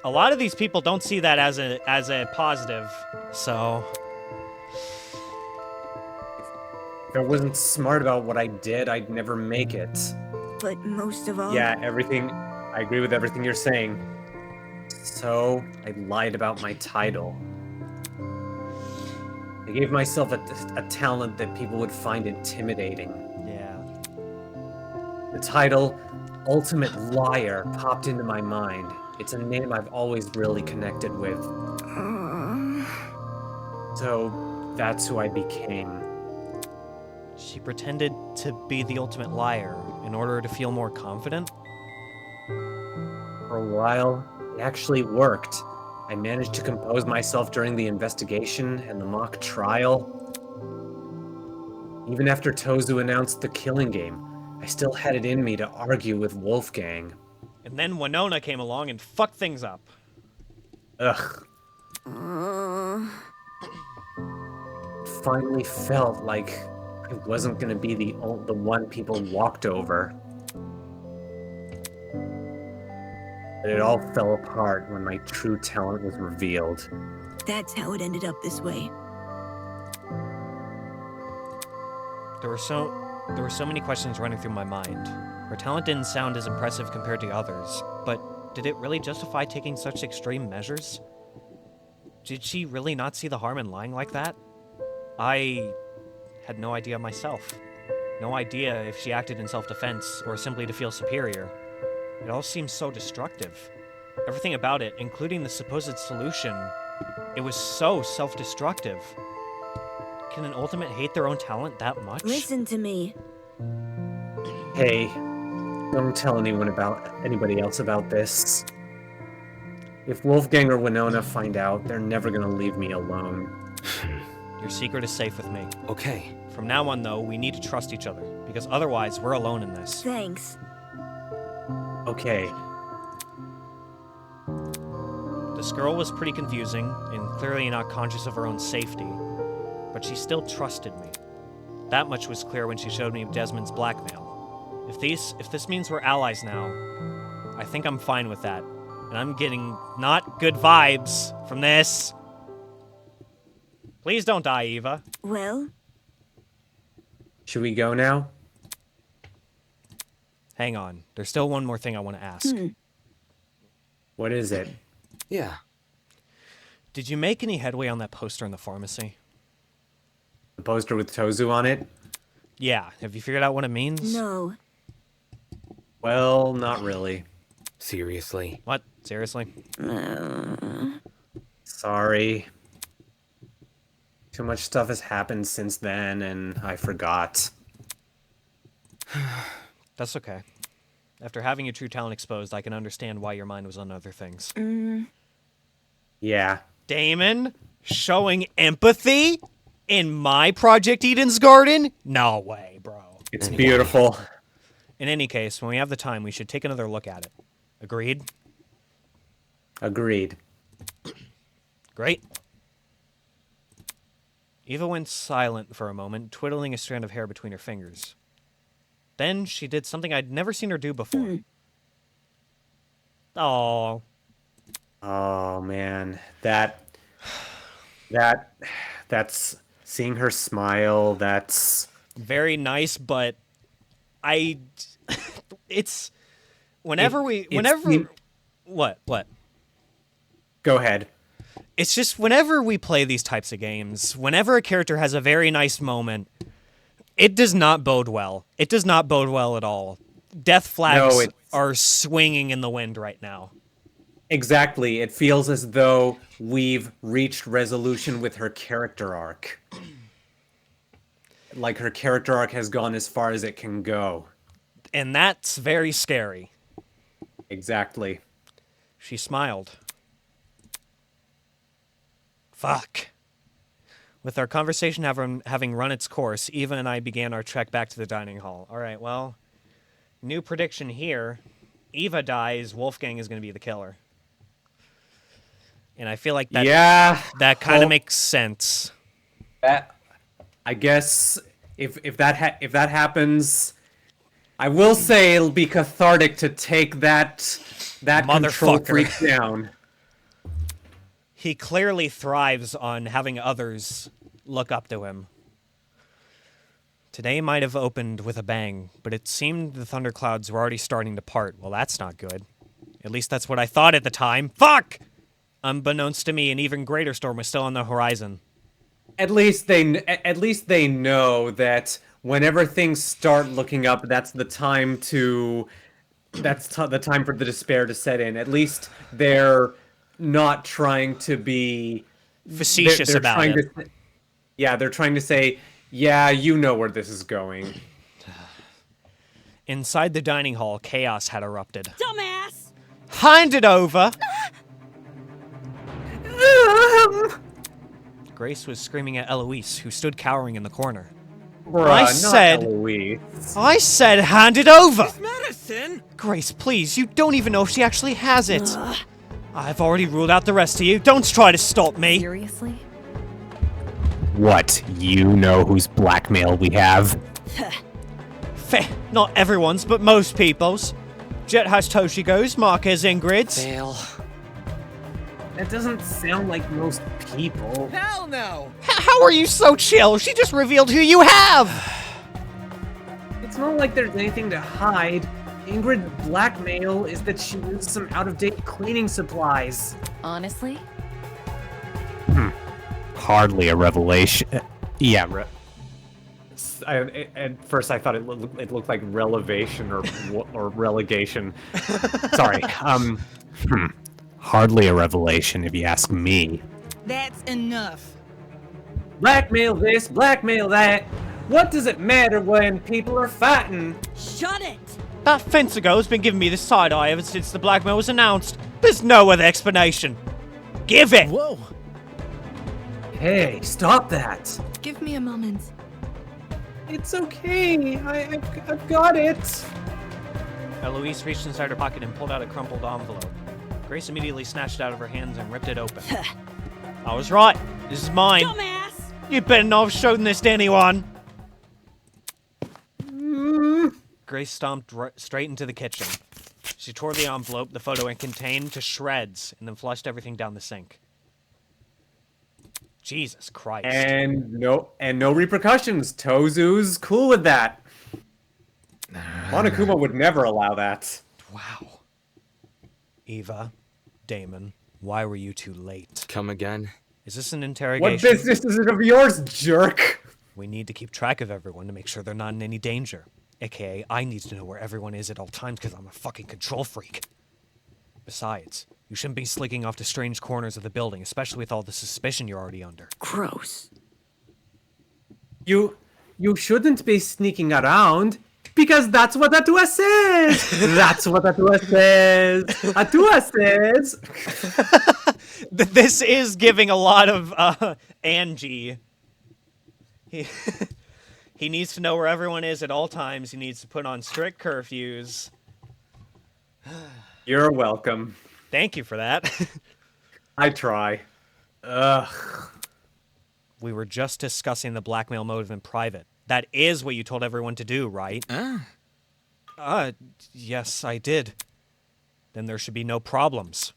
S2: A lot of these people don't see that as a positive, so...
S1: If I wasn't smart about what I did, I'd never make it.
S13: But most of all...
S1: Yeah, I agree with everything you're saying. So, I lied about my title. I gave myself a talent that people would find intimidating.
S2: Yeah.
S1: The title, Ultimate Liar, popped into my mind. It's a name I've always really connected with. So, that's who I became.
S2: She pretended to be the ultimate liar in order to feel more confident?
S1: For a while, it actually worked. I managed to compose myself during the investigation and the mock trial. Even after Tozu announced the killing game, I still had it in me to argue with Wolfgang.
S2: And then Winona came along and fucked things up.
S1: Ugh. It finally felt like I wasn't gonna be the one people walked over. But it all fell apart when my true talent was revealed.
S13: That's how it ended up this way.
S2: There were so many questions running through my mind. Her talent didn't sound as impressive compared to others, but did it really justify taking such extreme measures? Did she really not see the harm in lying like that? I had no idea myself. No idea if she acted in self-defense or simply to feel superior. It all seems so destructive. Everything about it, including the supposed solution, it was so self-destructive. Can an ultimate hate their own talent that much?
S13: Listen to me.
S1: Hey, don't tell anybody else about this. If Wolfgang or Winona find out, they're never gonna leave me alone.
S2: Your secret is safe with me.
S3: Okay.
S2: From now on, though, we need to trust each other, because otherwise we're alone in this.
S13: Thanks.
S1: Okay.
S2: This girl was pretty confusing and clearly not conscious of her own safety, but she still trusted me. That much was clear when she showed me Desmond's blackmail. If this means we're allies now, I think I'm fine with that. And I'm getting not good vibes from this. Please don't die, Eva.
S13: Well?
S1: Should we go now?
S2: Hang on. There's still one more thing I want to ask.
S1: What is it?
S3: Yeah.
S2: Did you make any headway on that poster in the pharmacy?
S1: The poster with Tozu on it?
S2: Yeah. Have you figured out what it means?
S13: No.
S1: Well, not really.
S4: Seriously?
S2: What? Seriously?
S1: Sorry. Too much stuff has happened since then, and I forgot.
S2: That's okay. After having your true talent exposed, I can understand why your mind was on other things.
S1: Yeah.
S2: Damon, showing empathy in my Project Eden's Garden? No way, bro.
S1: It's beautiful.
S2: In any case, when we have the time, we should take another look at it. Agreed?
S1: Agreed.
S2: Great. Eva went silent for a moment, twiddling a strand of hair between her fingers. Then she did something I'd never seen her do before. Oh.
S1: Oh, man. That's seeing her smile, that's...
S2: Very nice, but it's... Whenever What?
S1: Go ahead.
S2: It's just whenever we play these types of games, whenever a character has a very nice moment, it does not bode well. It does not bode well at all. Death flags are swinging in the wind right now.
S1: Exactly. It feels as though we've reached resolution with her character arc. Like her character arc has gone as far as it can go.
S2: And that's very scary.
S1: Exactly.
S2: She smiled. Fuck. With our conversation having run its course, Eva and I began our trek back to the dining hall. All right, well, new prediction here. Eva dies, Wolfgang is going to be the killer. And I feel like that kind of makes sense.
S1: I guess if that happens, I will say it'll be cathartic to take that control freak down.
S2: He clearly thrives on having others look up to him. Today might have opened with a bang, but it seemed the thunderclouds were already starting to part. Well, that's not good. At least that's what I thought at the time. Fuck! Unbeknownst to me, an even greater storm was still on the horizon.
S1: At least they know that whenever things start looking up, that's the time the time for the despair to set in. At least they're not trying to be
S2: facetious about it.
S1: They're trying to say, yeah, you know where this is going.
S2: Inside the dining hall, chaos had erupted.
S8: Dumbass!
S2: Hand it over! Grace was screaming at Eloise, who stood cowering in the corner. I said hand it over!
S4: It's medicine!
S2: Grace, please, you don't even know if she actually has it. I've already ruled out the rest of you. Don't try to stop me.
S14: Seriously?
S9: What? You know whose blackmail we have?
S2: Not everyone's, but most people's. Jet has Toshigos, Mark has Ingrid's.
S4: Fail.
S12: That doesn't sound like most people.
S4: Hell no!
S2: How are you so chill? She just revealed who you have!
S12: It's not like there's anything to hide. Ingrid's blackmail is that she used some out-of-date cleaning supplies.
S14: Honestly?
S9: Hardly a revelation. Yeah.
S1: At first, I thought it looked like relevation or relegation. Sorry.
S9: Hardly a revelation, if you ask me.
S11: That's enough.
S12: Blackmail this, blackmail that. What does it matter when people are fighting?
S8: Shut it!
S2: That Fensigo's been giving me the side-eye ever since the blackmail was announced. There's no other explanation. Give it!
S4: Whoa!
S12: Hey, stop that!
S14: Give me a moment.
S12: It's okay. I've got it.
S2: Eloise reached inside her pocket and pulled out a crumpled envelope. Grace immediately snatched it out of her hands and ripped it open. I was right. This is mine.
S8: Dumbass!
S2: You better not have shown this to anyone. Grace stomped straight into the kitchen. She tore the envelope the photo it contained to shreds and then flushed everything down the sink. Jesus Christ.
S1: And no repercussions. Tozu's cool with that. Monokuma would never allow that.
S2: Wow. Eva, Damon, why were you too late?
S3: Come again?
S2: Is this an interrogation?
S1: What business is it of yours, jerk?
S2: We need to keep track of everyone to make sure they're not in any danger. AKA, I need to know where everyone is at all times because I'm a fucking control freak. Besides, you shouldn't be slinking off to strange corners of the building, especially with all the suspicion you're already under.
S13: Gross.
S12: You shouldn't be sneaking around because that's what Atua says. That's what Atua says. Atua says.
S2: This is giving a lot of Angie. He needs to know where everyone is at all times. He needs to put on strict curfews.
S1: You're welcome.
S2: Thank you for that.
S1: I try. Ugh.
S2: We were just discussing the blackmail motive in private. That is what you told everyone to do, right? Yes, I did. Then there should be no problems.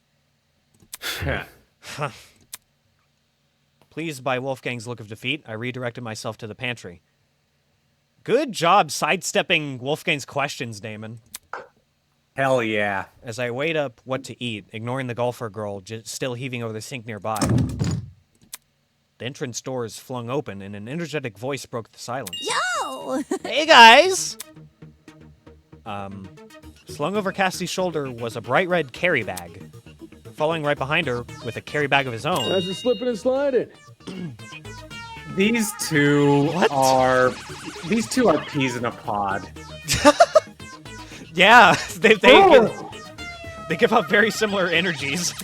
S2: Pleased by Wolfgang's look of defeat, I redirected myself to the pantry. Good job sidestepping Wolfgang's questions, Damon.
S1: Hell yeah.
S2: As I weighed up what to eat, ignoring the golfer girl still heaving over the sink nearby. The entrance doors flung open and an energetic voice broke the silence.
S8: Yo!
S2: Hey guys! Slung over Cassie's shoulder was a bright red carry bag. Following right behind her with a carry bag of his own.
S14: How's it slipping and sliding?
S1: These two are peas in a pod.
S2: Yeah, they give off very similar energies.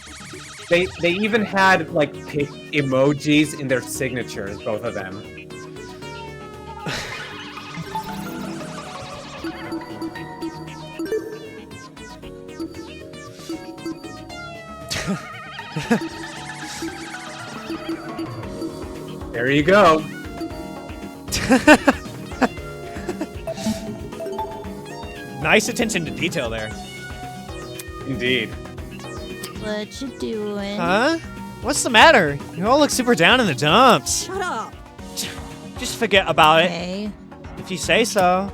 S1: They even had like pig emojis in their signatures, both of them. There you go.
S2: Nice attention to detail there.
S1: Indeed.
S15: What you doing?
S2: Huh? What's the matter? You all look super down in the dumps.
S8: Shut up.
S2: Just forget about
S15: Okay.
S2: it. If you say so.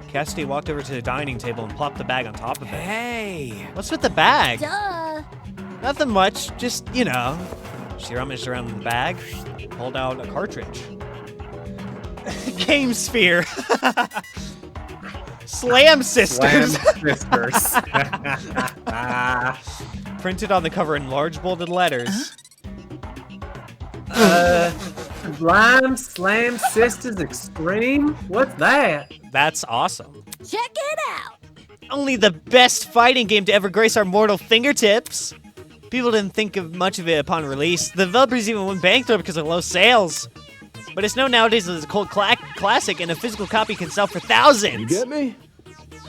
S2: Cassidy walked over to the dining table and plopped the bag on top of it.
S4: Hey!
S2: What's with the bag?
S15: Duh.
S2: Nothing much, just, you know. She rummaged around in the bag, pulled out a cartridge. Game Sphere. Slam Sisters.
S1: Slam Sisters.
S2: Printed on the cover in large bolded letters.
S12: Slam Sisters Extreme? What's that?
S2: That's awesome.
S8: Check it out.
S2: Only the best fighting game to ever grace our mortal fingertips. People didn't think of much of it upon release. The developers even went bankrupt because of low sales. But it's known nowadays as a cult classic, and a physical copy can sell for thousands.
S14: You get me?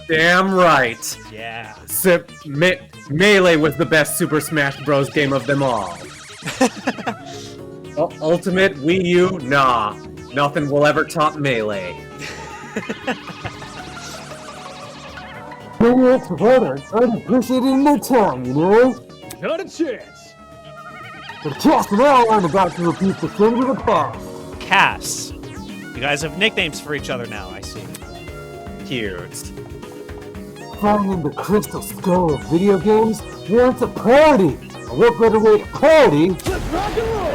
S1: Damn right.
S2: Yeah.
S1: Melee was the best Super Smash Bros. Game of them all. Ultimate Wii U? Nah. Nothing will ever top Melee.
S7: Many extra voters aren't appreciated in their time, you know?
S14: Not a chance.
S7: The cast and I aren't about to repeat the sins of the past.
S2: Cass. You guys have nicknames for each other now, I see.
S1: Cute.
S7: Finding the crystal skull of video games wants a party. And what better way to party
S14: Let's rock and roll.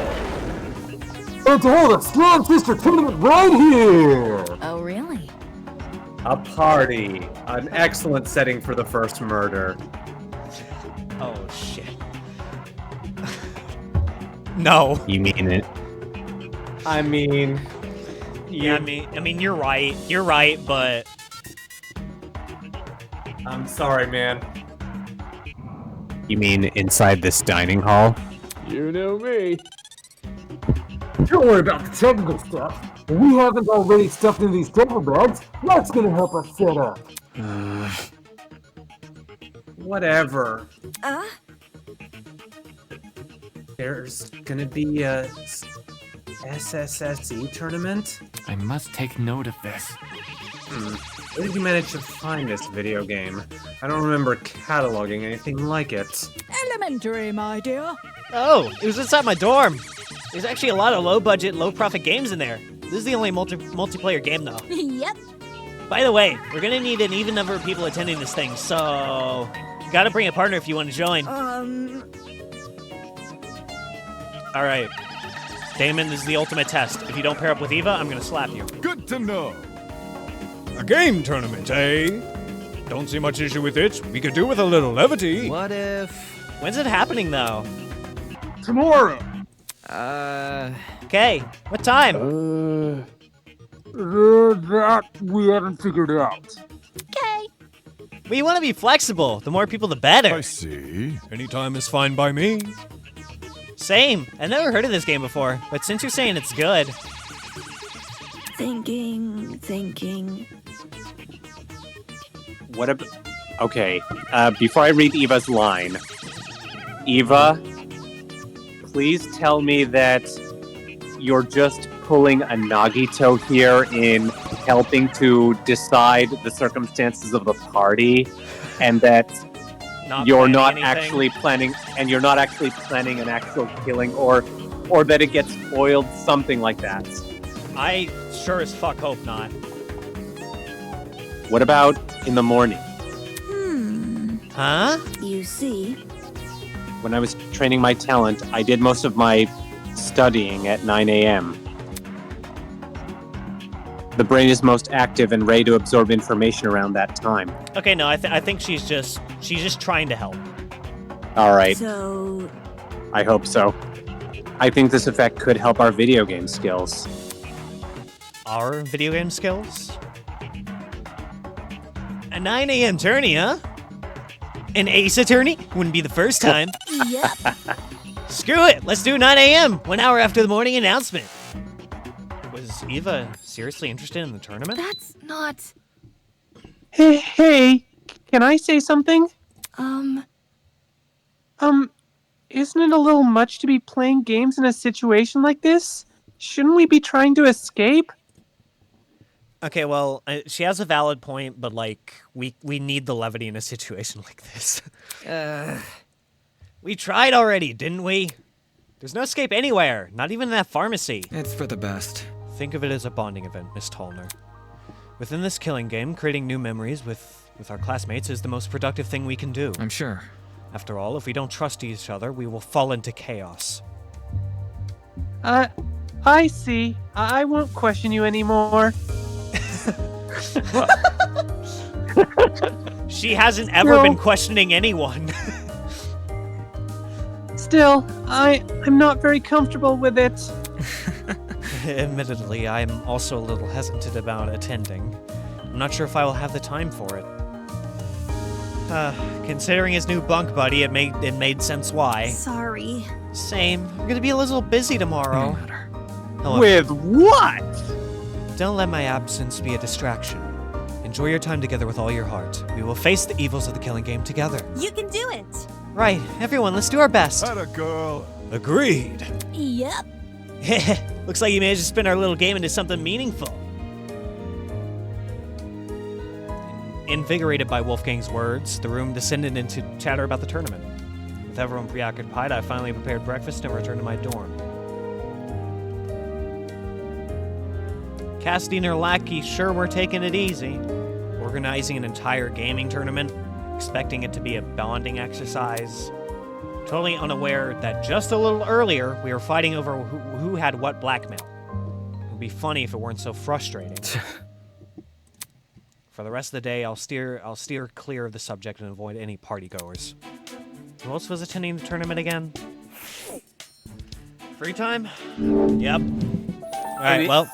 S7: than to hold a Slam Sister tournament right here?
S15: Oh, really?
S1: A party. An excellent setting for the first murder.
S2: Oh, shit. No.
S9: You mean it?
S1: I mean...
S2: Yeah, I mean, you're right. You're right, but...
S1: I'm sorry, man.
S9: You mean inside this dining hall?
S14: You know me.
S7: Don't worry about the technical stuff. If we haven't already stuffed in these duffel bags, that's gonna help us set up.
S12: Whatever.
S13: Uh?
S12: There's gonna be a SSSE tournament?
S16: I must take note of this.
S12: Where did you manage to find this video game? I don't remember cataloging anything like it.
S8: Elementary, my dear.
S2: Oh, it was inside my dorm. There's actually a lot of low-budget, low-profit games in there. This is the only multiplayer game, though.
S8: Yep.
S2: By the way, we're gonna need an even number of people attending this thing, so you gotta bring a partner if you want to join. All right, Damon, this is the ultimate test. If you don't pair up with Eva, I'm gonna slap you.
S5: Good to know.
S10: A game tournament, eh? Don't see much issue with it. We could do with a little levity.
S4: What if...
S2: When's it happening, though?
S14: Tomorrow.
S2: Okay, what time?
S7: That we haven't figured out.
S8: Okay.
S2: We want to be flexible. The more people, the better.
S5: I see.
S10: Any time is fine by me.
S2: Same. I've never heard of this game before, but since you're saying it's good...
S13: Thinking.
S9: What about... Okay, before I read Eva's line, Eva, please tell me that you're just pulling a Nagito here in helping to decide the circumstances of the party, and that you're not actually planning an actual killing, or that it gets spoiled, something like that.
S2: I sure as fuck hope not.
S9: What about in the morning?
S2: Huh?
S13: You see?
S9: When I was training my talent, I did most of my studying at 9 a.m. The brain is most active and ready to absorb information around that time.
S2: Okay, no, I think she's just trying to help.
S9: All right.
S13: So...
S9: I hope so. I think this effect could help our video game skills.
S2: Our video game skills? A 9 a.m. tourney, huh? An ace attorney? Wouldn't be the first time.
S8: Yep.
S2: Screw it! Let's do 9 a.m., 1 hour after the morning announcement. Was Eva seriously interested in the tournament?
S13: That's not...
S9: Hey, can I say something? Isn't it a little much to be playing games in a situation like this? Shouldn't we be trying to escape?
S2: Okay, well, she has a valid point, but, like, we need the levity in a situation like this. We tried already, didn't we? There's no escape anywhere, not even in that pharmacy.
S3: It's for the best.
S2: Think of it as a bonding event, Miss Tolner. Within this killing game, creating new memories with our classmates is the most productive thing we can do.
S3: I'm sure.
S2: After all, if we don't trust each other, we will fall into chaos.
S9: I see. I won't question you anymore.
S2: She hasn't ever been questioning anyone.
S9: Still, I'm not very comfortable with it.
S2: Admittedly, I'm also a little hesitant about attending. I'm not sure if I will have the time for it. Considering his new bunk buddy, it made sense why.
S13: Sorry.
S2: Same. I'm gonna be a little busy tomorrow.
S3: No matter.
S2: However,
S9: With what?
S2: don't let my absence be a distraction. Enjoy your time together with all your heart. We will face the evils of the killing game together.
S8: You can do it.
S2: Right, everyone, let's do our best.
S5: Atta girl.
S2: Agreed.
S8: Yep.
S2: Looks like you managed to spin our little game into something meaningful. Invigorated by Wolfgang's words, the room descended into chatter about the tournament. With everyone preoccupied, I finally prepared breakfast and returned to my dorm. Cassidy and her lackey sure were taking it easy, organizing an entire gaming tournament, expecting it to be a bonding exercise, totally unaware that just a little earlier we were fighting over who had what blackmail. It would be funny if it weren't so frustrating. For the rest of the day, I'll steer clear of the subject and avoid any partygoers. Who else was attending the tournament again? Free time? Yep. All right, well.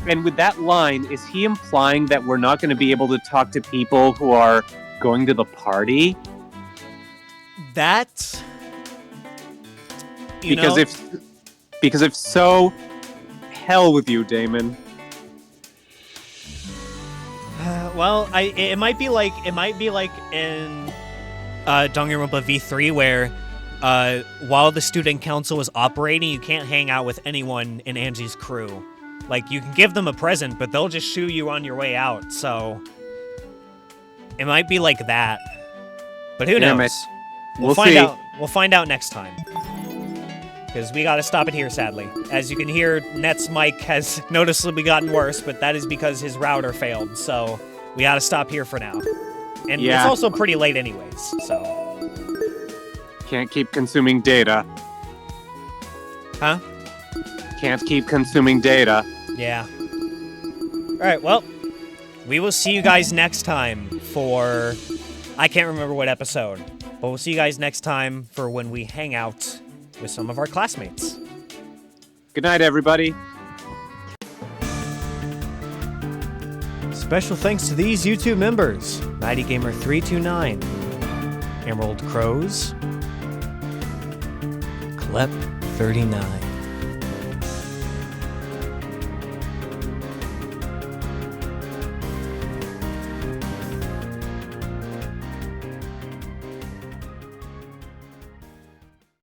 S9: And with that line, is he implying that we're not going to be able to talk to people who are going to the party?
S2: That...
S9: Because if so, hell with you, Damon.
S2: Well, it might be like in Danganronpa V3 where while the student council is operating, you can't hang out with anyone in Angie's crew. Like, you can give them a present, but they'll just shoo you on your way out, so... It might be like that. But who
S9: Damn
S2: knows?
S9: it.
S2: We'll find out. We'll find out next time. Because we gotta stop it here, sadly. As you can hear, Net's mic has noticeably gotten worse, but that is because his router failed, so we gotta stop here for now. And
S9: Yeah.
S2: it's also pretty late anyways, so...
S9: Can't keep consuming data.
S2: Huh?
S9: Can't keep consuming data.
S2: Yeah. Alright, well, we will see you guys next time for... I can't remember what episode, but we'll see you guys next time for when we hang out with some of our classmates.
S9: Good night, everybody.
S2: Special thanks to these YouTube members: NightyGamer329, Emerald Crows, Clep39,